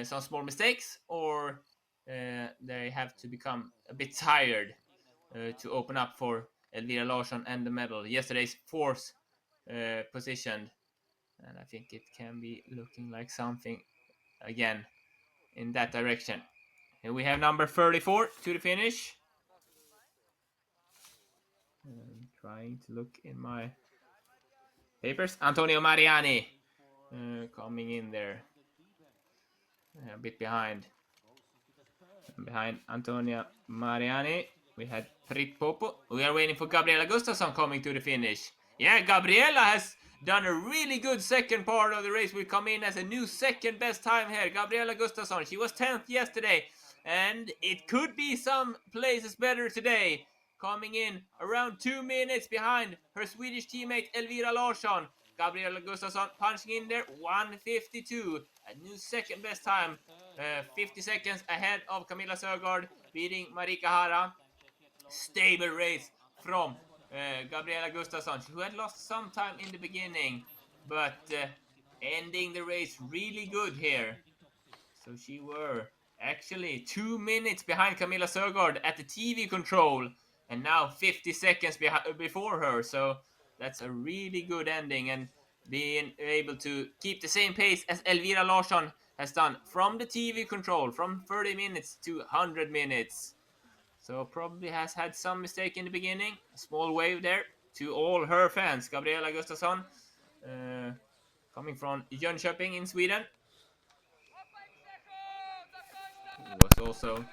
some small mistakes, or they have to become a bit tired to open up for Elvira Larsson and the medal. Yesterday's fourth position. And I think it can be looking like something again in that direction. Here we have number 34 to the finish. I'm trying to look in my papers. Antonio Mariani coming in there. A bit behind. Behind Antonia Mariani, we had Prit Popo. We are waiting for Gabriela Gustafsson coming to the finish. Yeah, Gabriela has done a really good second part of the race. We come in as a new second best time here. Gabriela Gustafsson, she was 10th yesterday. And it could be some places better today. Coming in around 2 minutes behind her Swedish teammate Elvira Larsson. Gabriela Gustafsson punching in there, 1:52. A new second best time. 50 seconds ahead of Camilla Sögaard, beating Marika Hara. Stable race from Gabriela Gustafsson, who had lost some time in the beginning, but ending the race really good here. So she were actually 2 minutes behind Camilla Sögaard at the TV control, and now 50 seconds before her. So that's a really good ending, and being able to keep the same pace as Elvira Larsson has done from the TV control, from 30 minutes to 100 minutes. So probably has had some mistake in the beginning. A small wave there to all her fans. Gabriela Gustafsson, coming from Jönköping in Sweden. Was also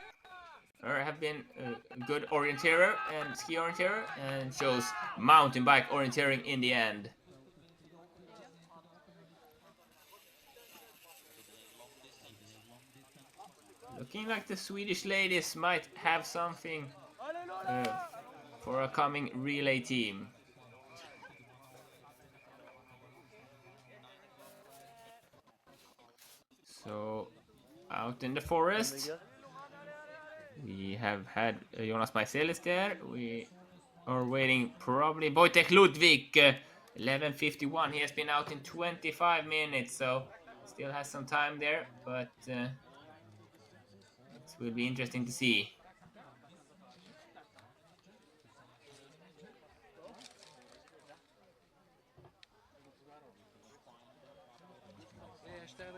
have been a good orienteer and ski orienteer, and chose mountain bike orienteering in the end. Looking like the Swedish ladies might have something for a coming relay team. So out in the forest, we have had Jonas Maiselis there. We are waiting probably Wojtek Ludwig, 11:51. He has been out in 25 minutes, so still has some time there, but it will be interesting to see.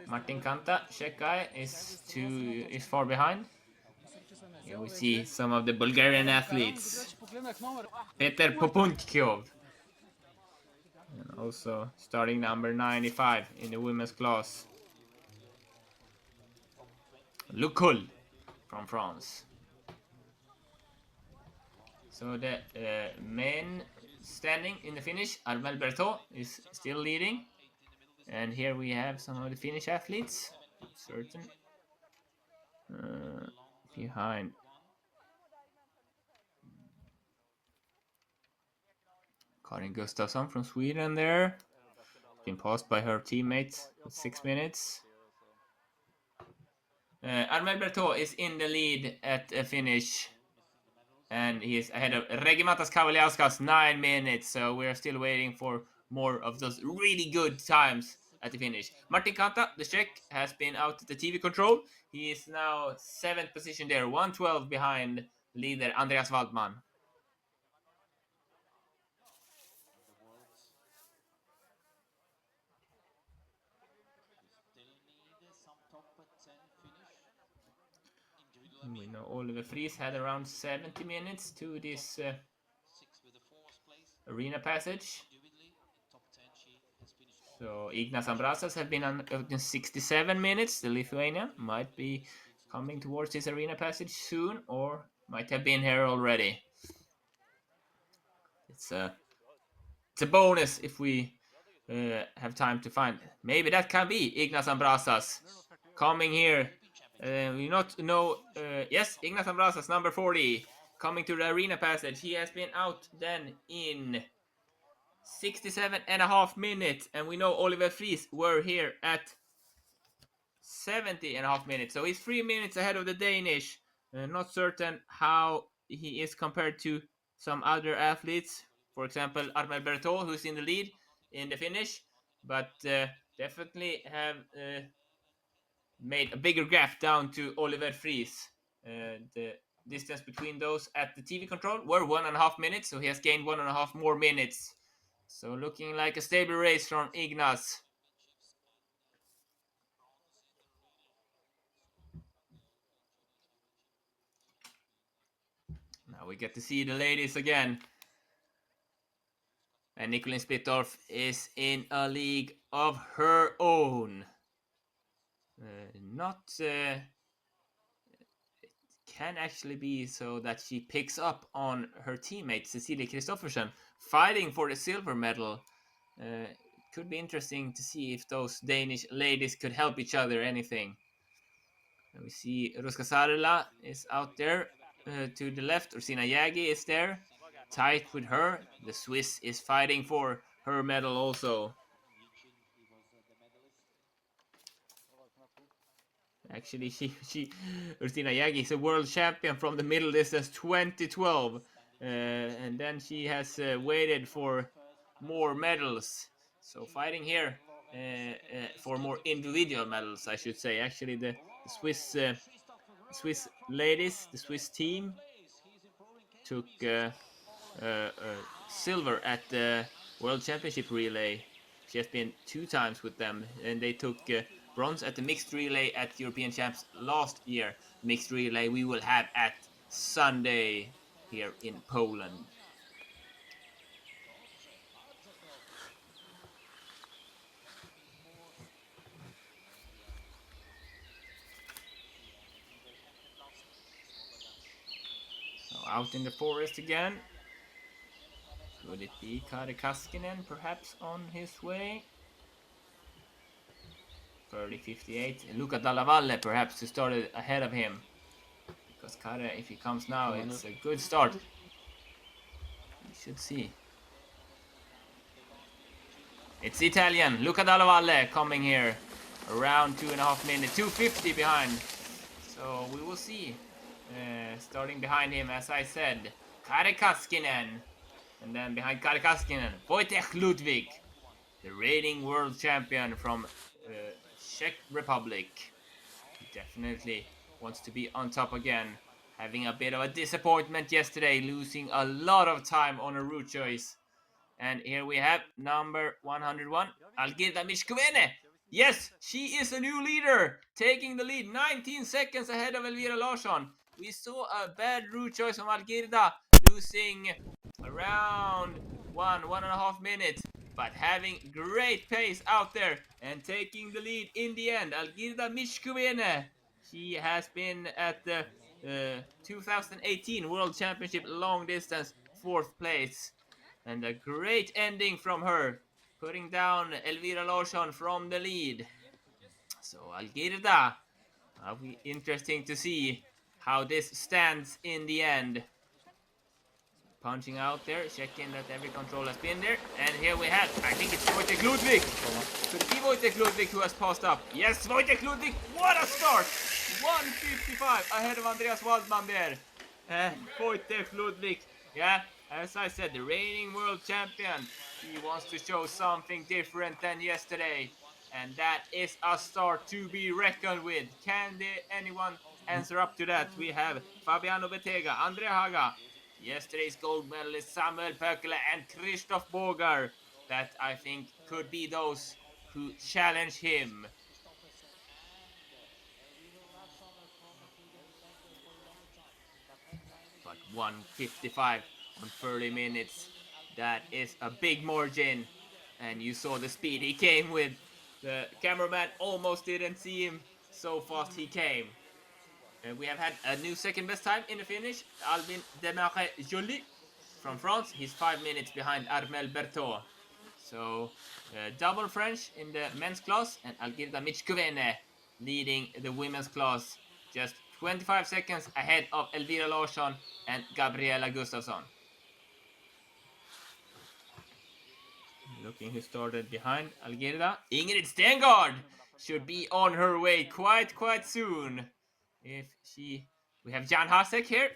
Martin Kanta, Czech guy, is far behind. Here we see some of the Bulgarian athletes. Peter Popunkov. And also starting number 95 in the women's class. Lukul from France. So the men standing in the finish, Armel Berthaud is still leading. And here we have some of the Finnish athletes, certain behind. Karin Gustafsson from Sweden there. Been passed by her teammates with 6 minutes. Armel Berthaud is in the lead at a finish. And he is ahead of Regimantas Kavaliauskas 9 minutes. So we're still waiting for more of those really good times at the finish. Martin Kanta, the Czech, has been out at the TV control. He is now 7th position there, 112 behind leader Andreas Waldman. We know Oliver Fries had around 70 minutes to this arena passage. So Ignas Ambrasas have been on 67 minutes. The Lithuanian might be coming towards this arena passage soon, or might have been here already. It's a bonus if we have time to find. Maybe that can be Ignas Ambrasas coming here. We not know. Yes, Ignas Ambrasas, number 40, coming to the arena passage. He has been out then in 67.5 minutes, and we know Oliver Fries were here at 70.5 minutes. So he's 3 minutes ahead of the Danish. Not certain how he is compared to some other athletes. For example, Armel Berthaud, who's in the lead in the finish, but definitely have made a bigger gap down to Oliver Fries. The distance between those at the TV control were 1.5 minutes, so he has gained 1.5 more minutes. So looking like a stable race from Ignas. Now we get to see the ladies again. And Nicolin Splittorff is in a league of her own. It can actually be so that she picks up on her teammate Cecilie Kristoffersen fighting for the silver medal. It could be interesting to see if those Danish ladies could help each other anything. And we see Ruska Sarela is out there to the left. Ursina Jägi is there, tight with her. The Swiss is fighting for her medal also. Actually, Ursina Jägi is a world champion from the middle distance 2012. And then she has waited for more medals. So fighting here for more individual medals, I should say. Actually, the Swiss ladies, the Swiss team, took silver at the World Championship relay. She has been 2 times with them, and they took bronze at the mixed relay at European Champs last year. Mixed relay we will have at Sunday here in Poland. So out in the forest again. Could it be Kari Kaskinen perhaps on his way? 30.58. Luca Dalla Valle perhaps to start ahead of him. Because Kari, if he comes now, it's a good start. We should see. It's Italian, Luca Dalla Valle coming here. Around 2.5 minutes, 2:50 behind. So we will see. Starting behind him, as I said, Kari Kaskinen. And then behind Kari Kaskinen, Wojtek Ludwig, the reigning world champion from Czech Republic. He definitely wants to be on top again. Having a bit of a disappointment yesterday, losing a lot of time on a route choice. And here we have number 101, Algirda Mishkovene, Yes, she is a new leader, taking the lead 19 seconds ahead of Elvira Larsson. We saw a bad route choice from Algirda, losing around 1.5 minutes, but having great pace out there and taking the lead in the end. Algirda Mishkovene, she has been at the 2018 World Championship long distance 4th place. And a great ending from her, putting down Elvira Larsson from the lead. So Algirda, interesting to see how this stands in the end. Punching out there, checking that every control has been there. And here we have, I think it's Wojtek Ludwig. Could it be Wojtek Ludwig who has passed up? Yes, Wojtek Ludwig, what a start! 1:55 ahead of Andreas Waldman there. And Wojtek Ludwig, yeah, as I said, the reigning world champion. He wants to show something different than yesterday. And that is a start to be reckoned with. Can anyone answer up to that? We have Fabiano Bettega, Andrea Haga, yesterday's gold medalist Samuel Pökele, and Christoph Bogar, that I think could be those who challenge him. But 1:55 on 30 minutes, that is a big margin. And you saw the speed he came with. The cameraman almost didn't see him, so fast he came. And we have had a new second best time in the finish. Albin Demaré Joly from France. He's 5 minutes behind Armel Berthaud. So double French in the men's class, and Algirda Mishkovene leading the women's class, just 25 seconds ahead of Elvira Larsson and Gabriela Gustafsson. Looking who started behind Algirda. Ingrid Stengard should be on her way quite soon. We have Jan Hasek here,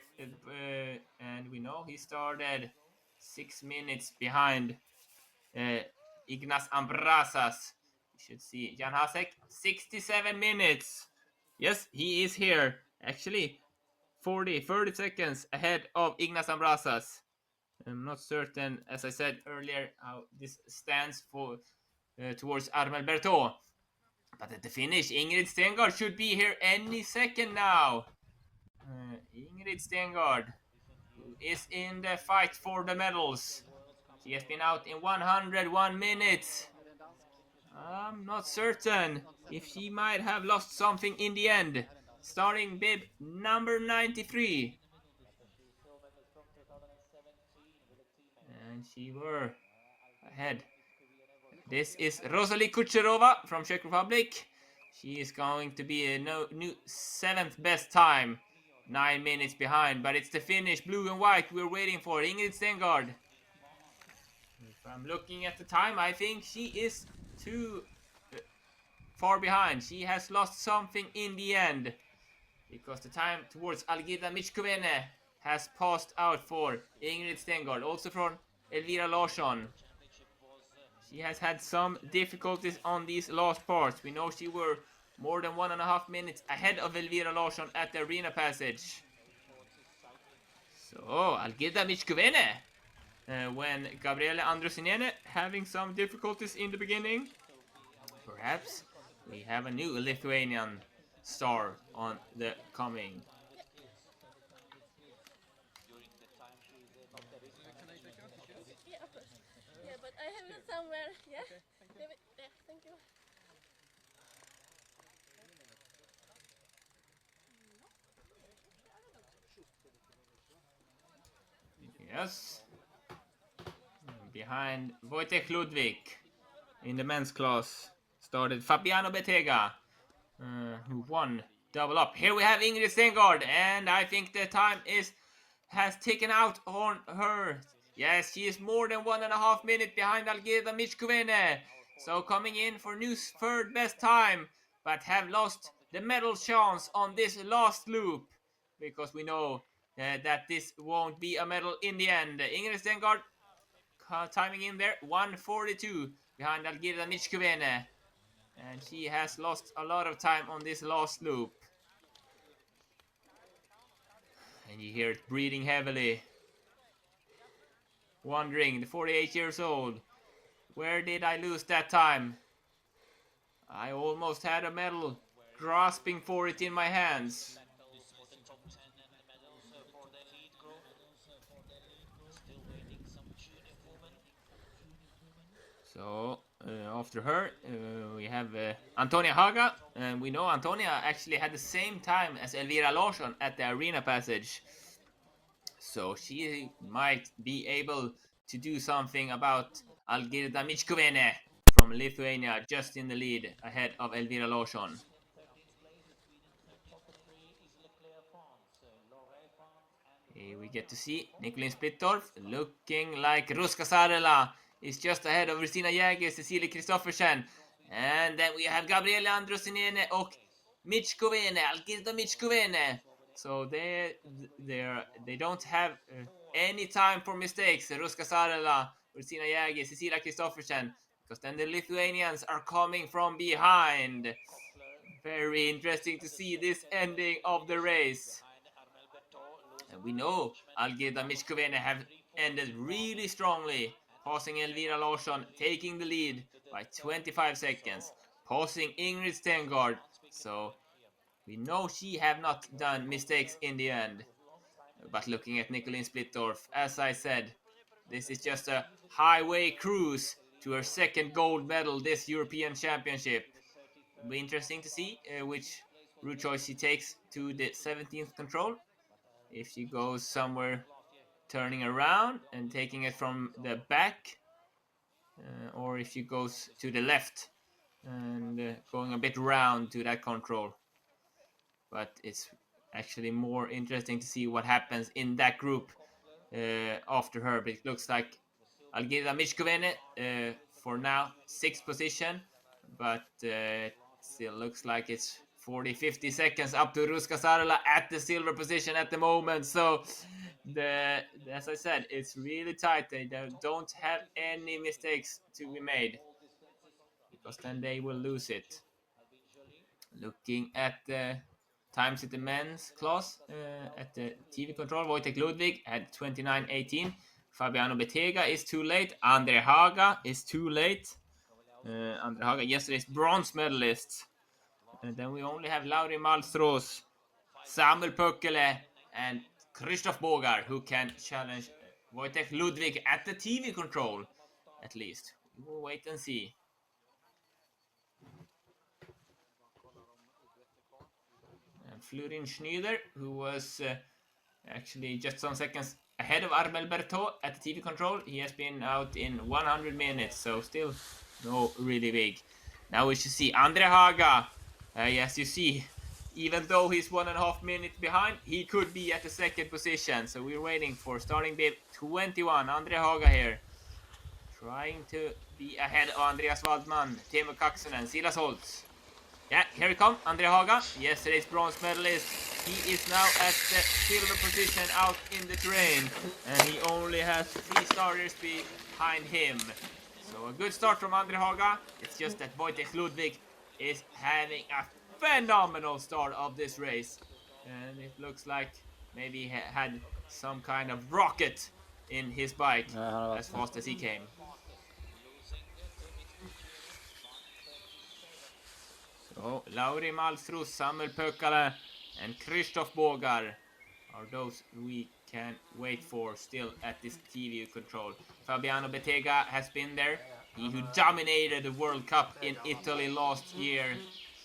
and we know he started 6 minutes behind Ignas Ambrasas. You should see Jan Hasek, 67 minutes. Yes, he is here. Actually, 30 seconds ahead of Ignas Ambrasas. I'm not certain, as I said earlier, how this stands for towards Armel Berthaud. But at the finish, Ingrid Stengard should be here any second now. Ingrid Stengard, who is in the fight for the medals. She has been out in 101 minutes. I'm not certain if she might have lost something in the end. Starting bib number 93. And she were ahead. This is Rosalie Kucherova from Czech Republic. She is going to be a new 7th best time. 9 minutes behind, but it's the finish, blue and white, we're waiting for. Ingrid Stengard. If I'm looking at the time, I think she is too far behind. She has lost something in the end, because the time towards Algirda Mishkovene has passed out for Ingrid Stengard, also from Elvira Larsson. She has had some difficulties on these last parts. We know she were more than 1.5 minutes ahead of Elvira Larsson at the arena passage. So, Algirda Mishkovene, when Gabriele Androsinene having some difficulties in the beginning. Perhaps we have a new Lithuanian star on the coming. Yeah, of course. Yeah, but I have it somewhere. Yeah. Okay. Yeah, thank you. Yes. Behind Wojtek Ludwig in the men's class started Fabiano Bettega, who won double up. Here we have Ingrid Stengard, and I think the time has taken out on her. Yes, she is more than 1.5 minutes behind Algirda Mishkovene. So coming in for new 3rd best time, but have lost the medal chance on this last loop, because we know that this won't be a medal in the end. Ingrid Stengard timing in there, 1:42 behind Algirda Mishkovene. And she has lost a lot of time on this last loop. And you hear it breathing heavily. Wondering, the 48 years old, where did I lose that time? I almost had a medal, grasping for it in my hands. Battles for the top 10 and the medals for the lead group. Still waiting some junior women. So after her, we have Antonia Haga, and we know Antonia actually had the same time as Elvira Larsson at the arena passage. So she might be able to do something about Algirda Michkovene from Lithuania, just in the lead ahead of Elvira Larsson. 13th place Sweden, top 3 is Leclerc France, Lorraine France and Here we get to see Nicolin Splittorff looking like Ruska Sarela is just ahead of Ristina Jäger, Cecilie Kristoffersen. And then we have Gabriele Androsinene och Michkovene, Algirda Michkovene. So they don't have any time for mistakes. Ruska Sarela, Ristina Jäger, Cecilia Kristoffersen, because then the Lithuanians are coming from behind. Very interesting to see this ending of the race. And we know Algirda Michkovene have ended really strongly, passing Elvira Larsson, taking the lead by 25 seconds, passing Ingrid Stengard. So we know she have not done mistakes in the end. But looking at Nicolin Splittorff, as I said, this is just a highway cruise to her second gold medal this European Championship. It'll be interesting to see which route choice she takes to the 17th control. If she goes somewhere turning around and taking it from the back, or if she goes to the left and going a bit round to that control. But it's actually more interesting to see what happens in that group after her. But it looks like Algirda Michkovene for now 6th position, but still looks like it's 40-50 seconds up to Ruska Sarela at the silver position at the moment. So as I said, it's really tight. They don't have any mistakes to be made, because then they will lose it. Looking at the times at the men's class at the TV control, Wojtek Ludwig had 29:18. Fabiano Betega is too late. Andre Haga is too late. Andre Haga, yesterday's bronze medalist. And then we only have Lauri Malmstros, Samuel Pökkele, and Krzysztof Bogar, who can challenge Wojtek Ludwig at the TV control, at least. We will wait and see. And Florin Schneider, who was actually just some seconds ahead of Armel Bertot at the TV control. He has been out in 100 minutes, so still no really big. Now we should see Andre Haga. As you see, even though he's 1.5 minutes behind, he could be at the second position. So we're waiting for starting bib 21, Andre Haga here. Trying to be ahead of Andreas Waldman, Teemu Kaksonen, Silas Holtz. Yeah, here he comes, Andre Haga, yesterday's bronze medalist. He is now at the silver position out in the terrain, and he only has 3 starters behind him. So a good start from Andre Haga. It's just that Wojtek Ludwig is having a phenomenal start of this race, and it looks like maybe he had some kind of rocket in his bike as fast as he came. So Lauri Malmstros, Samuel Pökkele, and Krzysztof Bogar are those we can wait for still at this TV control. Fabiano Betega has been there. He who dominated the World Cup in Italy last year.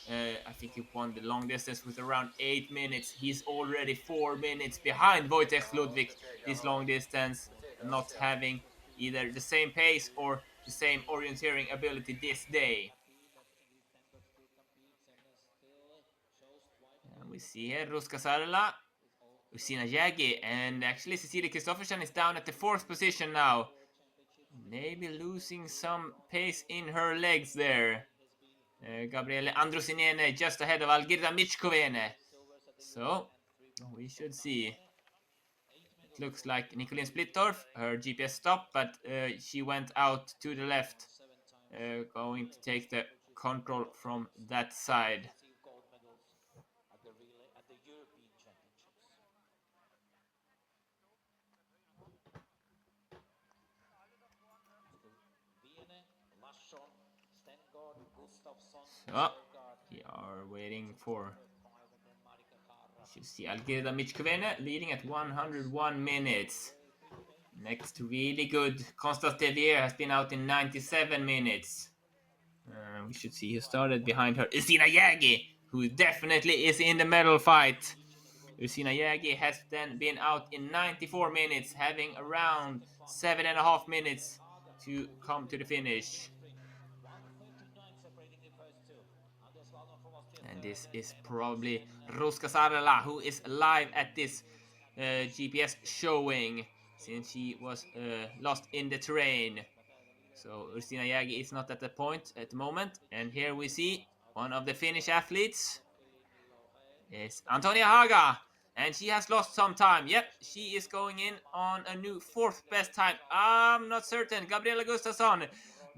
I think he won the long distance with around 8 minutes. He's already 4 minutes behind Wojtek Ludwig this long distance, not having either the same pace or the same orienteering ability this day. And we see here Ruska Sarela, Ristina Jäger, and actually Cecilie Kristoffersen is down at the 4th position now. Maybe losing some pace in her legs there. Gabriele Androsinene just ahead of Algirda Michkovene. So we should see. It looks like Nicolin Splittorff, her GPS stopped, but she went out to the left, going to take the control from that side. gold medals at the relay at the European Championships. Viene, Larsson, Stengard, Gustafsson. So, we are waiting for... You see Algirda Michkvene leading at 101 minutes. Next, really good. Constance Devier has been out in 97 minutes. We should see who started behind her. Ursina Jägi, who definitely is in the medal fight. Ursina Jägi has then been out in 94 minutes, having around 7.5 minutes to come to the finish. And this is probably Ruska Sarala, who is live at this GPS showing, since she was lost in the terrain. So Ursina Jägi is not at the point at the moment. And here we see one of the Finnish athletes is Antonia Haga. And she has lost some time. Yep, she is going in on a new 4th best time. I'm not certain. Gabriela Gustafsson.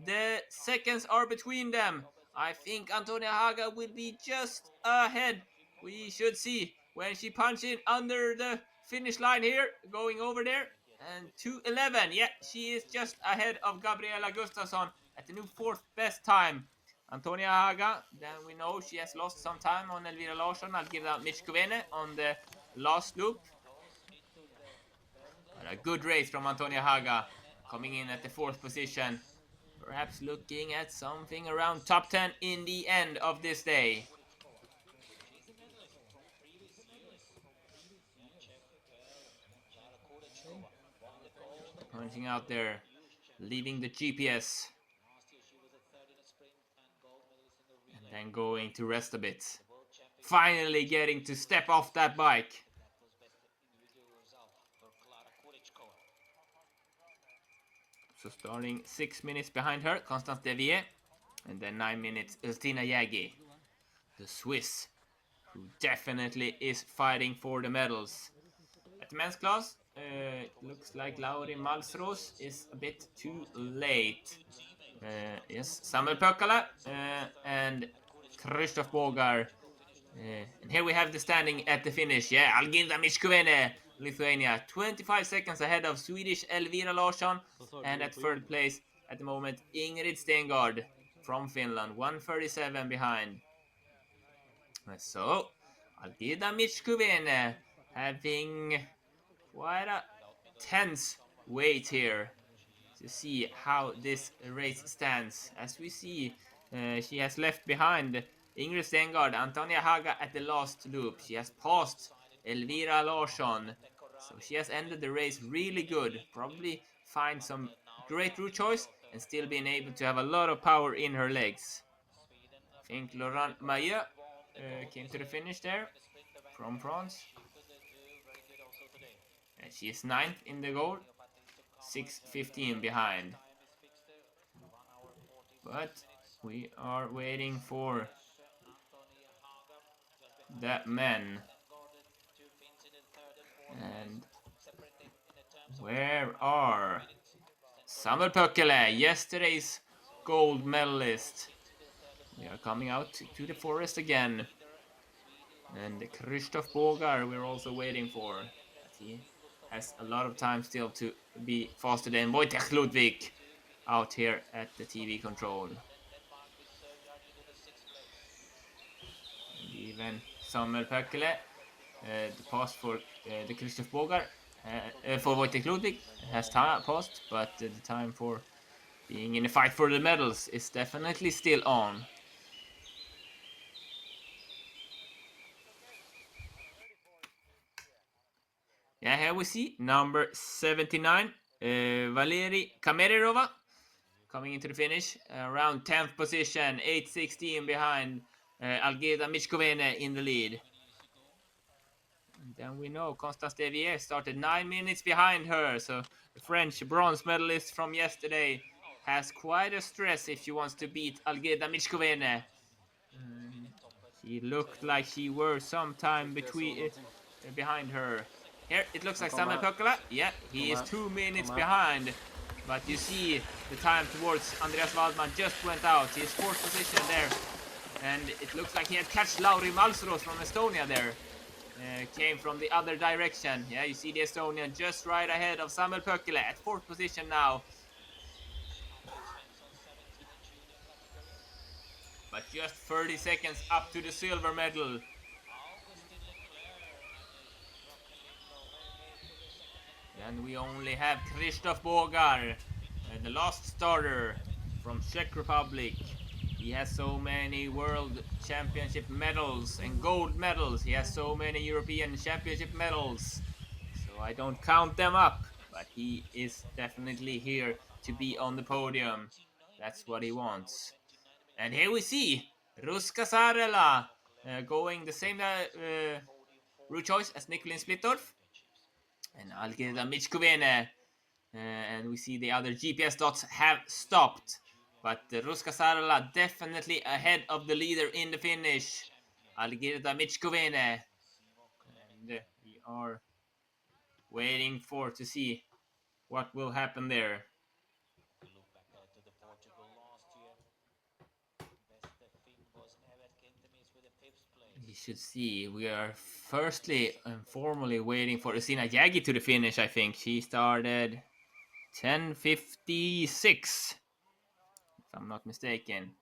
The seconds are between them. I think Antonia Haga will be just ahead. We should see when she punches in under the finish line here. Going over there. And 2:11. Yeah, she is just ahead of Gabriela Gustafsson at the new 4th best time. Antonia Haga, then we know she has lost some time on Elvira Larsson. I'll give that Michkvene on the last loop. But a good race from Antonia Haga, coming in at the 4th position. Perhaps looking at something around top 10 in the end of this day. Punching out there, leaving the GPS. And then going to rest a bit. Finally getting to step off that bike. So starting 6 minutes behind her, Constance Devier. And then 9 minutes, Ursina Jägi, the Swiss, who definitely is fighting for the medals. At the men's class, it looks like Lauri Malsros is a bit too late. Yes, Samuel Pökkala and Krzysztof Bogar. And here we have the standing at the finish. Yeah, Algirda Michkvene, Lithuania, 25 seconds ahead of Swedish Elvira Larsson. And at 3rd place at the moment, Ingrid Stengard from Finland, 1:37 behind. So, Algirda Michkvene having quite a tense wait here to see how this race stands. As we see, she has left behind Ingrid Stengard, Antonia Haga at the last loop. She has passed Elvira Larsson. So she has ended the race really good. Probably find some great route choice and still being able to have a lot of power in her legs. I think Laurent Maillot came to the finish there from France. And she is 9th in the goal, 6:15 behind. But we are waiting for the men. And where are Samuel Pökkala, yesterday's gold medalist? We are coming out to the forest again. And Krzysztof Bogar we're also waiting for. He has a lot of time still to be faster than Wojtek Ludwig out here at the TV control. And even Samuel Pökkala, the pass for the Krzysztof Bogar for Wojtek Ludwig has passed, but the time for being in a fight for the medals is definitely still on. Yeah, here we see number 79, Valeri Kamerirova, coming into the finish, around 10th position, 8:16 behind Algirda Michkvene in the lead. And then we know Constance Devier started 9 minutes behind her, so the French bronze medalist from yesterday has quite a stress if she wants to beat Algirda Michkvene. She looked like she were sometime behind her. Here, it looks like Samuel Pökkala. Yeah, he is 2 minutes behind. But you see the time towards Andreas Waldman just went out. He is 4th position there. And it looks like he had catch Lauri Malsros from Estonia there. Came from the other direction. Yeah, you see the Estonian just right ahead of Samuel Pökkala at 4th position now. but just 30 seconds up to the silver medal. Then we only have Krzysztof Bogar, the last starter from Czech Republic. He has so many World Championship medals and gold medals. He has so many European Championship medals. So I don't count them up, but he is definitely here to be on the podium. That's what he wants. And here we see Ruska Sarela going the same route choice as Nikolin Splittorff. And Algirda Michkovene. And we see the other GPS dots have stopped. But Ruska Sarela definitely ahead of the leader in the finish. Algirda Michkovene. And we are waiting to see what will happen there. You should see, we are firstly and formally waiting for Ursina Jagi to the finish, I think. She started 10:56, if I'm not mistaken.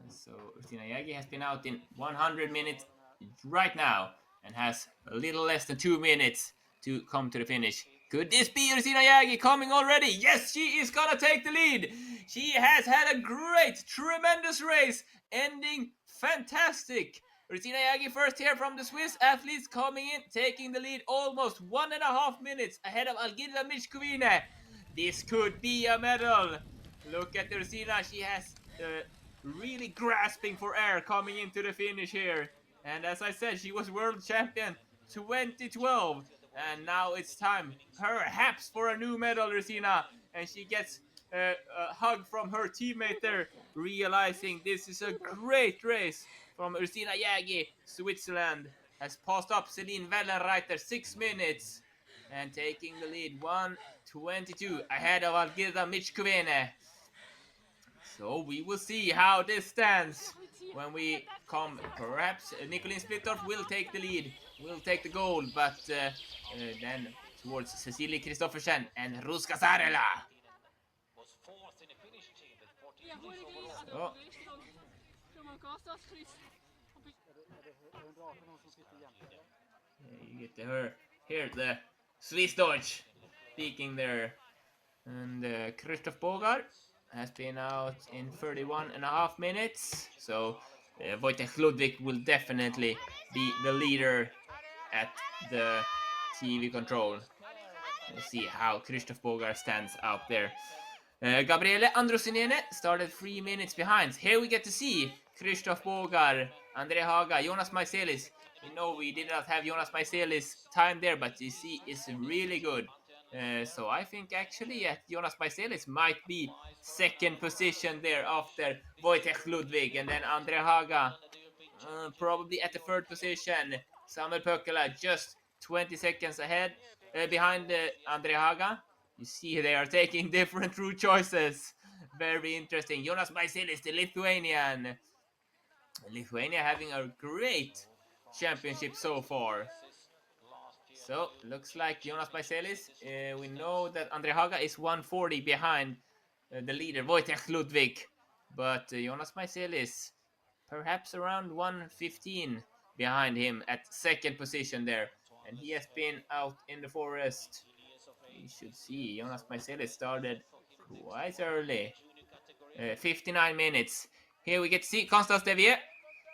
So Ursina Jagi has been out in 100 minutes right now and has a little less than 2 minutes to come to the finish. Could this be Ursina Jagi coming already? Yes, she is gonna take the lead. She has had a great, tremendous race, ending fantastic. Ursina Jagi first here from the Swiss athletes coming in, taking the lead almost 1.5 minutes ahead of Algirda Michkovene. This could be a medal. Look at Ursina, she has really grasping for air coming into the finish here. And as I said, she was world champion 2012. And now it's time, perhaps, for a new medal, Ursina. And she gets a hug from her teammate there, realizing this is a great race from Ursina Jagi. Switzerland has passed up Celine Wellenreiter 6 minutes and taking the lead 1:22 ahead of Algirda Michkovene. So we will see how this stands when we come. Perhaps Nikolin Splittorff will take the lead, will take the gold, but then towards Cecilie Kristoffersen and Ruska Sarela. So, you get to hear the Swiss Deutsch speaking there. And Krzysztof Bogar has been out in 31.5 minutes. So Wojtek Ludwig will definitely be the leader at the TV control. We'll see how Krzysztof Bogar stands out there. Gabriele Androsinene started 3 minutes behind. Here we get to see Krzysztof Bogar, Andre Haga, Jonas Maiselis. We know we did not have Jonas Maiselis' time there, but you see, it's really good. So I think actually Jonas Maiselis might be second position there after Wojtek Ludwig, and then Andre Haga probably at the third position. Samuel Pökkälä just 20 seconds ahead, behind Andre Haga. You see they are taking different route choices. Very interesting. Jonas Maiselis, the Lithuanian. Lithuania having a great championship so far. So, looks like Jonas Maiselis. We know that Andre Haga is 140 behind the leader, Wojtek Ludwig. But Jonas Maiselis, perhaps around 115 behind him at second position there. And he has been out in the forest. You should see, Jonas Maiselis started quite early. 59 minutes. Here we get to see Constance Devier.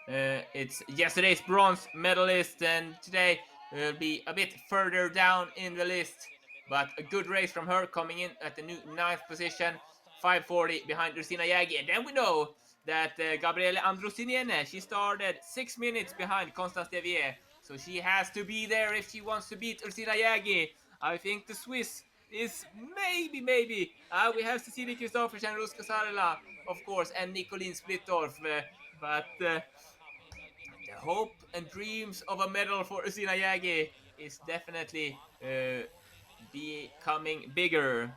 It's yesterday's bronze medalist, and today will be a bit further down in the list, but a good race from her, coming in at the new 9th position, 5:40 behind Ursina Jagi. And then we know that Gabriele Androsinene, she started 6 minutes behind Constance Devier, so she has to be there if she wants to beat Ursina Jagi. I think the Swiss is maybe we have Cecilie Kristoffersen, Ruska Sarela, of course, and Nikolin Splittorff, but the hope and dreams of a medal for Ursina Jagi is definitely becoming bigger.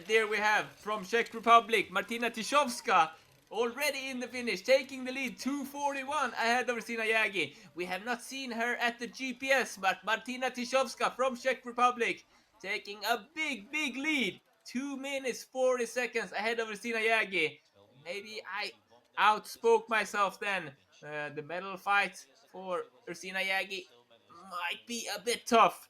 There we have from Czech Republic, Martina Tyszowska, already in the finish, taking the lead, 2:41 ahead of Ursina Jagi. We have not seen her at the GPS, but Martina Tyszowska from Czech Republic taking a big lead 2 minutes 40 seconds ahead of Ursina Jägi. Maybe I outspoke myself then. The medal fight for Ursina Jägi might be a bit tough.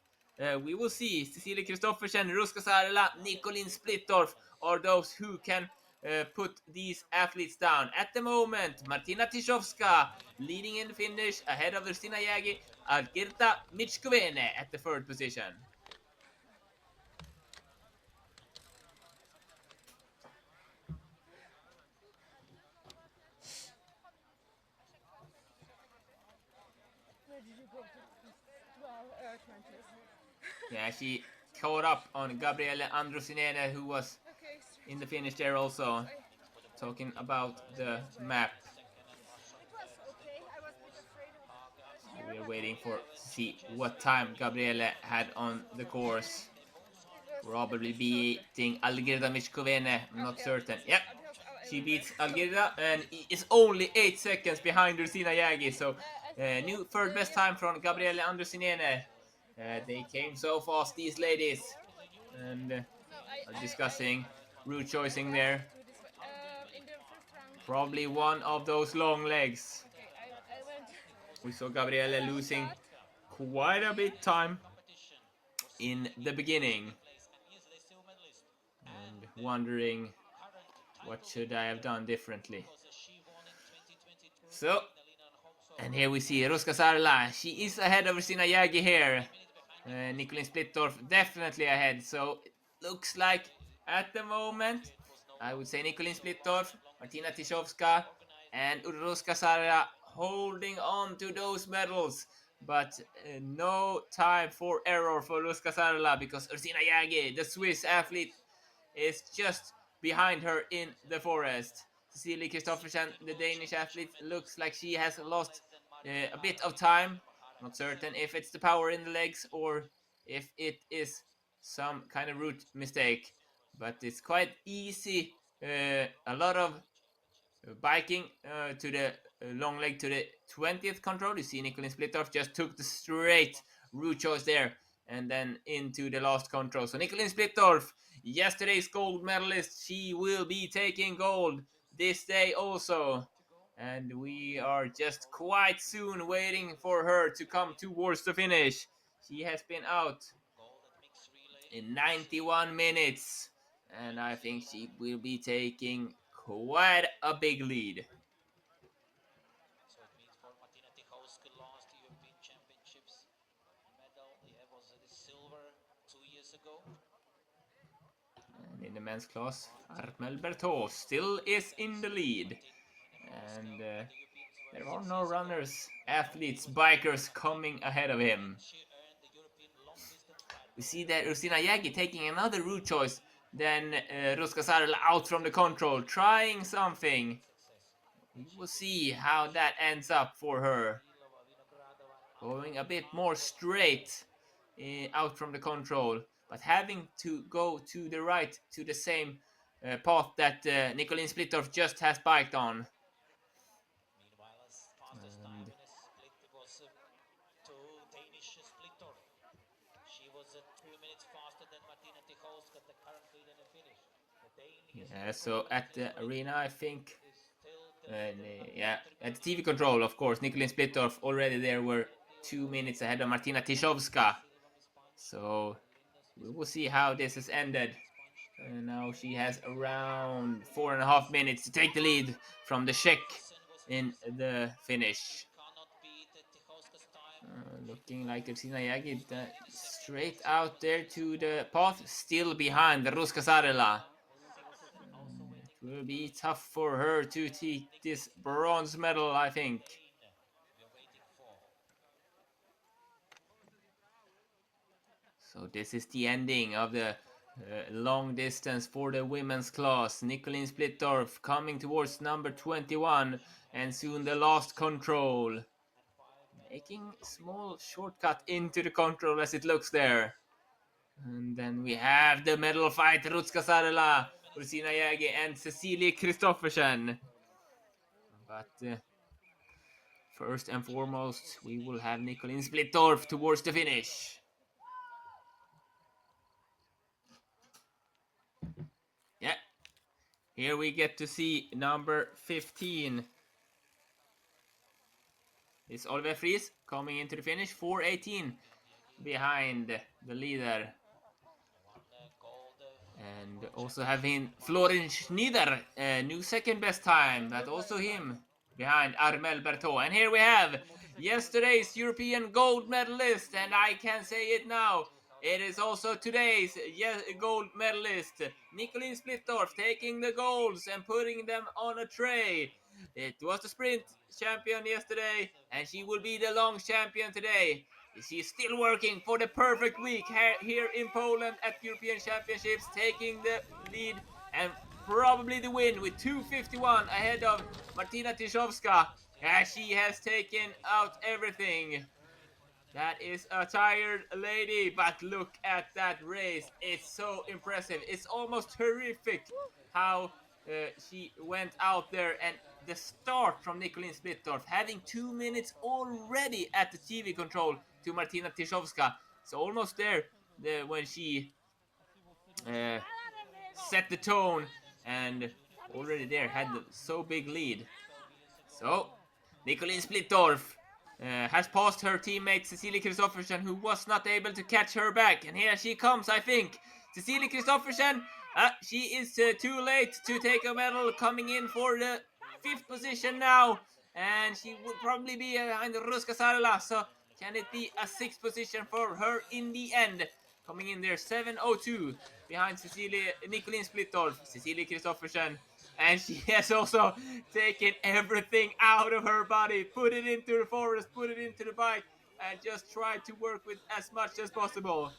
We will see. Cecilia Kristoffersen, Ruska Saarela, Nicolin Splittorff are those who can put these athletes down. At the moment, Martina Tiszowska leading in the finish ahead of Ursina Jägi, Algirda Michkovene at the third position. Where did you go to? 20s. Yeah, she caught up on Gabriele Androsinene, who was Okay, in the finish there also, talking about the map. it was okay. I was a bit afraid of We are waiting to see what time Gabriele had on the course. Probably beating Algirda Michkovene, I'm not certain. Yep, she beats Algirda and is only 8 seconds behind Ursina Jägi. So new third best time from Gabriele Androsinene. They came so fast, these ladies, and are discussing route choosing there. in the first round. Probably one of those long legs. Okay, I went. We saw Gabriele losing quite a bit time in the beginning and wondering what should I have done differently. So, and here we see Ruska Saarela. She is ahead of Ursina Jägi here. Nicolin Splittorff definitely ahead. So it looks like at the moment, I would say Nicolin Splittorff, Martina Tiszowska, and Ruska Saarela holding on to those medals. But no time for error for Ruska Saarela because Ursina Jägi, the Swiss athlete, is just behind her in the forest. Cecilie Kristoffersen, the Danish athlete, looks like she has lost a bit of time. Not certain if it's the power in the legs or if it is some kind of route mistake. But it's quite easy. A lot of biking to the long leg to the 20th control. You see Nicolin Splittorff just took the straight route choice there and then into the last control. So Nicolin Splittorff, yesterday's gold medalist, she will be taking gold this day also. And we are just quite soon waiting for her to come towards the finish. She has been out in 91 minutes. And I think she will be taking quite a big lead. So it means for Martina Tichowska last European Championships medal, was the silver 2 years ago. And in the men's class, Armel Berthaud still is in the lead. And there are no runners, athletes, bikers coming ahead of him. We see that Ursina Jägi taking another route choice than Ruska Saarela out from the control, trying something. We will see how that ends up for her. Going a bit more straight out from the control, but having to go to the right to the same path that Nicolin Splittorff just has biked on. Meanwhile, as fastest time in a split was to Danish Splittorff. She was 2 minutes faster than Martina Tichowska, the current leader in the finish. Yeah, so at the arena, I think, yeah, at the TV control, of course, Nicolin Splittorff already there were 2 minutes ahead of Martina Tiszowska. So we will see how this has ended. And now she has around 4.5 minutes to take the lead from the Czech in the finish. Looking like Ursina Jägi straight out there to the path, still behind the Ruska Saarela. It will be tough for her to take this bronze medal, I think. So this is the ending of the long distance for the women's class. Nicolin Splittorff coming towards number 21 and soon the last control. Making a small shortcut into the control as it looks there. And then we have the medal fight, Ruska Saarela, Ursina Jägi and Cecilie Kristoffersen. But first and foremost, we will have Nicolin Splittorff towards the finish. here we get to see number 15. It's Oliver Fries coming into the finish, 4:18 behind the leader. And also having Florin Schneider, new second best time, but also him behind Armel Berthaud. And here we have yesterday's European gold medalist, and I can say it now, it is also today's gold medalist, Nicolene Splittorff, taking the golds and putting them on a tray. It was the sprint champion yesterday, and she will be the long champion today. She's still working for the perfect week here in Poland at European Championships, taking the lead and probably the win with 2:51 ahead of Martina Tyszowska, as she has taken out everything. That is a tired lady, but look at that race. It's so impressive. It's almost horrific how she went out there, and the start from Nicolene Splittorff, having 2 minutes already at the TV control to Martina Tyszowska. So almost there when she set the tone, and already there had the so big lead. So Nicolene Splittorff has passed her teammate Cecilie Kristoffersen, who was not able to catch her back. And here she comes, I think. Cecilie Kristoffersen, she is too late to take a medal, coming in for the 5th position now. And she would probably be behind Ruska Sarla. So can it be a 6th position for her in the end? Coming in there, 7:02 behind Nicolene Splittorff, Cecilie Kristoffersen. And she has also taken everything out of her body, put it into the forest, put it into the bike, and just tried to work with as much as possible.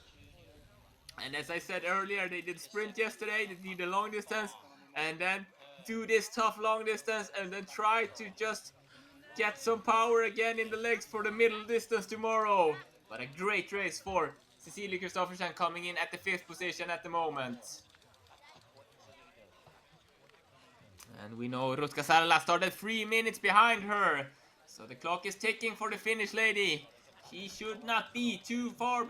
And as I said earlier, they did sprint yesterday, they did the long distance, and then do this tough long distance, and then try to just get some power again in the legs for the middle distance tomorrow. But a great race for Cecilie Kristoffersen, coming in at the 5th position at the moment. And we know Rutka Sarla started 3 minutes behind her. So the clock is ticking for the Finnish lady. She should not be too far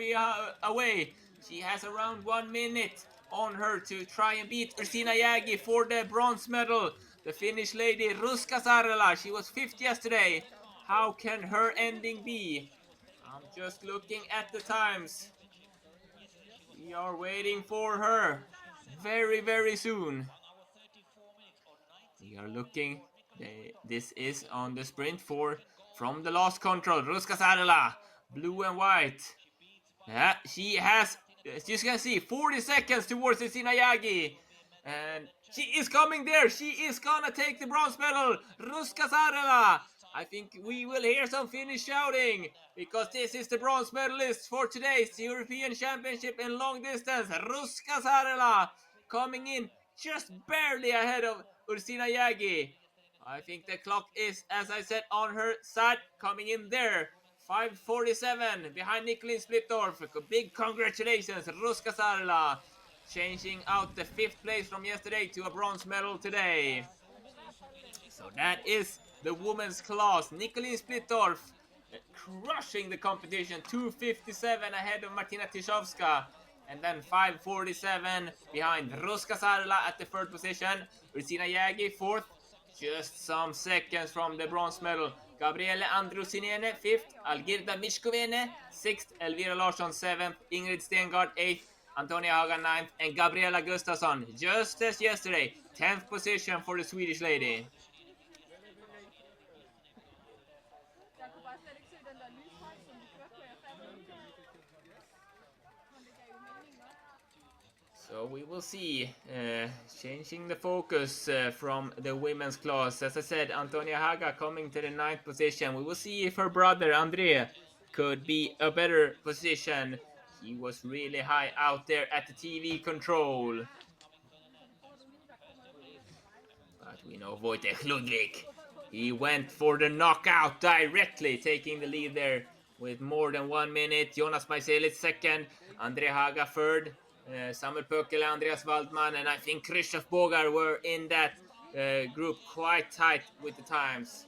away. She has around 1 minute on her to try and beat Ursina Jagi for the bronze medal. The Finnish lady Ruska Sarla, she was 5th yesterday. How can her ending be? I'm just looking at the times. We are waiting for her very, very soon. We are looking. This is on the sprint from the last control. Ruska Sarla, blue and white. Yeah, she has, as you can see, 40 seconds towards the Sinayagi. And she is coming there. She is gonna take the bronze medal. Ruska Sarla. I think we will hear some Finnish shouting, because this is the bronze medalist for today's European Championship in long distance. Ruska Sarla coming in just barely ahead of Ursina Jagi. I think the clock is, as I said, on her side, coming in there. 5:47 behind Nicolene Splittorff. Big congratulations, Ruska Sarla, changing out the 5th place from yesterday to a bronze medal today. So that is the women's class. Nicolene Splittorff crushing the competition, 2:57 ahead of Martina Tyszowska. And then 5:47 behind Ruska Sarla at the 3rd position. Ursina Jagi 4th, just some seconds from the bronze medal. Gabriele Andrusinene 5th, Algirda Mishkovene 6th, Elvira Larsson 7th, Ingrid Stengard 8th, Antonia Haga 9th, and Gabriela Gustafsson, just as yesterday, 10th position for the Swedish lady. So we will see, changing the focus from the women's class. As I said, Antonia Haga coming to the 9th position. We will see if her brother André could be a better position. He was really high out there at the TV control. But we know Wojtek Ludwig. He went for the knockout directly, taking the lead there with more than 1 minute. Jonas Bajselic 2nd, André Haga 3rd. Samuel Pökele, Andreas Waldman, and I think Krzysztof Bogar were in that group quite tight with the times.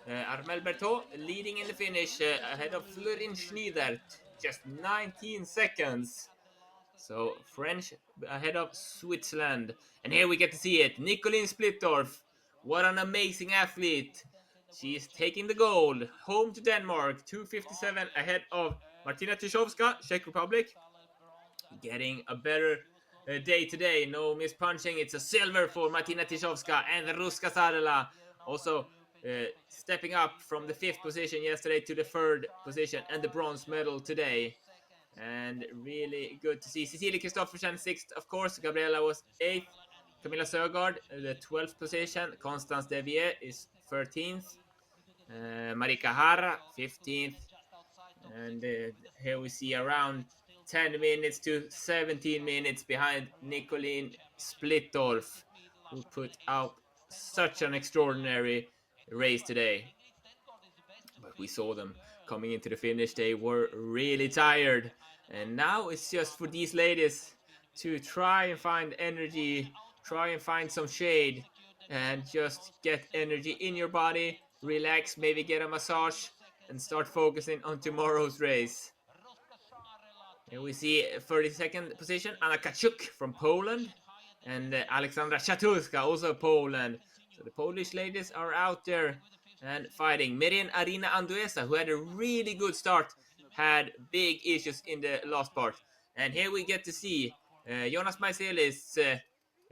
Armel Berthaud leading in the finish ahead of Florin Schneider, just 19 seconds. So French ahead of Switzerland. And here we get to see it. Nicolene Splittorff. What an amazing athlete. She is taking the gold. Home to Denmark. 2:57 ahead of Martina Tyszowska, Czech Republic. Getting a better day today. No mispunching. It's a silver for Martina Tyszowska and Ruska Sadela. Also stepping up from the 5th position yesterday to the 3rd position and the bronze medal today. And really good to see. Cecilia Kristoffersen 6th, of course. Gabriella was 8th. Camilla Sögaard, the 12th position. Constance Devier is 13th. Marika Hara, 15th. And here we see around 10 minutes to 17 minutes behind Nicolene Splittorff, who put out such an extraordinary race today. But we saw them coming into the finish. They were really tired. And now it's just for these ladies to try and find energy, try and find some shade, and just get energy in your body, relax, maybe get a massage, and start focusing on tomorrow's race. Here we see 32nd position, Anna Kachuk from Poland, and Aleksandra Chatuska, also Poland. So the Polish ladies are out there and fighting. Miriam Arina Anduesa, who had a really good start, had big issues in the last part. And here we get to see Jonas Maiselis,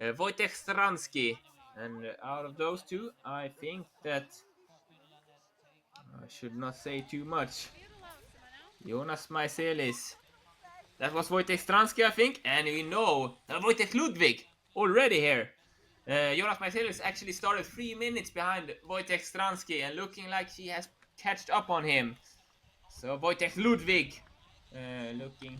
Wojtek Stransky. And out of those two, I think that I should not say too much. Jonas Maiselis. That was Wojtek Stransky, I think. And we know Wojtek Ludwig already here. Jonas Maiselis actually started 3 minutes behind Wojtek Stransky and looking like she has catched up on him. So Wojtek Ludwig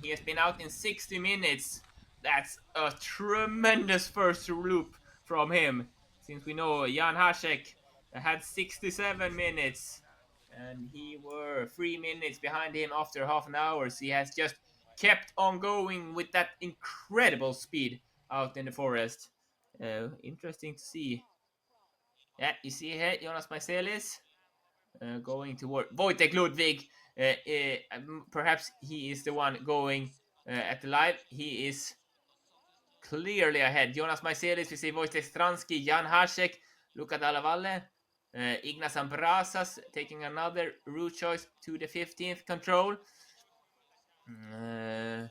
he has been out in 60 minutes. That's a tremendous first loop from him. Since we know Jan Hasek had 67 minutes and he were 3 minutes behind him after half an hour. So he has just kept on going with that incredible speed out in the forest. Interesting to see. Yeah, you see here Jonas Maiselis going toward Wojtek Ludwig. Perhaps he is the one going at the live. He is clearly ahead. Jonas Maiselis, we see Wojtek Stransky, Jan Hasek, Luca Dalla Valle, Ignas Ambrasas taking another route choice to the 15th control.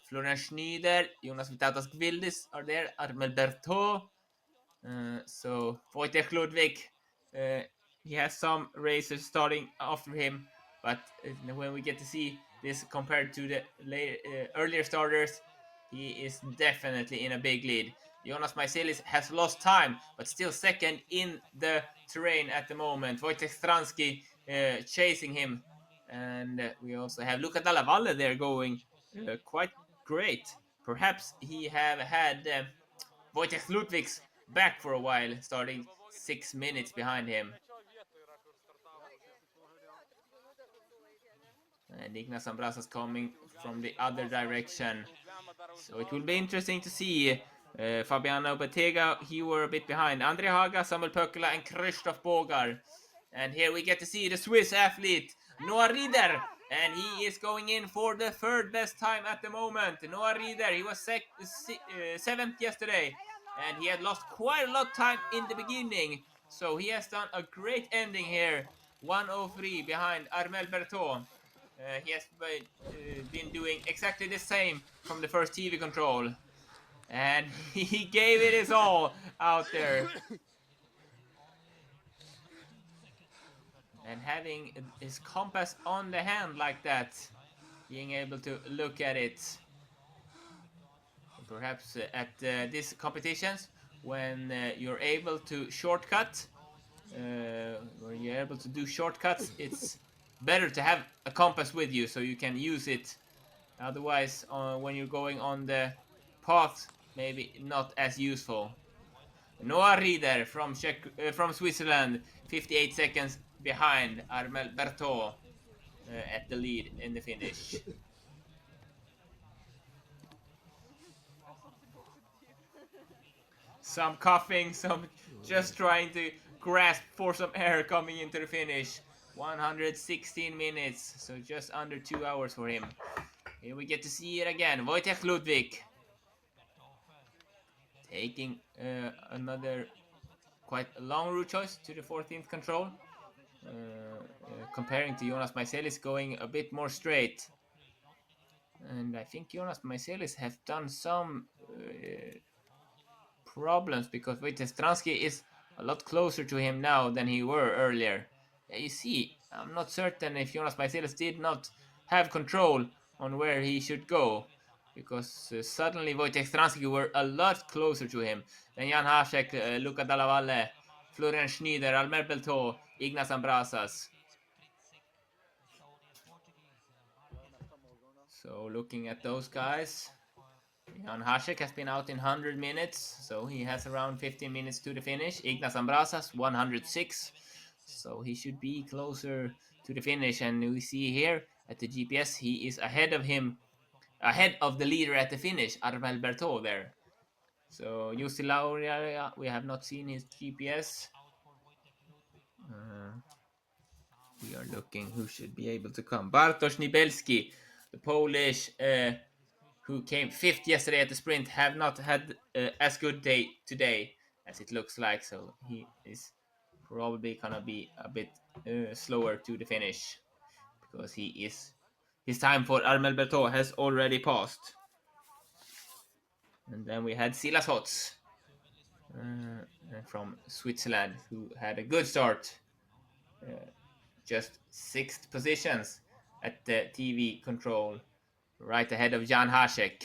Florian Schneider, Jonas Vitautas Gvildis are there, Armel Berthaud. So Wojtek Ludwig, he has some racers starting after him, but when we get to see this compared to the earlier starters, he is definitely in a big lead. Jonas Maiselis has lost time, but still second in the terrain at the moment. Wojtek Stransky chasing him. And we also have Luca Dalla Valle there going quite great. Perhaps he have had Wojtek Ludwig's back for a while, starting 6 minutes behind him. And Ignas Ambrasas coming from the other direction. So it will be interesting to see. Fabiano Bettega, he were a bit behind. Andre Haga, Samuel Pöckela, and Krzysztof Bogar. And here we get to see the Swiss athlete, Noah Rieder. And he is going in for the 3rd best time at the moment. Noah Rieder, he was 7th yesterday. And he had lost quite a lot of time in the beginning. So he has done a great ending here. 1:03 behind Armel Berthaud. He has been doing exactly the same from the first TV control. And he gave it his all out there. And having his compass on the hand like that, being able to look at it. Perhaps at these competitions, when you're able to shortcut, when you're able to do shortcuts, it's better to have a compass with you so you can use it. Otherwise, when you're going on the path, maybe not as useful. Noah Rieder from Switzerland, 58 seconds behind Armel Berthaud at the lead in the finish. Some coughing, some just trying to grasp for some air coming into the finish. 116 minutes, so just under 2 hours for him. Here we get to see it again. Wojtek Ludwig taking another quite long route choice to the 14th control. Comparing to Jonas Maiselis going a bit more straight. And I think Jonas Maiselis have done some problems because Wojciech Stransky is a lot closer to him now than he were earlier. Yeah, you see, I'm not certain if Jonas Maiselis did not have control on where he should go, because suddenly Wojciech Stransky were a lot closer to him than Jan Hasek, Luca Dalla Valle, Florian Schneider, Almer Beltot, Ignas Ambrasas. So looking at those guys, Jan Hasek has been out in 100 minutes, so he has around 15 minutes to the finish. Ignas Ambrasas 106, so he should be closer to the finish. And we see here at the GPS he is ahead of him, ahead of the leader at the finish, Armel Berthaud there. So Jussi Laurila, we have not seen his GPS. We are looking who should be able to come. Bartosz Nibelski, the Polish who came 5th yesterday at the sprint, have not had as good day today as it looks like, so he is probably gonna be a bit slower to the finish, because his time for Armel Berthaud has already passed. And then we had Silas Hotz from Switzerland, who had a good start, just 6th positions at the TV control, right ahead of Jan Hasek.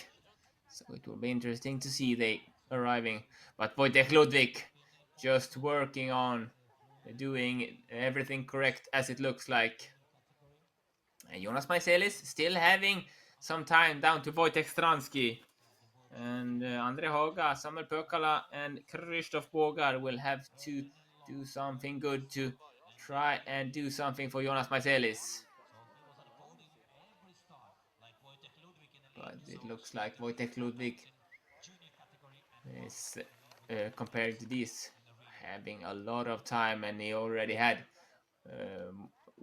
So it will be interesting to see they arriving. But Wojtek Ludwig just working on doing everything correct as it looks like. And Jonas Maiselis still having some time down to Wojtek Stransky. And Andre Haga, Samuel Pökala and Krzysztof Bogar will have to do something good to try and do something for Jonas Maiselis. But it looks like Wojtek Ludwig is, compared to this, having a lot of time, and he already had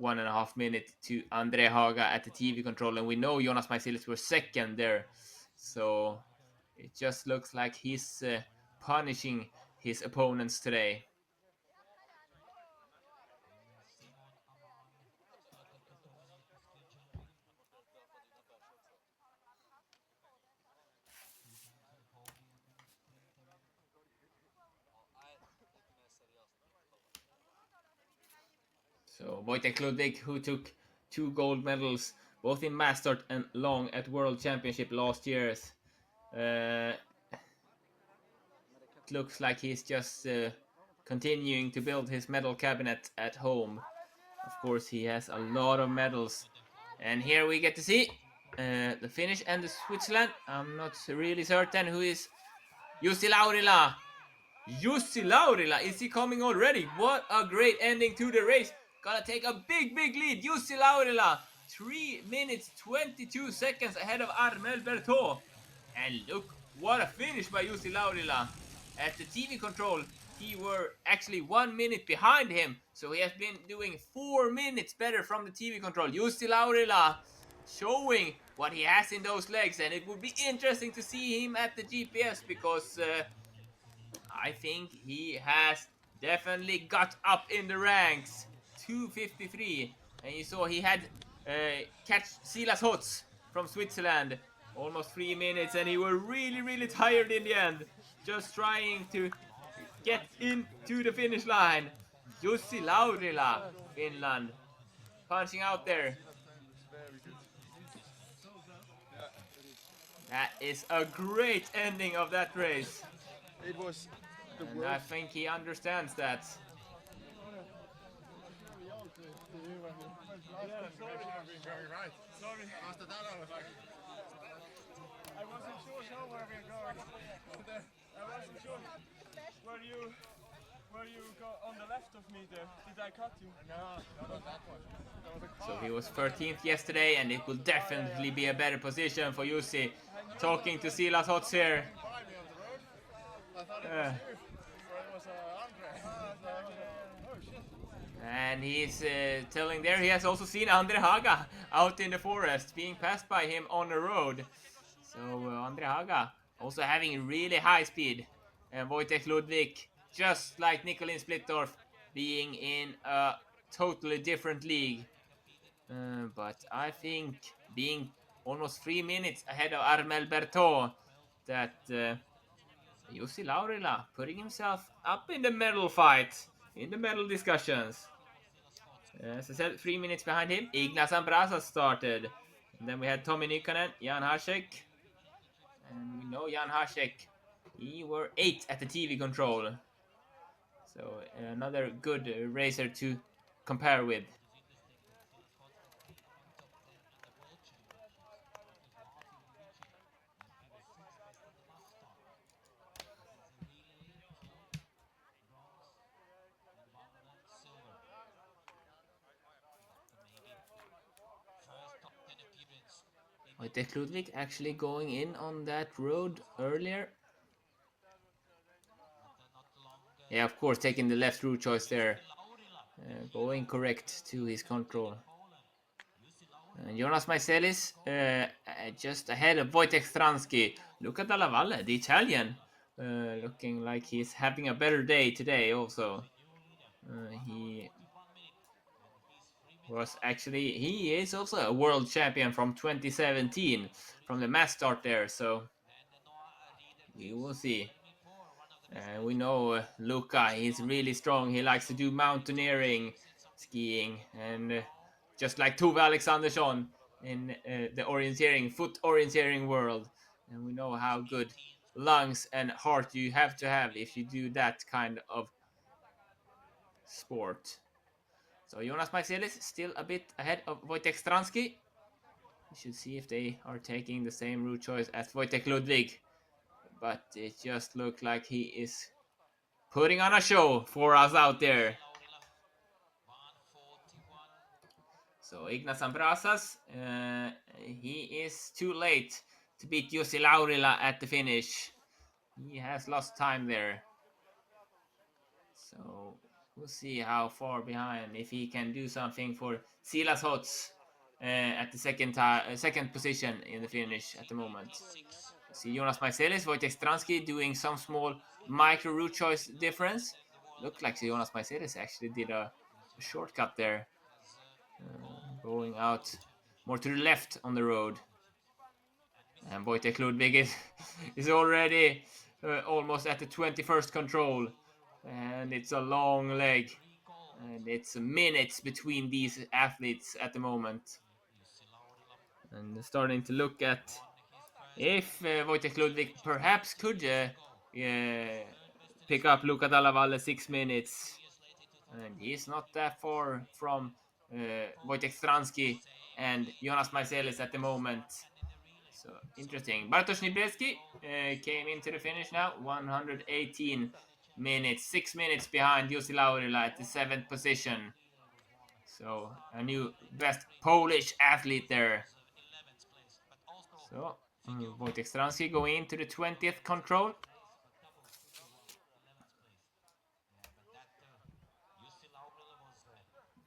1.5 minutes to Andre Haga at the TV control, and we know Jonas Maiselis were 2nd there, so it just looks like he's punishing his opponents today. So Wojtek Ludwig, who took 2 gold medals, both in mass start and long at World Championship last year. It looks like he's just continuing to build his medal cabinet at home. Of course, he has a lot of medals. And here we get to see the Finnish and the Switzerland. I'm not really certain who is Jussi Laurila. Jussi Laurila, is he coming already? What a great ending to the race. Gonna take a big lead. Jussi Laurila, 3 minutes 22 seconds ahead of Armel Berthaud. And look, what a finish by Jussi Laurila. At the TV control, he were actually 1 minute behind him. So he has been doing 4 minutes better from the TV control. Jussi Laurila showing what he has in those legs. And it would be interesting to see him at the GPS, because I think he has definitely got up in the ranks. 2:53, and you saw he had catch Silas Hotz from Switzerland, almost 3 minutes, and he were really tired in the end, just trying to get into the finish line. Jussi Laurila, Finland, punching out there. That is a great ending of that race. It was the And I think he understands that. Sorry. I wasn't sure where we're going. I wasn't sure. Were you on the left of me there? Did I cut you? No, not that one. So he was 13th yesterday, and it will definitely be a better position for Jussi. Talking to Silas Hotz here. And he's telling there he has also seen Andre Haga out in the forest, being passed by him on the road. So Andre Haga also having really high speed. And Wojtek Ludwig, just like Nicolin Splittorff, being in a totally different league. But I think being almost 3 minutes ahead of Armel Berthaud, that Jussi Laurila putting himself up in the medal fight, in the medal discussions. As I said, 3 minutes behind him, Ignas Ambrasas started. And then we had Tommy Nykanen, Jan Hasek. And we know Jan Hasek, he were 8 at the TV control. So another good racer to compare with. Wojtek Ludwig actually going in on that road earlier. Yeah, of course, taking the left route choice there. Going correct to his control. Jonas Maiselis just ahead of Wojtek Stransky. Luca Dalla Valle, the Italian, looking like he's having a better day today also. He is also a world champion from 2017 from the mass start there, so we will see. And we know Luca, he's really strong. He likes to do mountaineering, skiing, and just like Tove Alexandersson in the foot orienteering world. And we know how good lungs and heart you have to have if you do that kind of sport. So Jonas Maiselis still a bit ahead of Wojtek Stransky. We should see if they are taking the same route choice as Wojtek Ludwig. But it just looks like he is putting on a show for us out there. So Ignas Ambrasas, he is too late to beat Jussi Laurila at the finish. He has lost time there. So we'll see how far behind, if he can do something for Silas Hots at the second position in the finish at the moment. See Jonas Maiselis, Wojtek Stransky doing some small micro route choice difference. Looked like Jonas Maiselis actually did a shortcut there, going out more to the left on the road. And Wojtek Ludwig is already almost at the 21st control, and it's a long leg, and it's minutes between these athletes at the moment. And starting to look at if Wojtek Ludwig perhaps could pick up Luca Dalla Valle 6 minutes. And he's not that far from Wojtek Stransky and Jonas Maiselis at the moment. So interesting. Bartosz Niebieski came into the finish now, 118 minutes, 6 minutes behind Jussi Laurila at the 7th position. So a new best Polish athlete there. So Wojtek Stransky going into the 20th control.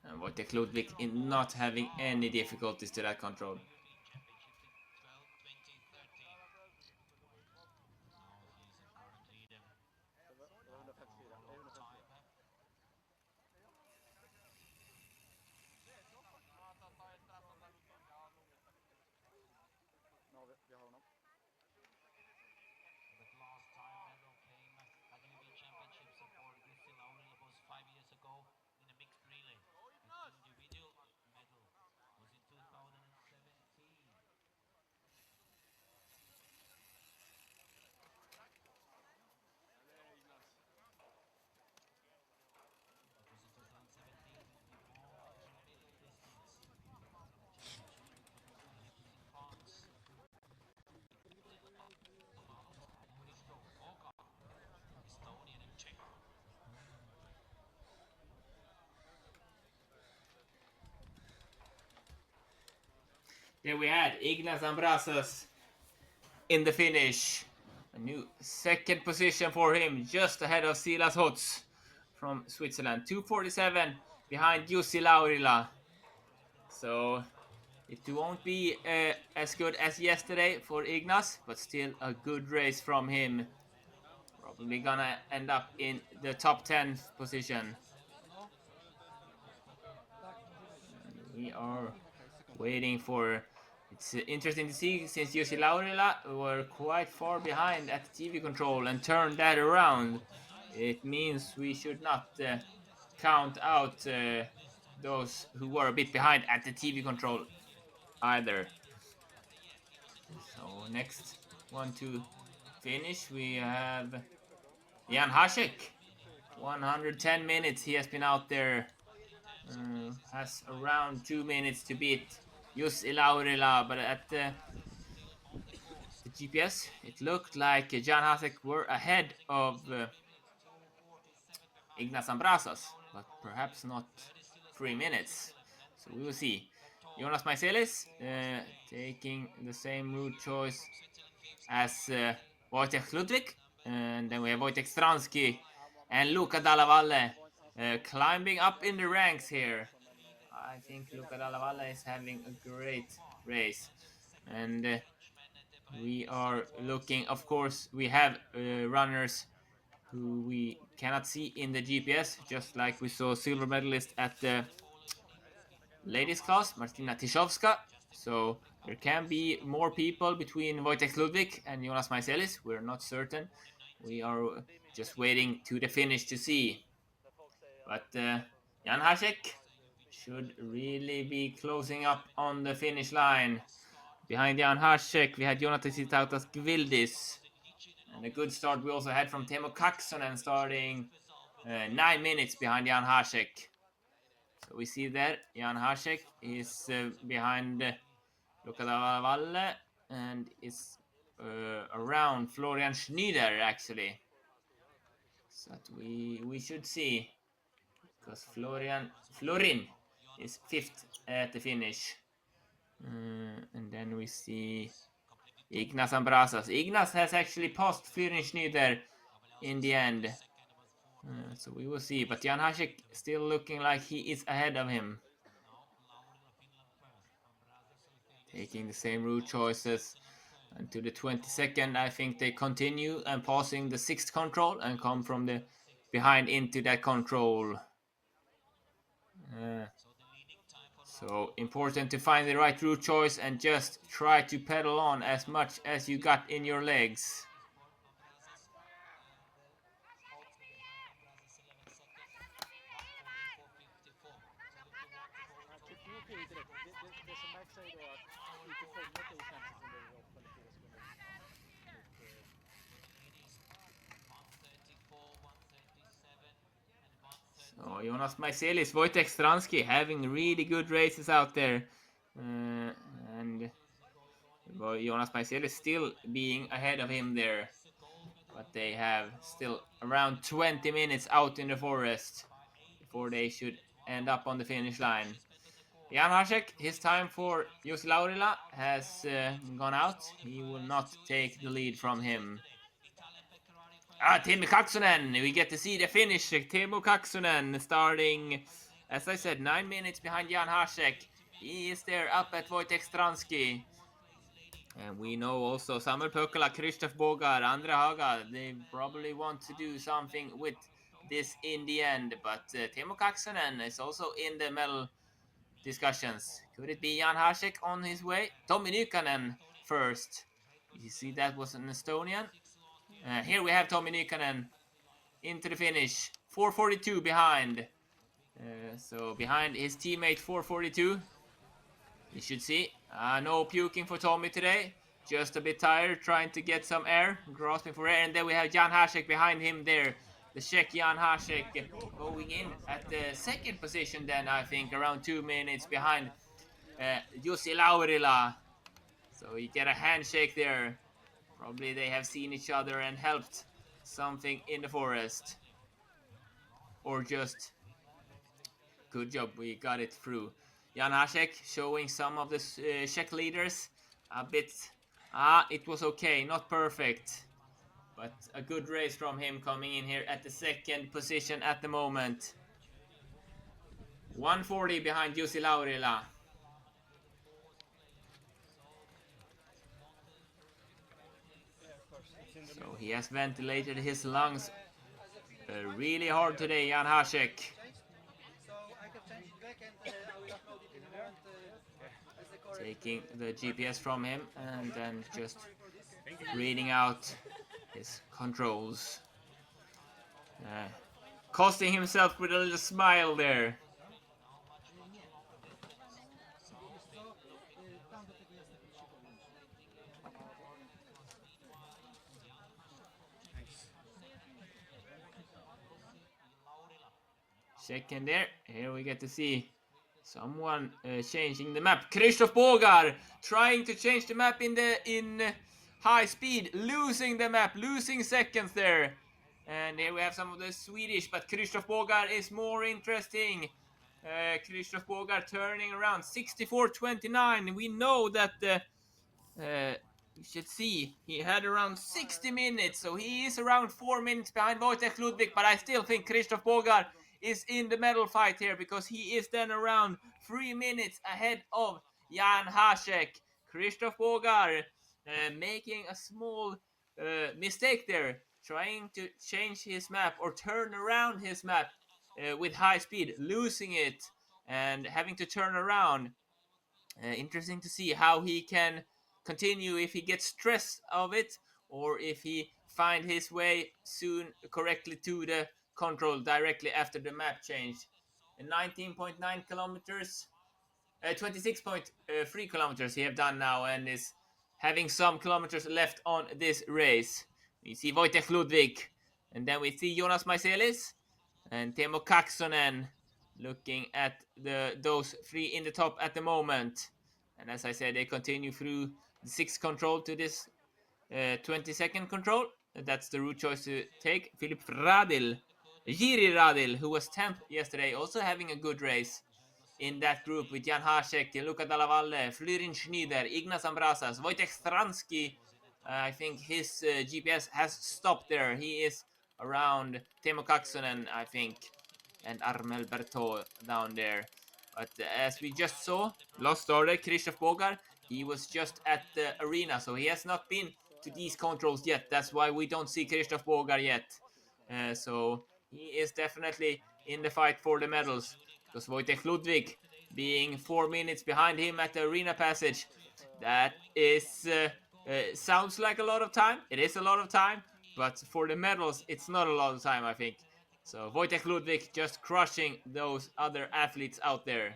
And Wojtek Ludwig in not having any difficulties to that control. There we had Ignas Ambrasas in the finish. A new second position for him, just ahead of Silas Hots from Switzerland. 2:47 behind Jussi Laurila. So it won't be as good as yesterday for Ignas, but still a good race from him. Probably gonna end up in the top 10 position. And we are waiting for... It's interesting to see, since Jussi Laurila were quite far behind at the TV control and turned that around. It means we should not count out those who were a bit behind at the TV control either. So next one to finish, we have Jan Hasek. 110 minutes he has been out there. Has around 2 minutes to beat Jussi Laurila, but at the GPS it looked like Jan Hasek were ahead of Ignas Ambrasas, but perhaps not 3 minutes. So we will see. Jonas Maiselis taking the same route choice as Wojciech Ludwig, and then we have Wojciech Stransky and Luca Dalla Valle climbing up in the ranks here. I think Luca Dalla Valle is having a great race, and we are looking, of course, we have runners who we cannot see in the GPS, just like we saw silver medalist at the ladies class, Martina Tiszowska. So there can be more people between Wojciech Ludwig and Jonas Maiselis. We're not certain. We are just waiting to the finish to see. But Jan Hasek should really be closing up on the finish line. Behind Jan Hasek, we had Jonatas Itautas Gvildis. And a good start we also had from Teemu Kaksonen, starting 9 minutes behind Jan Hasek. So we see that Jan Hasek is behind Luca Dalla Valle and is around Florian Schneider, actually. So that we should see, because Florin is 5th at the finish. And then we see Ignas Ambrasas. Ignas has actually passed Florian Schneider in the end. So we will see, but Jan Hasek still looking like he is ahead of him. Taking the same route choices until the 22nd. I think they continue and passing the 6th control and come from the behind into that control. So important to find the right route choice and just try to pedal on as much as you got in your legs. So Jonas Maiselis, Wojciech Stransky having really good races out there. And Jonas Maiselis still being ahead of him there. But they have still around 20 minutes out in the forest before they should end up on the finish line. Jan Hasek, his time for Jussi Laurila has gone out. He will not take the lead from him. Teemu Kaksonen, we get to see the finish. Teemu Kaksonen starting, as I said, 9 minutes behind Jan Hasek. He is there up at Wojciech Stransky. And we know also Samuel Pökala, Krzysztof Bogar, Andre Haga, they probably want to do something with this in the end. But Teemu Kaksonen is also in the medal discussions. Could it be Jan Hasek on his way? Tommi Nykänen first. You see that was an Estonian. Here we have Tommi Nykänen into the finish. 4:42 behind. So behind his teammate 4:42. You should see. No puking for Tommy today. Just a bit tired, trying to get some air, grasping for air. And then we have Jan Hasek behind him there. The Czech Jan Hasek going in at the 2nd position then, I think, around 2 minutes behind Jussi Laurila. So you get a handshake there. Probably they have seen each other and helped something in the forest. Or just, good job, we got it through. Jan Hasek showing some of the Czech leaders a bit, it was okay, not perfect. But a good race from him, coming in here at the 2nd position at the moment. 1:40 behind Jussi Laurila. So he has ventilated his lungs really hard today, Jan Hasek. Taking the GPS from him and then just reading out his controls. Costing himself with a little smile there. Second there. Here we get to see someone changing the map. Krzysztof Bogar trying to change the map in high speed, losing the map, losing seconds there. And here we have some of the Swedish, but Krzysztof Bogar is more interesting. Krzysztof Bogar turning around 64.29. We know that you should see he had around 60 minutes, so he is around 4 minutes behind Wojtek Ludwig, but I still think Krzysztof Bogar is in the medal fight here because he is then around 3 minutes ahead of Jan Hasek. Krzysztof Bogar making a small mistake there, trying to change his map or turn around his map with high speed, losing it and having to turn around. Interesting to see how he can continue, if he gets stressed of it or if he find his way soon correctly to the control directly after the map change. 19.9 kilometers, 26.3 kilometers he have done now and is having some kilometers left on this race. We see Wojtek Ludwig, and then we see Jonas Maiselis and Teemu Kaksonen looking at those three in the top at the moment. And as I said, they continue through the 6th control to this 22nd control. That's the route choice to take. Filip Radil, Jiri Radil, who was 10th yesterday, also having a good race in that group with Jan Hasek, Luca Dalla Valle, Flyrin Schneider, Ignas Ambrasas, Wojtek Stransky. I think his GPS has stopped there. He is around Teemu Kaksonen, I think, and Armel Berthaud down there. But as we just saw, last started Krzysztof Bogar. He was just at the arena, so he has not been to these controls yet. That's why we don't see Krzysztof Bogar yet. So he is definitely in the fight for the medals, because Wojtek Ludwig being 4 minutes behind him at the arena passage, that is sounds like a lot of time. It is a lot of time, but for the medals, it's not a lot of time, I think. So Wojtek Ludwig just crushing those other athletes out there.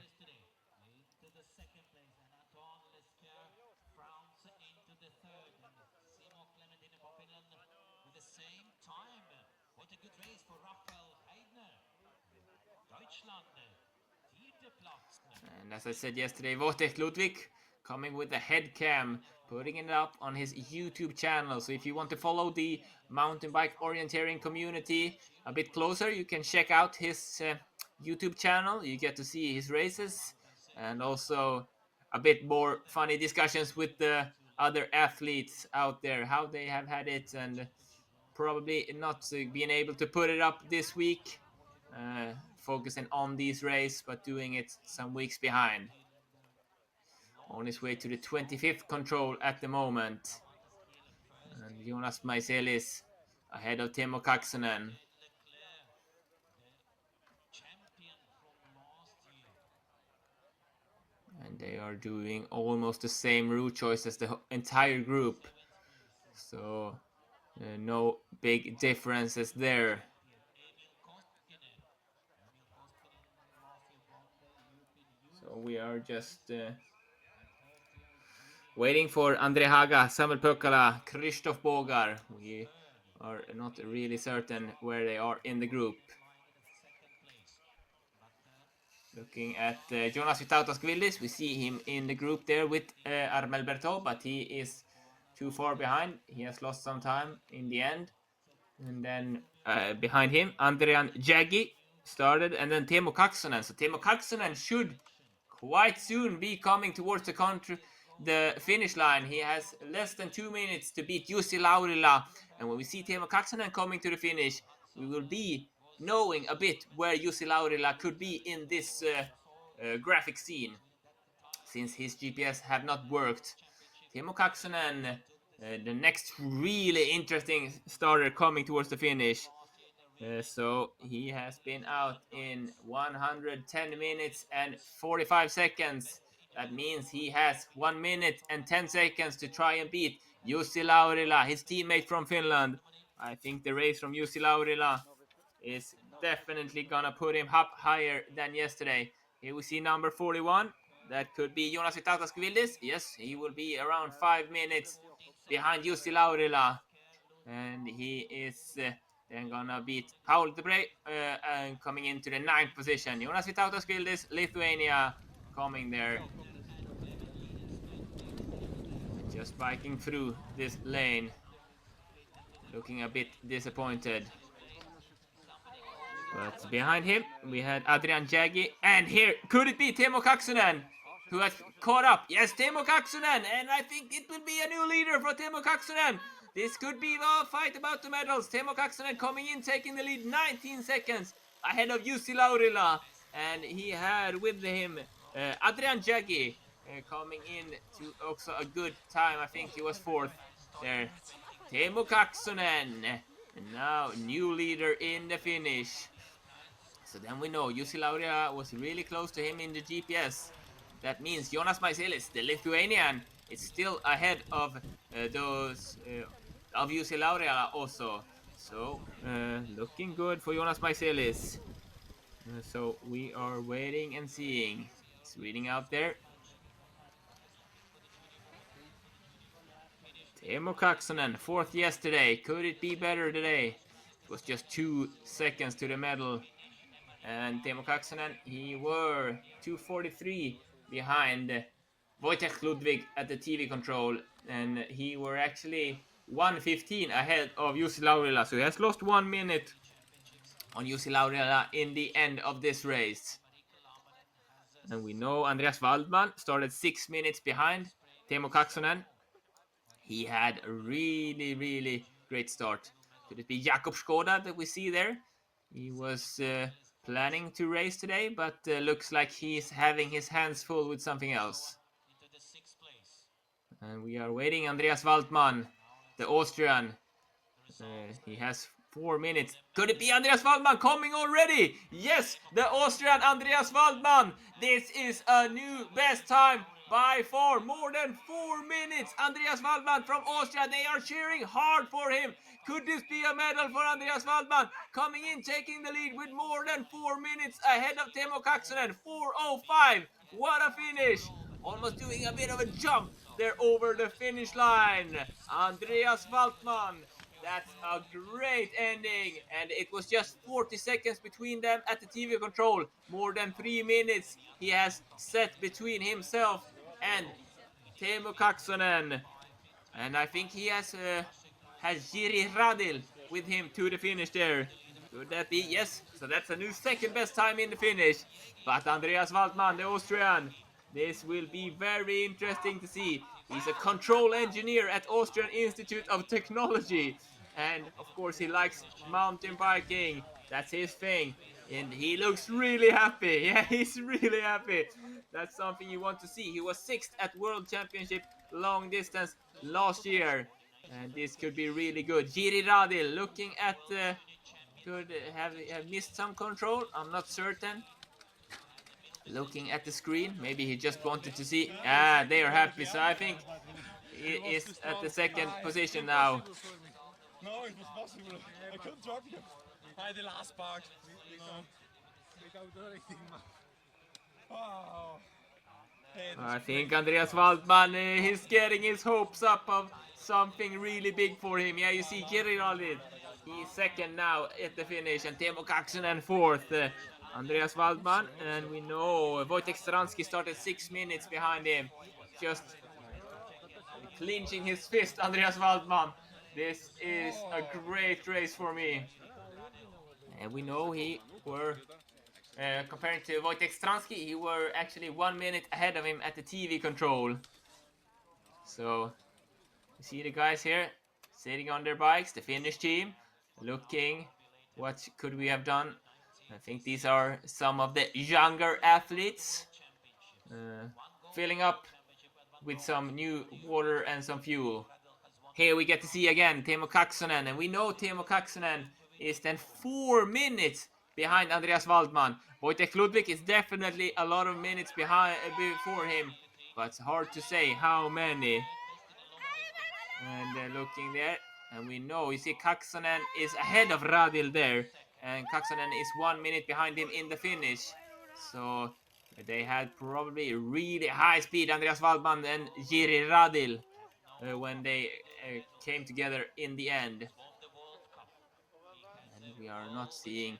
And as I said yesterday, Wojtek Ludwig coming with a head cam, putting it up on his YouTube channel. So if you want to follow the mountain bike orienteering community a bit closer, you can check out his YouTube channel. You get to see his races and also a bit more funny discussions with the other athletes out there, how they have had it, and probably not being able to put it up this week, focusing on these races, but doing it some weeks behind. On his way to the 25th control at the moment. And Jonas Maiselis ahead of Teemu Kaksonen. And they are doing almost the same route choice as the entire group. So no big differences there. So we are just waiting for Andre Haga, Samuel Pökkala, Krzysztof Bogar. We are not really certain where they are in the group. Looking at Jonas Vitautas-Gvildis, we see him in the group there with Armel Berthaud, but he is too far behind. He has lost some time in the end. And then behind him, Andrian Jaggi started, and then Teemu Kaksonen. So Teemu Kaksonen should quite soon be coming towards the finish line. He has less than 2 minutes to beat Jussi Laurila. And when we see Teemu Kaksonen coming to the finish, we will be knowing a bit where Jussi Laurila could be in this graphic scene, since his GPS have not worked. Teemu Kaksonen the next really interesting starter coming towards the finish. So he has been out in 110 minutes and 45 seconds. That means he has 1 minute and 10 seconds to try and beat Jussi Laurila, his teammate from Finland. I think the race from Jussi Laurila is definitely gonna put him up higher than yesterday. Here we see number 41. That could be Jonas Vitautas-Gvildis. Yes, he will be around 5 minutes behind Jussi Laurila. And he is then gonna beat Paul Debré and coming into the 9th position. Jonas Vitautas-Gvildis, Lithuania, coming there. Just biking through this lane. Looking a bit disappointed. But behind him, we had Adrian Jaggi. And here, could it be Teemu Kaksonen, who has caught up? Yes, Teemu Kaksonen. And I think it will be a new leader for Teemu Kaksonen. This could be a fight about the medals. Teemu Kaksonen coming in, taking the lead 19 seconds ahead of Jussi Laurila. And he had with him Adrian Jaggi coming in to also a good time. I think he was 4th there. Teemu Kaksonen. And now new leader in the finish. So then we know Jussi Laurila was really close to him in the GPS. That means Jonas Maiselis, the Lithuanian, is still ahead of those of Jussi Laurila also. So looking good for Jonas Maiselis. So we are waiting and seeing. It's reading out there. Teemu Kaksonen, 4th yesterday. Could it be better today? It was just 2 seconds to the medal. And Teemu Kaksonen, he were 2:43 behind Wojtek Ludwig at the TV control. And he were actually 1:15 ahead of Jussi Laurila. So he has lost 1 minute on Jussi Laurila in the end of this race. And we know Andreas Waldman started 6 minutes behind Teemu Kaksonen. He had a really, really great start. Could it be Jakob Skoda that we see there? He was planning to race today, but looks like he's having his hands full with something else. And we are waiting Andreas Waldman, the Austrian. He has 4 minutes. Could it be Andreas Waldman coming already? Yes, the Austrian Andreas Waldman. This is a new best time by far. More than 4 minutes. Andreas Waldman from Austria. They are cheering hard for him. Could this be a medal for Andreas Waldman? Coming in, taking the lead with more than 4 minutes ahead of Teemu Kaksonen. 4:05. What a finish. Almost doing a bit of a jump there over the finish line. Andreas Waldman. That's a great ending, and it was just 40 seconds between them at the TV control. More than 3 minutes he has set between himself and Teemu Kaksonen. And I think he has Jiri Radil with him to the finish there. Could that be? Yes. So that's a new 2nd best time in the finish. But Andreas Waldman, the Austrian, this will be very interesting to see. He's a control engineer at Austrian Institute of Technology. And of course he likes mountain biking. That's his thing. And he looks really happy. Yeah, he's really happy. That's something you want to see. He was 6th at World Championship long distance last year. And this could be really good. Jiri Radil looking at could have missed some control. I'm not certain. Looking at the screen, maybe he just wanted to see. They are happy. So I think he is at the 2nd position now. No, it was possible. I couldn't drop you. The last part. No. Wow. I think Andreas Waldman is getting his hopes up of something really big for him. Yeah, you see Jiri Radil. He's 2nd now at the finish, and Teemu Kaksonen 4th. Andreas Waldman, and we know Wojtek Stransky started 6 minutes behind him. Just clenching his fist, Andreas Waldman. This is a great race for me. And we know he were, comparing to Wojtek Stransky, he were actually 1 minute ahead of him at the TV control. So, you see the guys here, sitting on their bikes, the Finnish team, looking, what could we have done? I think these are some of the younger athletes, filling up with some new water and some fuel. Here we get to see again Teemu Kaksonen, and we know Teemu Kaksonen is then 4 minutes behind Andreas Waldman. Wojtek Ludwig is definitely a lot of minutes behind before him, but it's hard to say how many. And looking there, and we know, you see Kaksonen is ahead of Radil there, and Kaksonen is 1 minute behind him in the finish. So they had probably really high speed, Andreas Waldman and Jiri Radil, when they came together in the end. And we are not seeing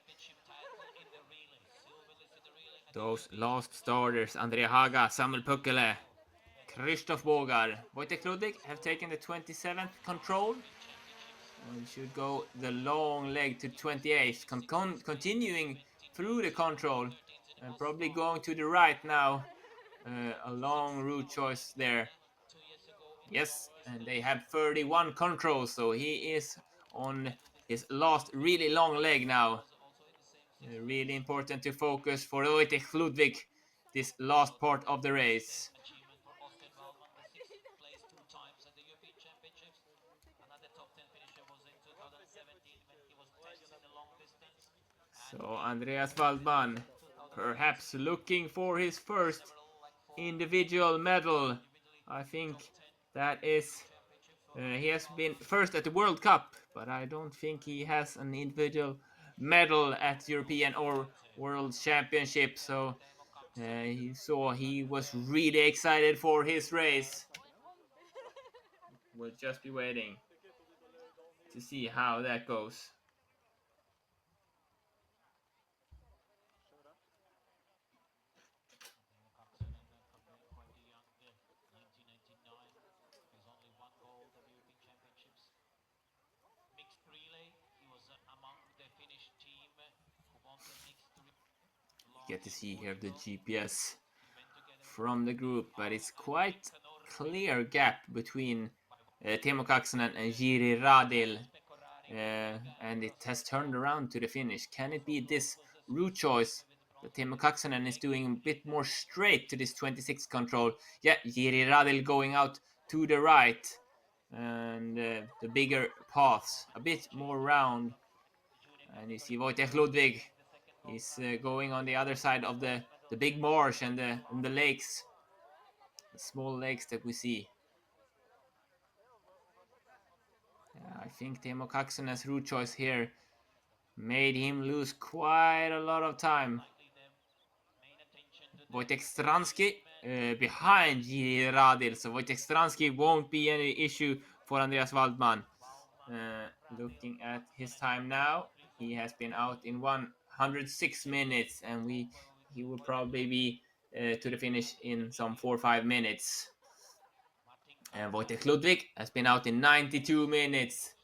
those last starters, Andrea Haga, Samuel Pukkele, Krzysztof Bogar, Wojtek Ludwig have taken the 27th control and should go the long leg to 28th, continuing through the control and probably going to the right now. A long route choice there. Yes, and they have 31 controls, so he is on his last really long leg now. Really important to focus for Wojtek Ludwig this last part of the race. Achievement for Austin Waldman, the sixth place 2 times at the European Championships. Another top 10 finisher was in 2017 when he was tested in the long distance. So Andreas Waldman perhaps looking for his first individual medal. I think that is he has been first at the World Cup, but I don't think he has an individual medal at European or World Championship. So he was really excited for his race. We'll just be waiting to see how that goes. Get to see here the GPS from the group, but it's quite clear gap between Teemu Kaksonen and Jiri Radil, and it has turned around to the finish. Can it be this route choice that Teemu Kaksonen is doing a bit more straight to this 26 control? Yeah, Jiri Radil going out to the right, and the bigger paths a bit more round, and you see Wojtek Ludwig is going on the other side of the big marsh and the lakes, the small lakes that we see. I think Teemu Kaksonen's route choice here made him lose quite a lot of time. Wojtek Stransky behind Jiri Radil, so Wojtek Stransky won't be any issue for Andreas Waldman. Looking at his time now, he has been out in 106 minutes, and he will probably be to the finish in some 4 or 5 minutes. And Wojtek Ludwig has been out in 92 minutes,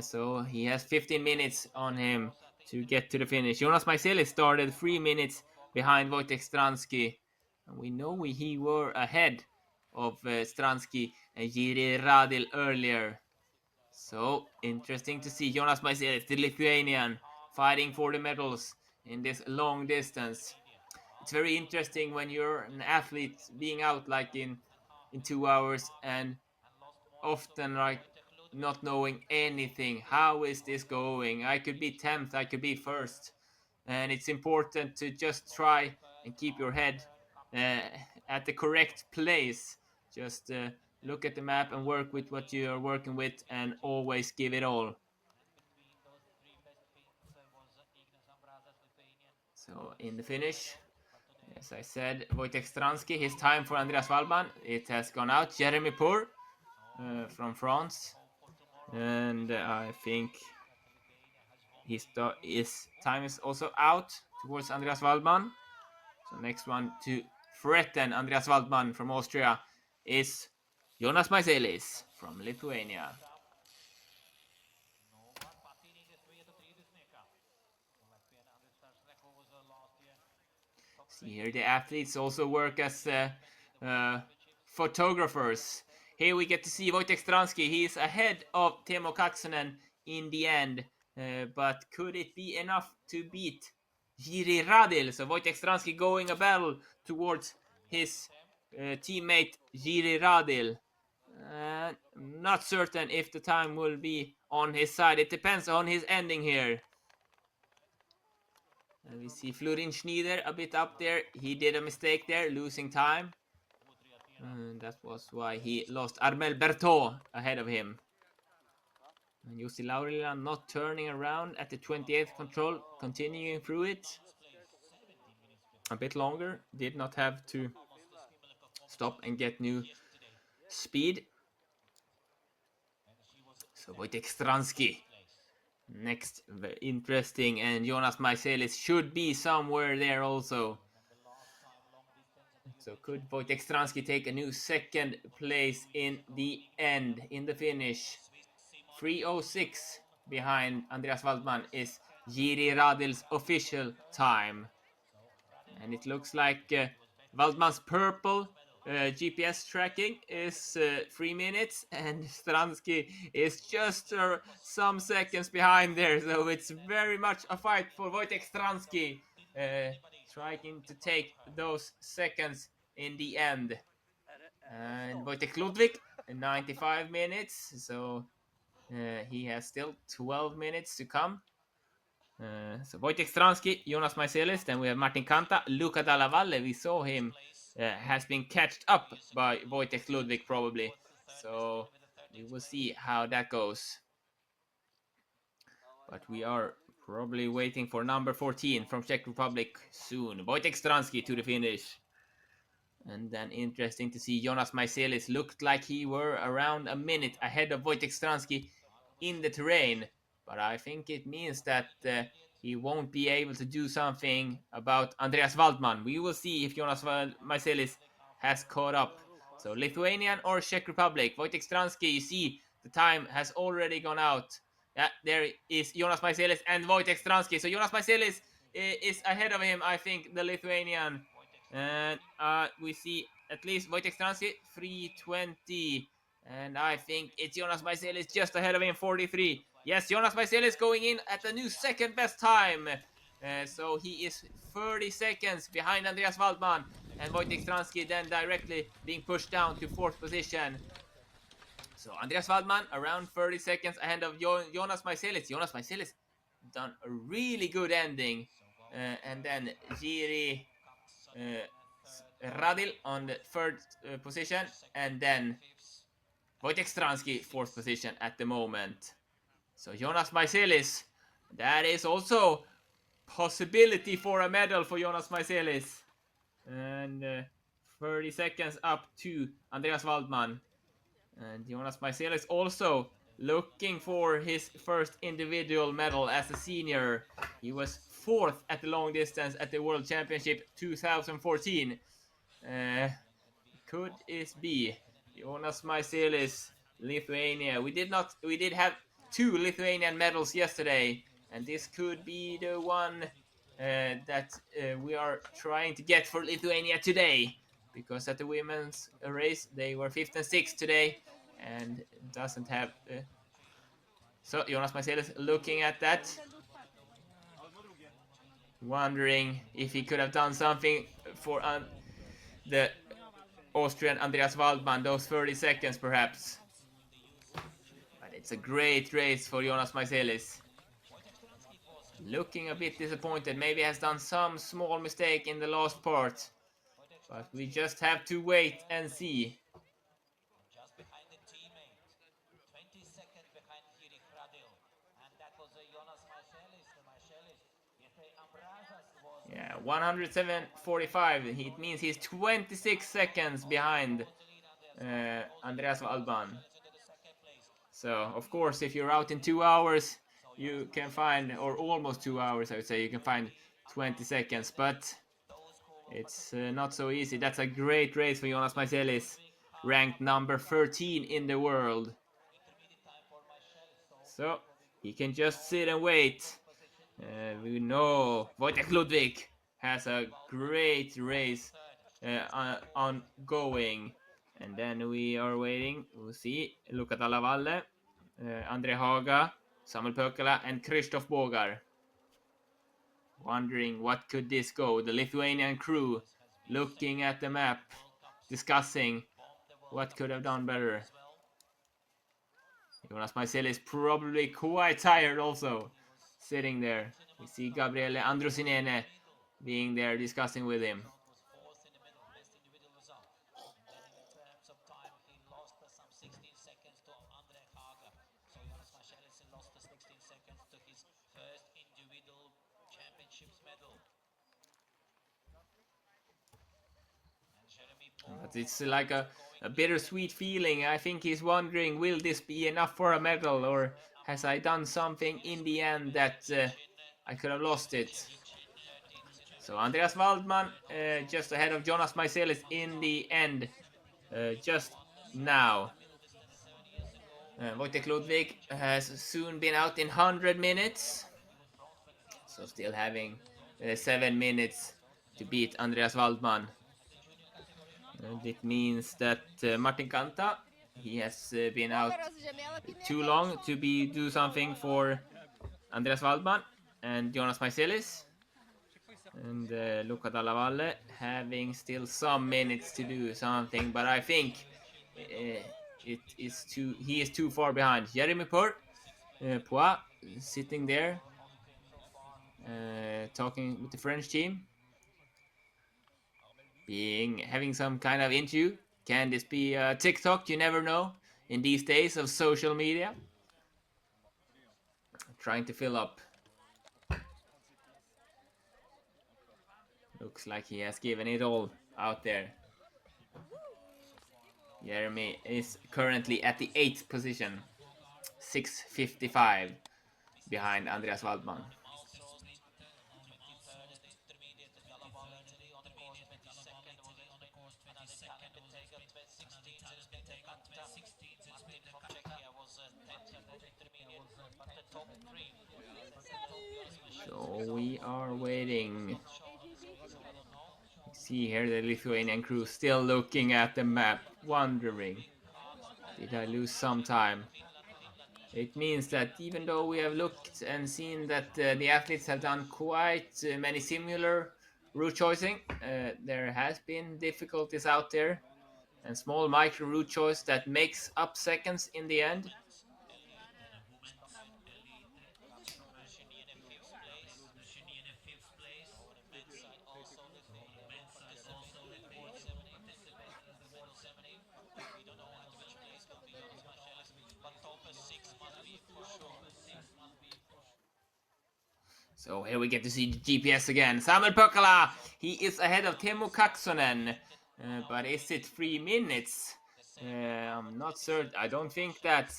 so he has 15 minutes on him to get to the finish. Jonas Maiseli started 3 minutes behind Wojtek Stransky, and we know he were ahead of Stransky and Jiri Radil earlier. So interesting to see Jonas Maiseli, the Lithuanian, fighting for the medals in this long distance. It's very interesting when you're an athlete being out like in 2 hours and often like not knowing anything. How is this going? I could be 10th, I could be first. And it's important to just try and keep your head at the correct place. Just look at the map and work with what you are working with and always give it all. So in the finish, as I said, Wojtek Stransky, his time for Andreas Waldman, it has gone out. Jeremy Pour from France, and I think his time is also out towards Andreas Waldman. So next one to threaten Andreas Waldman from Austria is Jonas Maiselis from Lithuania. See here the athletes also work as photographers. Here we get to see Wojtek Stransky. He is ahead of Teemu Kaksonen in the end, but could it be enough to beat Jiri Radil? So Wojtek Stransky going a battle towards his teammate Jiri Radil. Not certain if the time will be on his side. It depends on his ending here. And we see Florin Schneider a bit up there. He did a mistake there, losing time. And that was why he lost Armel Berthaud ahead of him. And Jussi Laurila not turning around at the 28th control, continuing through it. A bit longer, did not have to stop and get new speed. So Wojtek Stransky next, very interesting, and Jonas Maiselis should be somewhere there also. So could Wojtek Stransky take a new second place in the end, in the finish? 3:06 behind Andreas Waldman is Jiri Radil's official time. And it looks like Waldman's purple GPS tracking is 3 minutes, and Stransky is just some seconds behind there. So it's very much a fight for Wojtek Stransky, trying to take those seconds in the end. And Wojtek Ludwig, 95 minutes, so he has still 12 minutes to come. So Wojtek Stransky, Jonas Maiselis, then we have Martin Kanta, Luca Dalla Valle. We saw him has been catched up by Wojtek Ludwig probably. So we will see how that goes. But we are probably waiting for number 14 from Czech Republic soon. Wojtek Stransky to the finish. And then interesting to see Jonas Maiselis looked like he were around a minute ahead of Wojtek Stransky in the terrain. But I think it means that he won't be able to do something about Andreas Waldman. We will see if Jonas Maiselis has caught up. So Lithuanian or Czech Republic. Wojtek Stransky, you see the time has already gone out. Yeah, there is Jonas Maiselis and Wojtek Stransky. So Jonas Maiselis is ahead of him, I think, the Lithuanian. And we see at least Wojtek Stransky 3:20. And I think it's Jonas Maiselis just ahead of him, 43. Yes, Jonas Maiselis going in at the new second best time. So he is 30 seconds behind Andreas Waldman. And Wojtek Stransky then directly being pushed down to 4th position. So Andreas Waldman around 30 seconds ahead of Jonas Maiselis. Jonas Maiselis done a really good ending. And then Jiri Radil on the 3rd position. And then Wojtek Stransky 4th position at the moment. So Jonas Maiselis, that is also possibility for a medal for Jonas Maiselis. And 30 seconds up to Andreas Waldman. And Jonas Maiselis also looking for his first individual medal as a senior. He was 4th at the long distance at the World Championship 2014. Could it be Jonas Maiselis, Lithuania? We did have 2 Lithuanian medals yesterday, and this could be the one that we are trying to get for Lithuania today, because at the women's race they were 5th and 6th today, and doesn't have. So Jonas Maiselis looking at that, wondering if he could have done something for the Austrian Andreas Waldman, those 30 seconds perhaps. But it's a great race for Jonas Maiselis. Looking a bit disappointed, maybe has done some small mistake in the last part. But we just have to wait and see. Just behind the teammate, 20 seconds behind Jiri Radil, and that was Jonas Maiselis. Yeah, 107.45. It means he's 26 seconds behind Andreas Waldman. So, of course, if you're out in 2 hours, you can find, or almost 2 hours, I would say, you can find 20 seconds. But it's not so easy. That's a great race for Jonas Maiselis, ranked number 13 in the world. So, he can just sit and wait. We know Wojtek Ludwig has a great race ongoing. And then we are waiting. We'll see Luca Dalla Valle, Andre Haga, Samuel Pökälä, and Krzysztof Bogar. Wondering what could this go. The Lithuanian crew looking at the map, discussing what could have done better. Jonas Maisel is probably quite tired also, sitting there. We see Gabriele Androsinene being there discussing with him. But it's like a bittersweet feeling. I think he's wondering, will this be enough for a medal, or has I done something in the end that I could have lost it? So Andreas Waldman just ahead of Jonas Maiselis in the end, just now. Wojtek Ludwig has soon been out in 100 minutes. So still having 7 minutes to beat Andreas Waldman. And it means that Martin Kanta, he has been out too long to do something for Andreas Waldman and Jonas Maiselis. And Luca Dalla Valle having still some minutes to do something, but I think he is too far behind. Jeremy Poix sitting there talking with the French team, having some kind of interview. Can this be TikTok? You never know in these days of social media. Trying to fill up. Looks like he has given it all out there. Jeremy is currently at the 8th position, 6:55 behind Andreas Waldman. So we are waiting. See here the Lithuanian crew still looking at the map, wondering, did I lose some time? It means that even though we have looked and seen that the athletes have done quite many similar route choosing, there has been difficulties out there and small micro route choice that makes up seconds in the end. So here we get to see the GPS again. Samuel Pökkälä, he is ahead of Teemu Kaksonen. But is it 3 minutes? I'm not certain. I don't think that.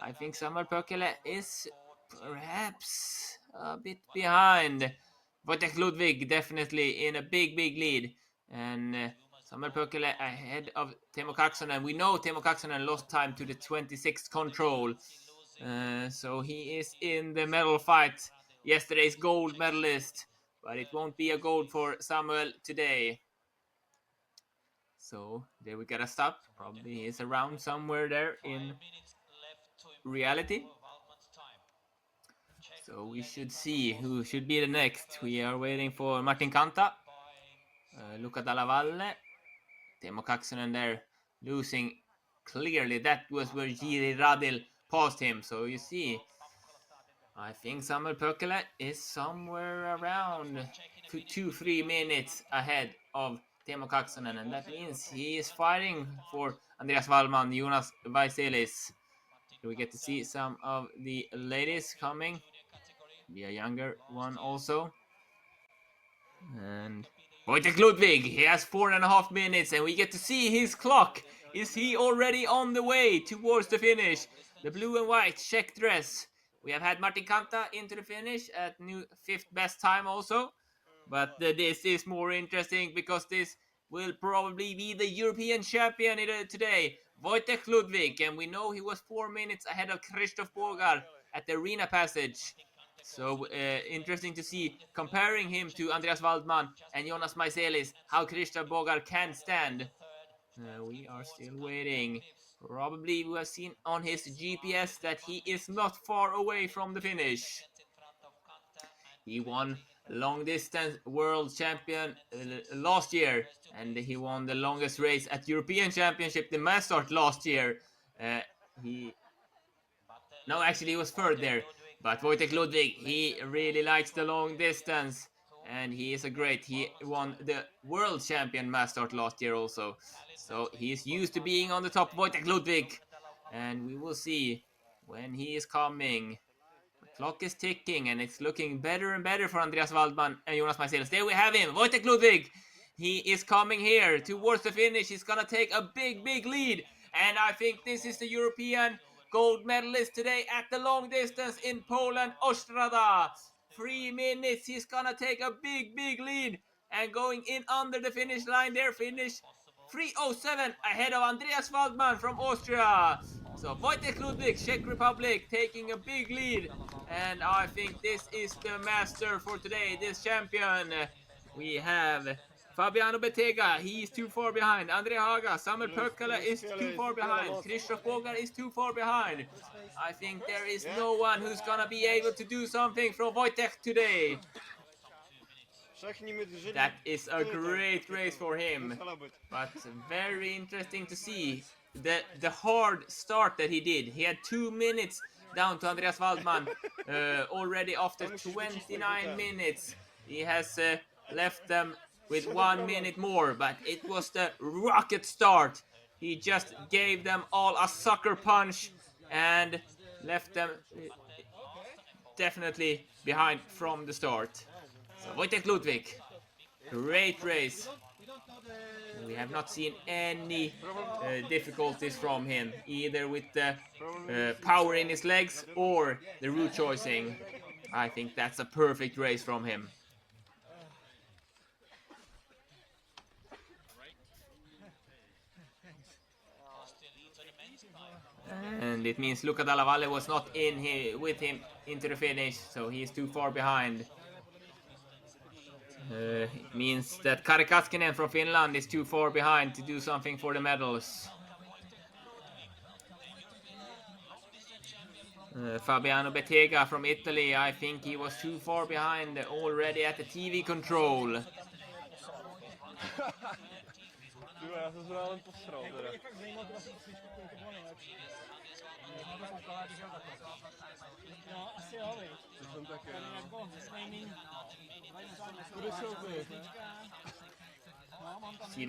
I think Samuel Pökkälä is perhaps a bit behind. Wojtek Ludwig definitely in a big lead. And Samuel Pökkälä ahead of Teemu Kaksonen. We know Teemu Kaksonen lost time to the 26th control. So he is in the medal fight. Yesterday's gold medalist. But it won't be a gold for Samuel today. So there we gotta stop. Probably is around somewhere there in reality. So we should see who should be the next. We are waiting for Martin Kanta, Luca Dalla Valle, Teemu Kaksonen there losing clearly. That was where Jiri Radil passed him. So you see, I think Samuel Pökkälä is somewhere around 2-3 minutes ahead of Teemu Kaksonen, and that means he is fighting for Andreas Waldman, Jonas Maiselis. We get to see some of the ladies coming. Be a younger one also. And Wojtek Ludwig, he has 4.5 minutes, and we get to see his clock. Is he already on the way towards the finish? The blue and white check dress. We have had Martin Kanta into the finish at new 5th best time also. But this is more interesting because this will probably be the European champion today, Wojtek Ludwig. And we know he was 4 minutes ahead of Krzysztof Bogar at the arena passage. So interesting to see, comparing him to Andreas Waldman and Jonas Maiselis, how Krzysztof Bogar can stand. We are still waiting. Probably we have seen on his GPS that he is not far away from the finish. He won long distance world champion last year, and he won the longest race at European Championship, the Mastart, last year. He No, actually he was third there. But Wojtek Ludwig, he really likes the long distance. And he is a great, he won the world champion mass start last year also. So he's used to being on the top, Wojtek Ludwig. And we will see when he is coming. The clock is ticking and it's looking better and better for Andreas Waldman and Jonas Maisels. There we have him, Wojtek Ludwig. He is coming here towards the finish. He's gonna take a big, big lead. And I think this is the European gold medalist today at the long distance in Poland, Ostróda. 3 minutes, he's gonna take a big, big lead. And going in under the finish line there, finish 3:07 ahead of Andreas Waldman from Austria. So Wojtek Ludwig, Czech Republic, taking a big lead. And I think this is the master for today, this champion. We have Fabiano Bettega, he is too far behind. Andre Haga, Samuel Pökkälä is too far behind. Krzysztof Bogar is too far behind. I think there is no one who's gonna be able to do something from Wojtek today. That is a great race for him. But very interesting to see the hard start that he did. He had 2 minutes down to Andreas Waldman already after 29 minutes. He has left them with 1 minute more, but it was the rocket start. He just gave them all a sucker punch and left them definitely behind from the start. So Wojtek Ludwig, great race. We have not seen any difficulties from him, either with the power in his legs or the route choosing. I think that's a perfect race from him. And it means Luca Dalla Valle was not in here with him into the finish, so he's too far behind. It means that Kari Kaskinen from Finland is too far behind to do something for the medals. Fabiano Bettega from Italy, I think he was too far behind already at the TV control. See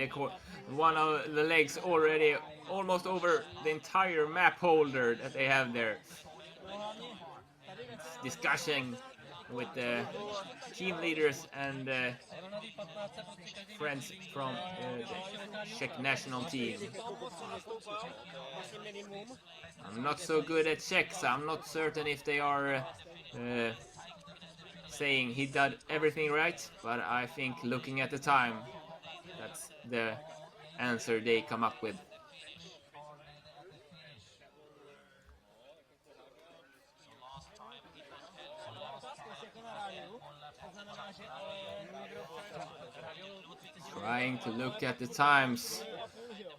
one of the legs already almost over the entire map holder that they have there. It's discussion with the team leaders and friends from the Czech national team. I'm not so good at Czech, so I'm not certain if they are saying he did everything right, but I think looking at the time, that's the answer they come up with. Trying to look at the times.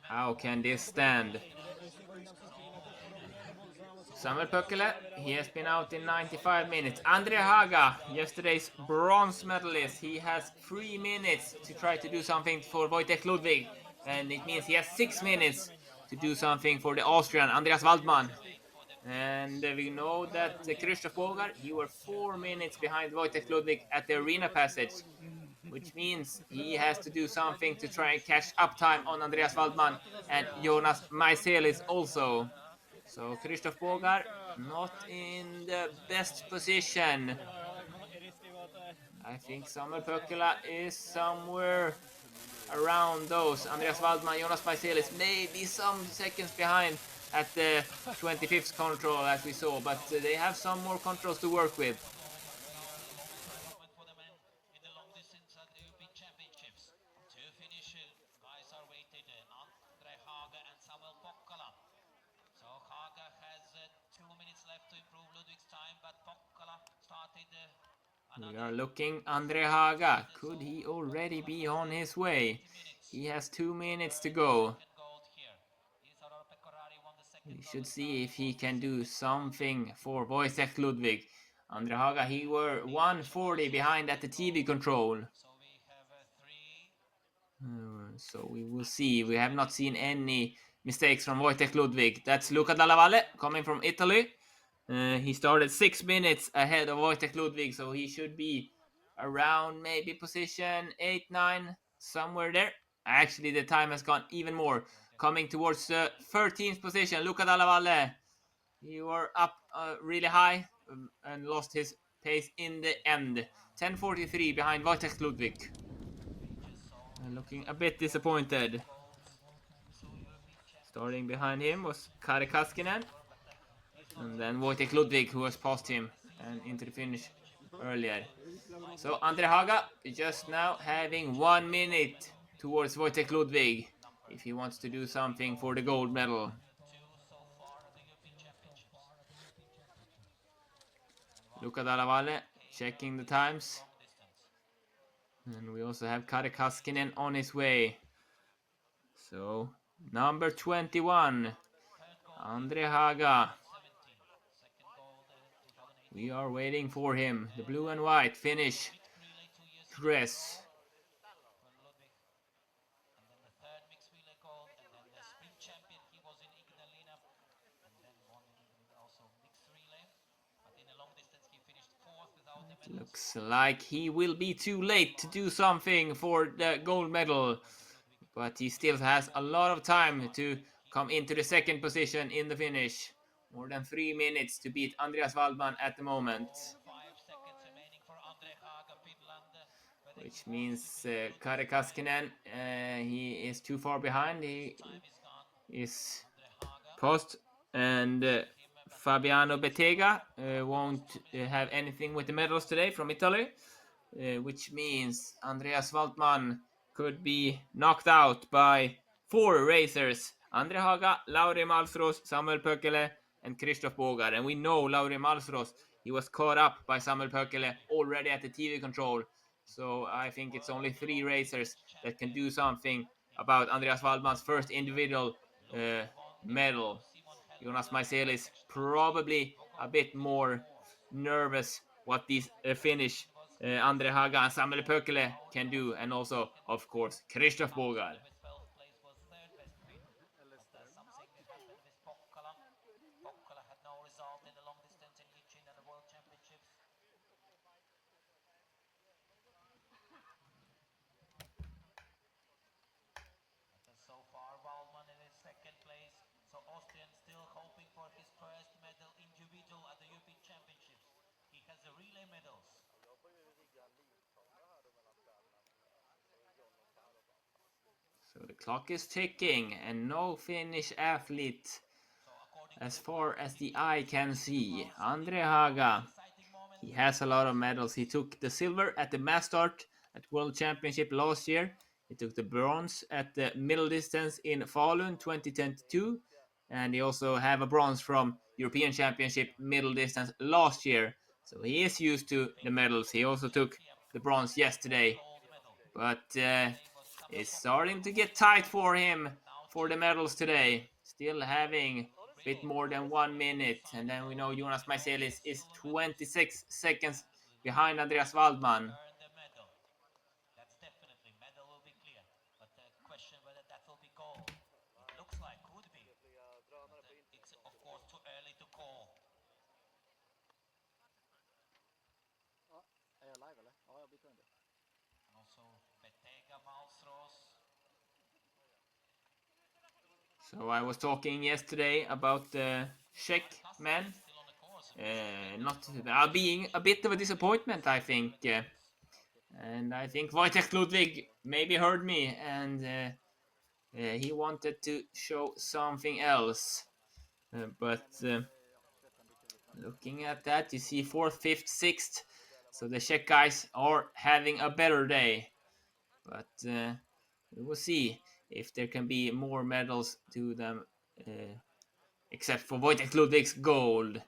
How can this stand? Samuel Pökkälä, he has been out in 95 minutes. Andre Haga, yesterday's bronze medalist, he has 3 minutes to try to do something for Wojtek Ludwig. And it means he has 6 minutes to do something for the Austrian Andreas Waldman. And we know that Krzysztof Bogar, he were 4 minutes behind Wojtek Ludwig at the arena passage, which means he has to do something to try and catch up time on Andreas Waldman and Jonas Maisels also. So Krzysztof Bogar not in the best position. I think Samuel Pökkälä is somewhere around those. Andreas Waldman, Jonas Maisels maybe some seconds behind at the 25th control as we saw, but they have some more controls to work with. For the men in the long distance at the European Championships. To finish, guys are waiting. Andre Haga and Samuel Pökkälä. So Haga has 2 minutes left to improve Ludwig's time, but Pökkälä started. We are looking Andre Haga. Could he already be on his way? He has 2 minutes to go. We should see if he can do something for Wojtek Ludwig. Andre Haga, he were 140 behind at the TV control. So we will see. We have not seen any mistakes from Wojtek Ludwig. That's Luca Dalla Valle coming from Italy. He started 6 minutes ahead of Wojtek Ludwig, so he should be around maybe position 8, 9, somewhere there. Actually, the time has gone even more, coming towards the 13th position. Luca Dalla Valle, you were up really high and lost his pace in the end. 10:43 behind Wojtek Ludwig. Looking a bit disappointed. Starting behind him was Kari Kaskinen. And then Wojtek Ludwig, who was past him and into the finish earlier. So Andre Haga just now having 1 minute towards Wojtek Ludwig if he wants to do something for the gold medal. Luca Dalla Valle checking the times. And we also have Kari Kaskinen on his way. So number 21, Andre Haga. We are waiting for him. The blue and white Finnish dress. Looks like he will be too late to do something for the gold medal, but he still has a lot of time to come into the second position in the finish. More than 3 minutes to beat Andreas Waldman at the moment. Which means Kari Kaskinen, he is too far behind. He is post, and Fabiano Bettega won't have anything with the medals today from Italy, which means Andreas Waldman could be knocked out by 4 racers: Andre Haga, Lauri Malmström, Samuel Pökele, and Christoph Bogar. And we know Lauri Malmström, he was caught up by Samuel Pökele already at the TV control. So I think it's only 3 racers that can do something about Andreas Waldman's first individual medal. Jonas Maiselis probably a bit more nervous what these Finnish Andre Haga and Samuel Pökele can do, and also, of course, Christoph Bogar. Austrian still hoping for his first medal individual at the European Championships. He has the relay medals. So the clock is ticking and no Finnish athlete as far as the eye can see. Andre Haga, he has a lot of medals. He took the silver at the mass start at World Championship last year. He took the bronze at the middle distance in Falun 2022. And he also have a bronze from European Championship middle distance last year. So he is used to the medals. He also took the bronze yesterday. But it's starting to get tight for him for the medals today. Still having a bit more than 1 minute. And then we know Jonas Maiselis is 26 seconds behind Andreas Waldman. That's definitely, medal will be clear. But the question whether that will be gold, it looks like could be. But it's of course too early to call. Är jag live eller? Ja, jag byter under. Also Bettega Malmström. So I was talking yesterday about the Czech man not being a bit of a disappointment, I think. And I think Wojtek Ludwig maybe heard me, and he wanted to show something else. But looking at that, you see 4th, 5th, 6th. So the Czech guys are having a better day. But we will see if there can be more medals to them, except for Wojtek Ludwig's gold.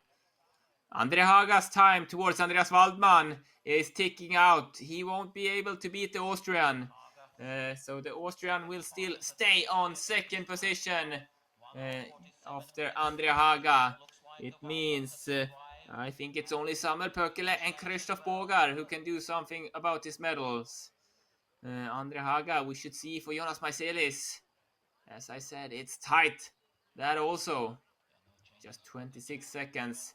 Andre Haga's time towards Andreas Waldman is ticking out. He won't be able to beat the Austrian. So the Austrian will still stay on second position after Andre Haga. It means I think it's only Samuel Pökele and Christoph Bogar who can do something about his medals. Andre Haga, we should see for Jonas Maiselis. As I said, it's tight. That also. Just 26 seconds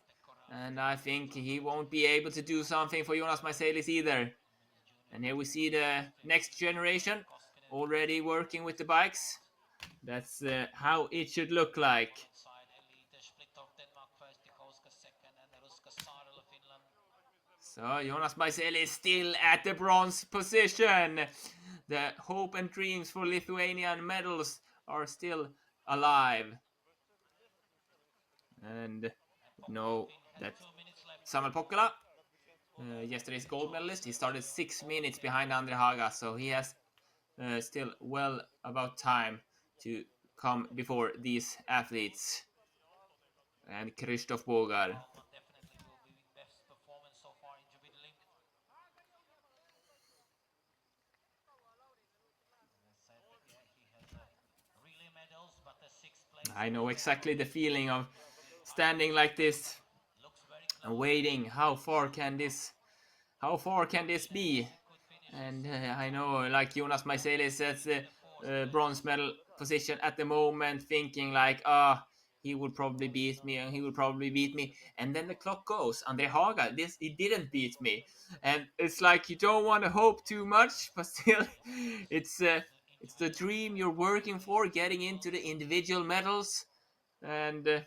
And I think he won't be able to do something for Jonas Maiselis either. And here we see the next generation already working with the bikes. That's how it should look like. So Jonas Maiselis still at the bronze position. The hope and dreams for Lithuanian medals are still alive. And know that Samuel Pokkola, yesterday's gold medalist, he started 6 minutes behind Andre Haga, so he has still well about time to come before these athletes. And Krzysztof Bogar. I know exactly the feeling of standing like this and waiting. How far can this be? And I know, like Jonas Maiselis, that's the bronze medal position at the moment, thinking like, he would probably beat me, and he will probably beat me. And then the clock goes. Andre Haga, he didn't beat me. And it's like you don't want to hope too much, but still, it's the dream you're working for, getting into the individual medals. And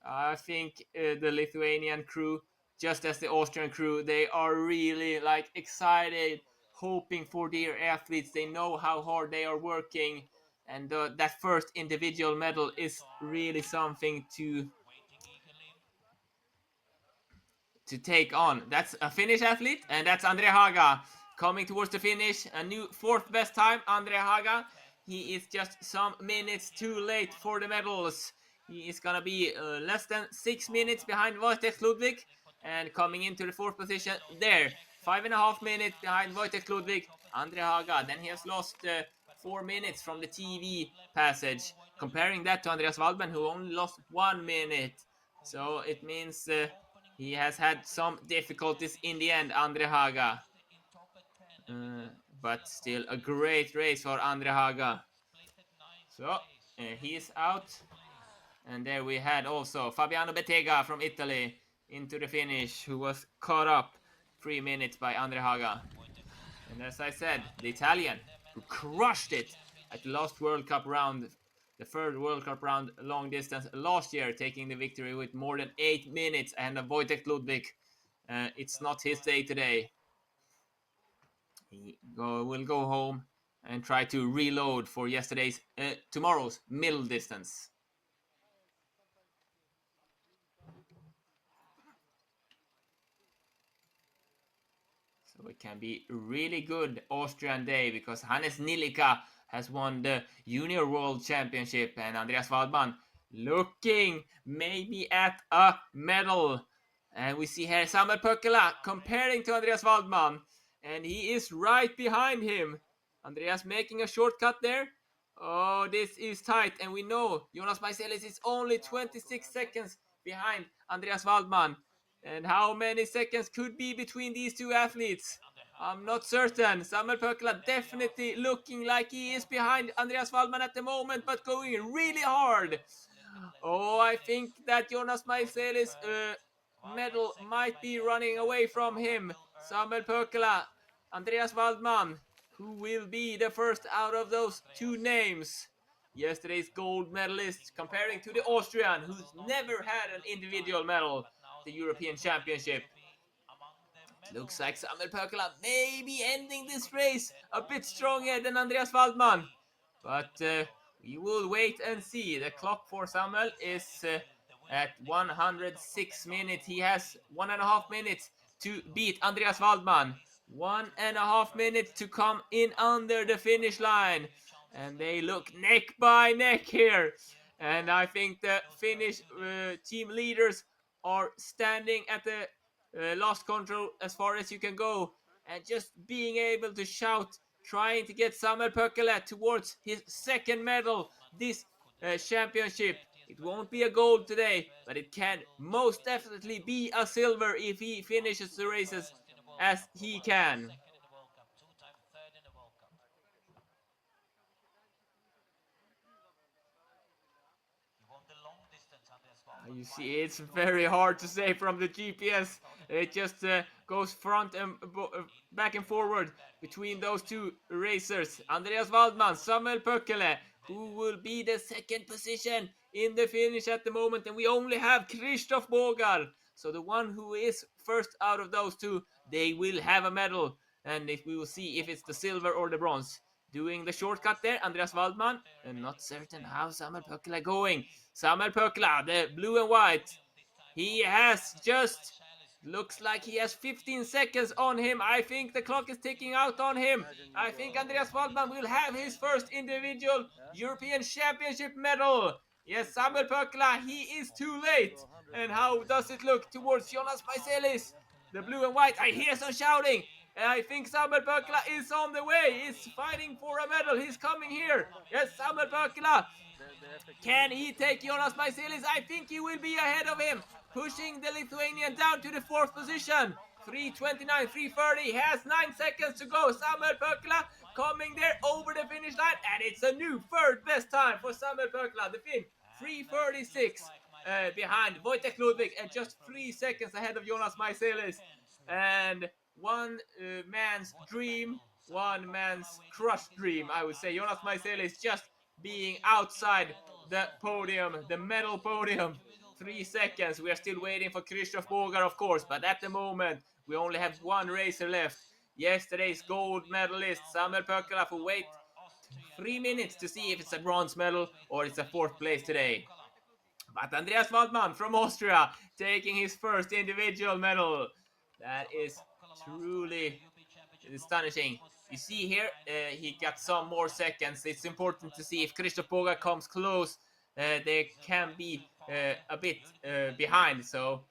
I think the Lithuanian crew, just as the Austrian crew, they are really like excited, hoping for their athletes. They know how hard they are working, and that first individual medal is really something to take on. That's a Finnish athlete, and that's Andre Haga coming towards the finish. A new 4th best time, Andre Haga. He is just some minutes too late for the medals. He is gonna be less than 6 minutes behind Wojtek Ludwig, and coming into the 4th position there. 5.5 minutes behind Wojtek Ludwig, Andre Haga. Then he has lost 4 minutes from the TV passage. Comparing that to Andreas Waldman, who only lost 1 minute. So it means he has had some difficulties in the end, Andre Haga. But still a great race for Andre Haga. So he is out. And there we had also Fabiano Bettega from Italy into the finish, who was caught up 3 minutes by Andre Haga. And as I said, the Italian, who crushed it at the last World Cup round, the 3rd World Cup round long distance last year, taking the victory with more than 8 minutes ahead of Wojtek Ludwig. It's not his day today. He will go home and try to reload for tomorrow's middle distance. So it can be a really good Austrian day, because Hannes Nilika has won the Junior World Championship, and Andreas Waldman looking maybe at a medal. And we see here Samuel Pökkelä comparing to Andreas Waldman, and he is right behind him. Andreas making a shortcut there. Oh, this is tight, and we know Jonas Maiselis is only 26 seconds behind Andreas Waldman. And how many seconds could be between these two athletes? I'm not certain. Samuel Pökkelä definitely looking like he is behind Andreas Waldman at the moment, but going really hard. Oh, I think that Jonas Maiselis' medal might be running away from him. Samuel Pökkelä, Andreas Waldman, who will be the first out of those two names. Yesterday's gold medalist, comparing to the Austrian, who's never had an individual medal, the European Championship. Looks like Samuel Pökkelä may be ending this race a bit stronger than Andreas Waldman. But we will wait and see. The clock for Samuel is at 106 minutes. He has 1.5 minutes to beat Andreas Waldman. 1.5 minutes to come in under the finish line. And they look neck by neck here. And I think the Finnish team leaders are standing at the lost control as far as you can go, and just being able to shout, trying to get Samuel Pökkelä towards his 2nd medal this championship. It won't be a gold today, but it can most definitely be a silver if he finishes the races as he can. You see, it's very hard to say from the GPS. It just goes front and back and forward between those two racers. Andreas Waldman, Samuel Pöckele, who will be the second position in the finish at the moment. And we only have Krzysztof Bogar. So the one who is first out of those two, they will have a medal. And we will see if it's the silver or the bronze. Doing the shortcut there, Andreas Waldman. And not certain how Samuel Pöckele going. Samuel Pöckele, the blue and white. He has just... Looks like he has 15 seconds on him. I think the clock is ticking out on him. I think Andreas Waldman will have his first individual European Championship medal. Yes, Samuel Pöckele, he is too late. And how does it look towards Jonas Maiselis? The blue and white, I hear some shouting. I think Samuel Pöckele is on the way. He's fighting for a medal. He's coming here. Yes, Samuel Pöckele. Can he take Jonas Maiselis? I think he will be ahead of him. Pushing the Lithuanian down to the fourth position. 3:29, 3:30. He has 9 seconds to go. Samuel Pöckele coming there over the finish line. And it's a new third best time for Samuel Pöckele. The Finn, 3:36 behind Wojtek Ludwig and just 3 seconds ahead of Jonas Maiselis. And one man's dream, one man's crushed dream, I would say. Jonas Maiselis just being outside the podium, the medal podium. 3 seconds. We are still waiting for Krzysztof Bogar, of course, but at the moment we only have one racer left. Yesterday's gold medalist Samuel Pöckele will wait 3 minutes to see if it's a bronze medal or it's a fourth place today. But Andreas Waldman from Austria taking his first individual medal. That is truly astonishing. You see here, he got some more seconds. It's important to see if Krzysztof Bogar comes close. They can be a bit behind. So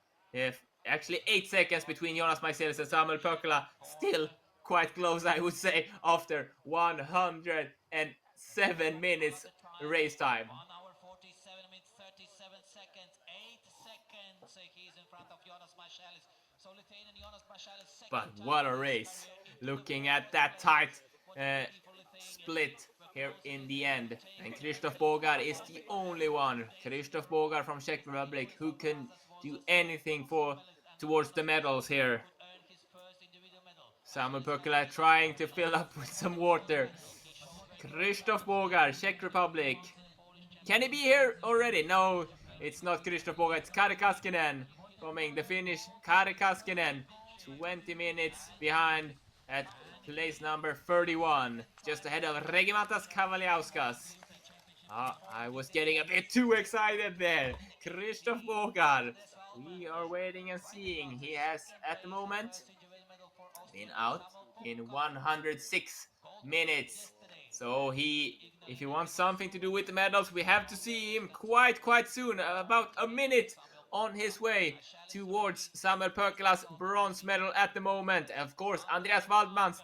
actually 8 seconds between Jonas Maiselis and Samuel Pöckele. Still quite close, I would say, after 107 minutes race time. 1 hour 47 minutes 37 seconds. 8 seconds he's in front of Jonas Maiselis. So Lithuanian Jonas Maiselis second. But what a race. Looking at that tight split here in the end. And Krzysztof Bogar is the only one. Krzysztof Bogar from Czech Republic who can do anything towards the medals here. Samuel Pöckele trying to fill up with some water. Krzysztof Bogar, Czech Republic. Can he be here already? No, it's not Krzysztof Bogar, it's Kari Kaskinen coming. The Finnish Kari Kaskinen, 20 minutes behind at place number 31, just ahead of Regimantas Kavaliauskas. I was getting a bit too excited there. Krzysztof Bogar. We are waiting and seeing. He has, at the moment, been out in 106 minutes. So if he wants something to do with the medals, we have to see him quite soon. About a minute on his way towards Samuel Pöckele's bronze medal at the moment. Of course, Andreas Waldman's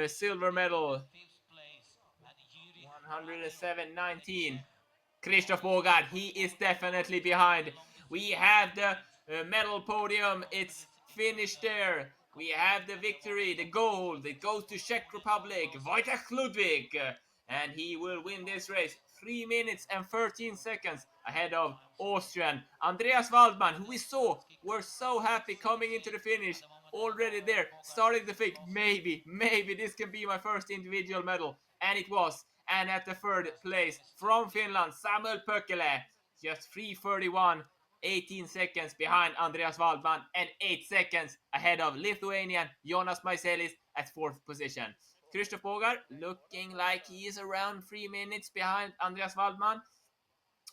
silver medal. 107.19. Krzysztof Bogar, he is definitely behind. We have the medal podium. It's finished there. We have the victory, the gold. It goes to Czech Republic, Wojtek Ludwig. And he will win this race 3 minutes and 13 seconds ahead of Austrian Andreas Waldman, who we saw were so happy coming into the finish. Already there, starting to think, maybe this can be my first individual medal. And it was. And at the third place from Finland, Samuel Pöckele, just 3:31, 18 seconds behind Andreas Waldman and 8 seconds ahead of Lithuanian Jonas Maiselis at fourth position. Krzysztof Bogar looking like he is around 3 minutes behind Andreas Waldman.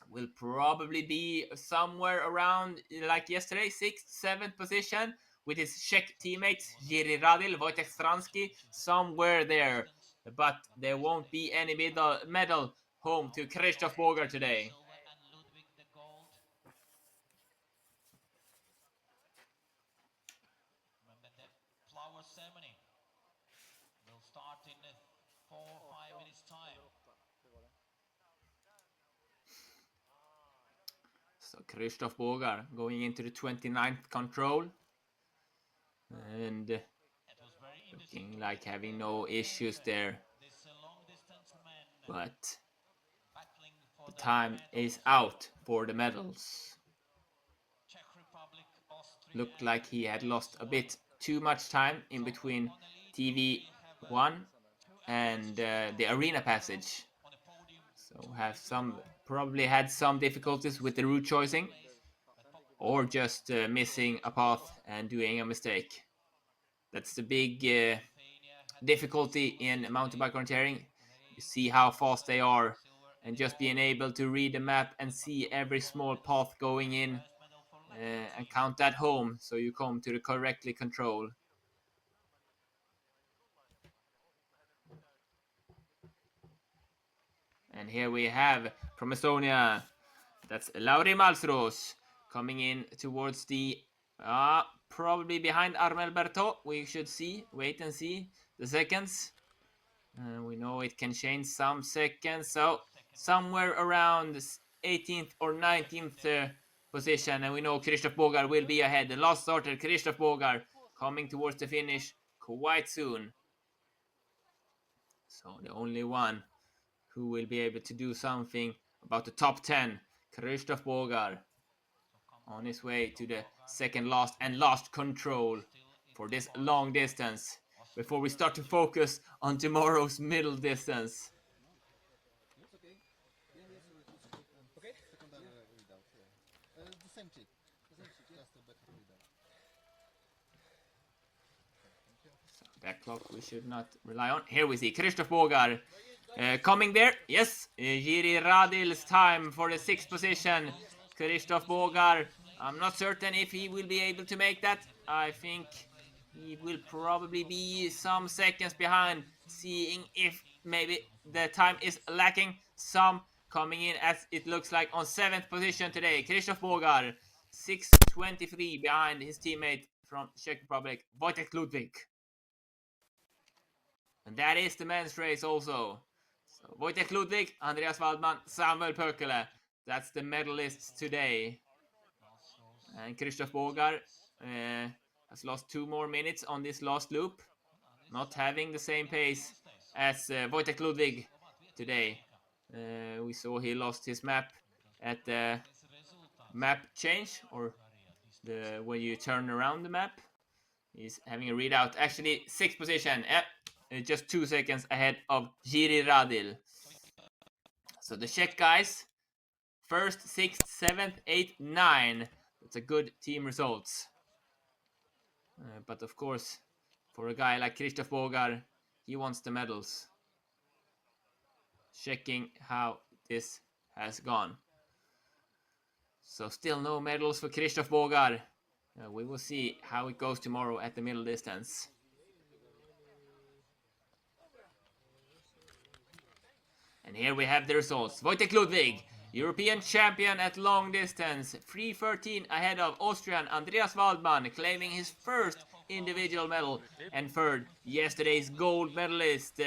Will probably be somewhere around, like yesterday, 6th, 7th position with his Czech teammates Jiří Radil, Wojtek Stransky, somewhere there. But there won't be any medal home to Krzysztof Bogar today. Flower ceremony will start in 4-5 minutes time. So Krzysztof Bogar going into the 29th control and looking like having no issues there. But the time is out for the medals. looked like he had lost a bit too much time in between TV1 and the arena passage. So probably had some difficulties with the route choosing, or just missing a path and doing a mistake. That's the big difficulty in mountain bike orienteering. You see how fast they are, and just being able to read the map and see every small path going in and count that home so you come to the correctly control. And here we have from Estonia, that's Lauri Malsros coming in towards the probably behind Armel Bertot. We should wait and see the seconds. We know it can change some seconds, so somewhere around 18th or 19th position, and we know Krzysztof Bogar will be ahead. The last starter, Krzysztof Bogar, coming towards the finish quite soon. So the only one who will be able to do something about the top 10, Krzysztof Bogar, on his way to the second last and last control for this long distance before we start to focus on tomorrow's middle distance. So that clock we should not rely on. Here we see Krzysztof Bogar coming there. Yes, Jiri Radil's time for the 6th position. Krzysztof Bogar, I'm not certain if he will be able to make that. I think he will probably be some seconds behind, seeing if maybe the time is lacking some. Coming in as it looks like on 7th position today, Krzysztof Bogar, 6:23 behind his teammate from Czech Republic, Wojtek Ludwig. And that is the men's race also. So Wojtek Ludwig, Andreas Waldman, Samuel Pökele. That's the medalists today. And Krzysztof Bogar has lost 2 more minutes on this last loop, not having the same pace as Wojtek Ludwig today. We saw he lost his map at the map change, or when you turn around the map. He's having a readout, actually 6th position, just 2 seconds ahead of Jiri Radil. So the Czech guys, 1st, 6th, 7th, 8th, 9. That's a good team results. But of course, for a guy like Krzysztof Bogar, he wants the medals. Checking how this has gone. So still no medals for Krzysztof Bogar. We will see how it goes tomorrow at the middle distance. And here we have the results. Wojtek Ludwig, European champion at long distance, 3:13 ahead of Austrian Andreas Waldman, claiming his first individual medal. And 3rd, yesterday's gold medalist,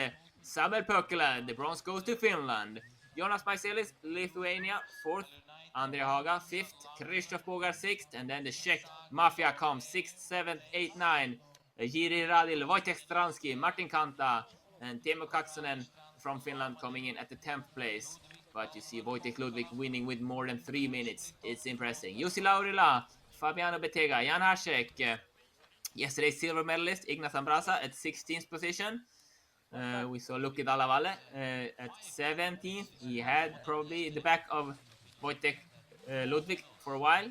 Samuel Pökele. The bronze goes to Finland. Jonas Maiselis, Lithuania, 4th. Andrea Haga, 5th. Krzysztof Bogar, 6th. And then the Czech Mafia comes 6th, 7th, 8th, 9th. Jiri Radil, Wojtek Stransky, Martin Kanta, and Teemu Kaksonen from Finland coming in at the 10th place. But you see Wojtek Ludwig winning with more than 3 minutes. It's impressive. Jussi Laurila, Fabiano Bettega, Jan Hasek, yesterday's silver medalist Ignas Ambrasa at 16th position. We saw Luki Dallavalle at 17th. He had probably the back of Wojtek Ludwig for a while,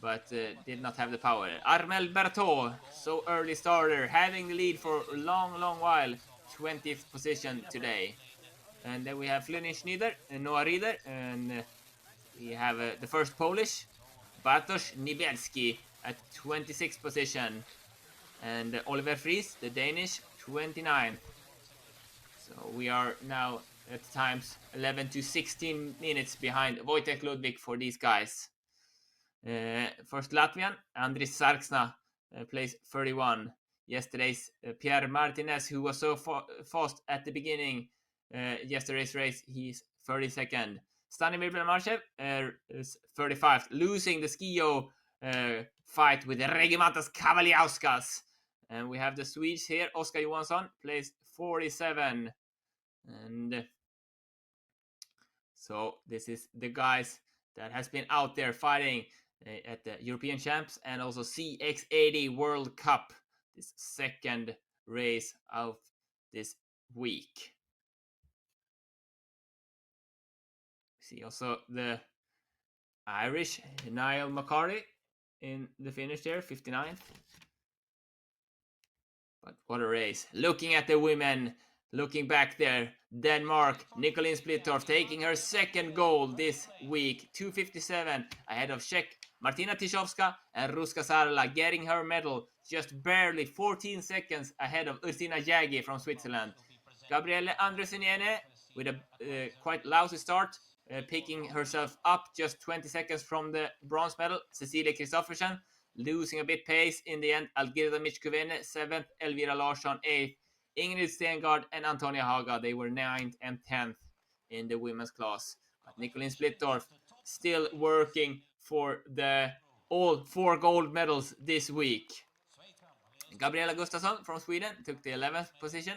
but did not have the power. Armel Bertot, so early starter, having the lead for a long while, 20th position today. And then we have Flynn Schneider and Noah Rieder, and we have the first Polish, Bartosz Niebierski at 26th position, and Oliver Fries, the Danish, 29th. So we are now at times 11 to 16 minutes behind Wojtek Ludwig for these guys. First Latvian, Andris Sarksna, plays 31. Yesterday's Pierre Martinez, who was so fast at the beginning yesterday's race, he's 32nd. Stanimir Belmarchev is 35th, losing the Skio fight with Regimantas Kavaliauskas. And we have the Swedes here. Oskar Johansson plays 47. And so this is the guys that has been out there fighting at the European Champs and also CX80 World Cup, this second race of this week. See also the Irish Niall McCarty in the finish there, 59th. But what a race. Looking at the women, looking back there, Denmark, Nicolene Splittorff taking her second gold this week, 2:57 ahead of Czech Martina Tiszowska and Ruska Sarla, getting her medal just barely 14 seconds ahead of Ursina Jägi from Switzerland. Gabriele Andresiniene with a quite lousy start, picking herself up just 20 seconds from the bronze medal. Cecilia Kristoffersen losing a bit pace in the end. Algirda Michkuvene 7th, Elvira Larsson 8th, Ingrid Stengard and Antonia Haga, they were 9th and 10th in the women's class. But Nicolene Splittorff still working for all 4 gold medals this week. Gabriela Gustafsson from Sweden took the 11th position.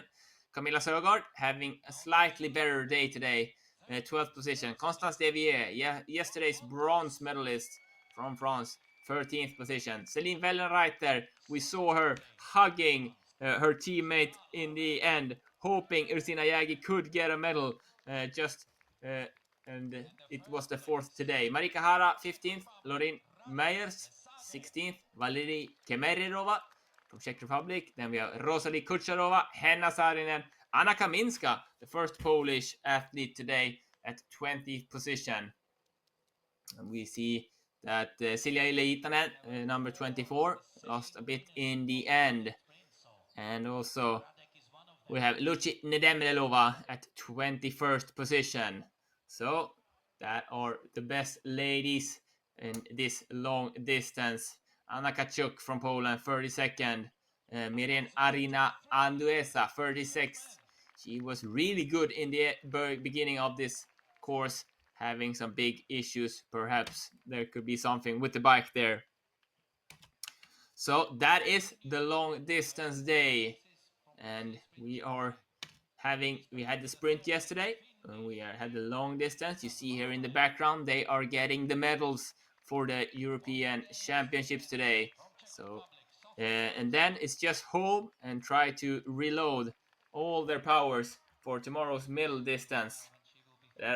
Camilla Sögaard having a slightly better day today, 12th position. Constance Devier, yesterday's bronze medalist from France, 13th position. Celine Wellenreiter, we saw her hugging her teammate in the end, hoping Ursina Jägi could get a medal, and it was the 4th today. Marika Hara, 15th. Lorin Meyers, 16th. Valerie Kemerirova from Czech Republic. Then we have Rosalie Kucharova, Henna Saarinen, Anna Kaminska, the first Polish athlete today at 20th position. And we see that Silja Leitanen, number 24, lost a bit in the end. And also we have Luci Nedemlelova at 21st position. So that are the best ladies in this long distance. Anna Kachuk from Poland, 32nd. Miriam Arina Anduesa, 36th. She was really good in the beginning of this course, having some big issues. Perhaps there could be something with the bike there. So that is the long distance day. And we had the sprint yesterday. And we had the long distance. You see here in the background, they are getting the medals for the European Championships today. So, and then it's just home and try to reload all their powers for tomorrow's middle distance.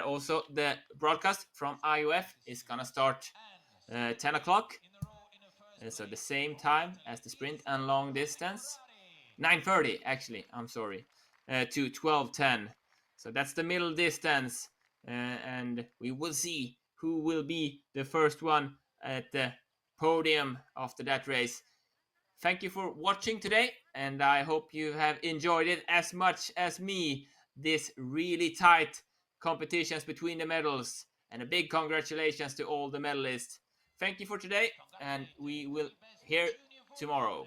Also, the broadcast from IOF is gonna start 10 o'clock. So the same time as the sprint and long distance. 9:30 actually, I'm sorry, to 12:10. So that's the middle distance, and we will see who will be the first one at the podium after that race. Thank you for watching today, and I hope you have enjoyed it as much as me. This really tight competitions between the medals, and a big congratulations to all the medalists. Thank you for today, and we will hear tomorrow.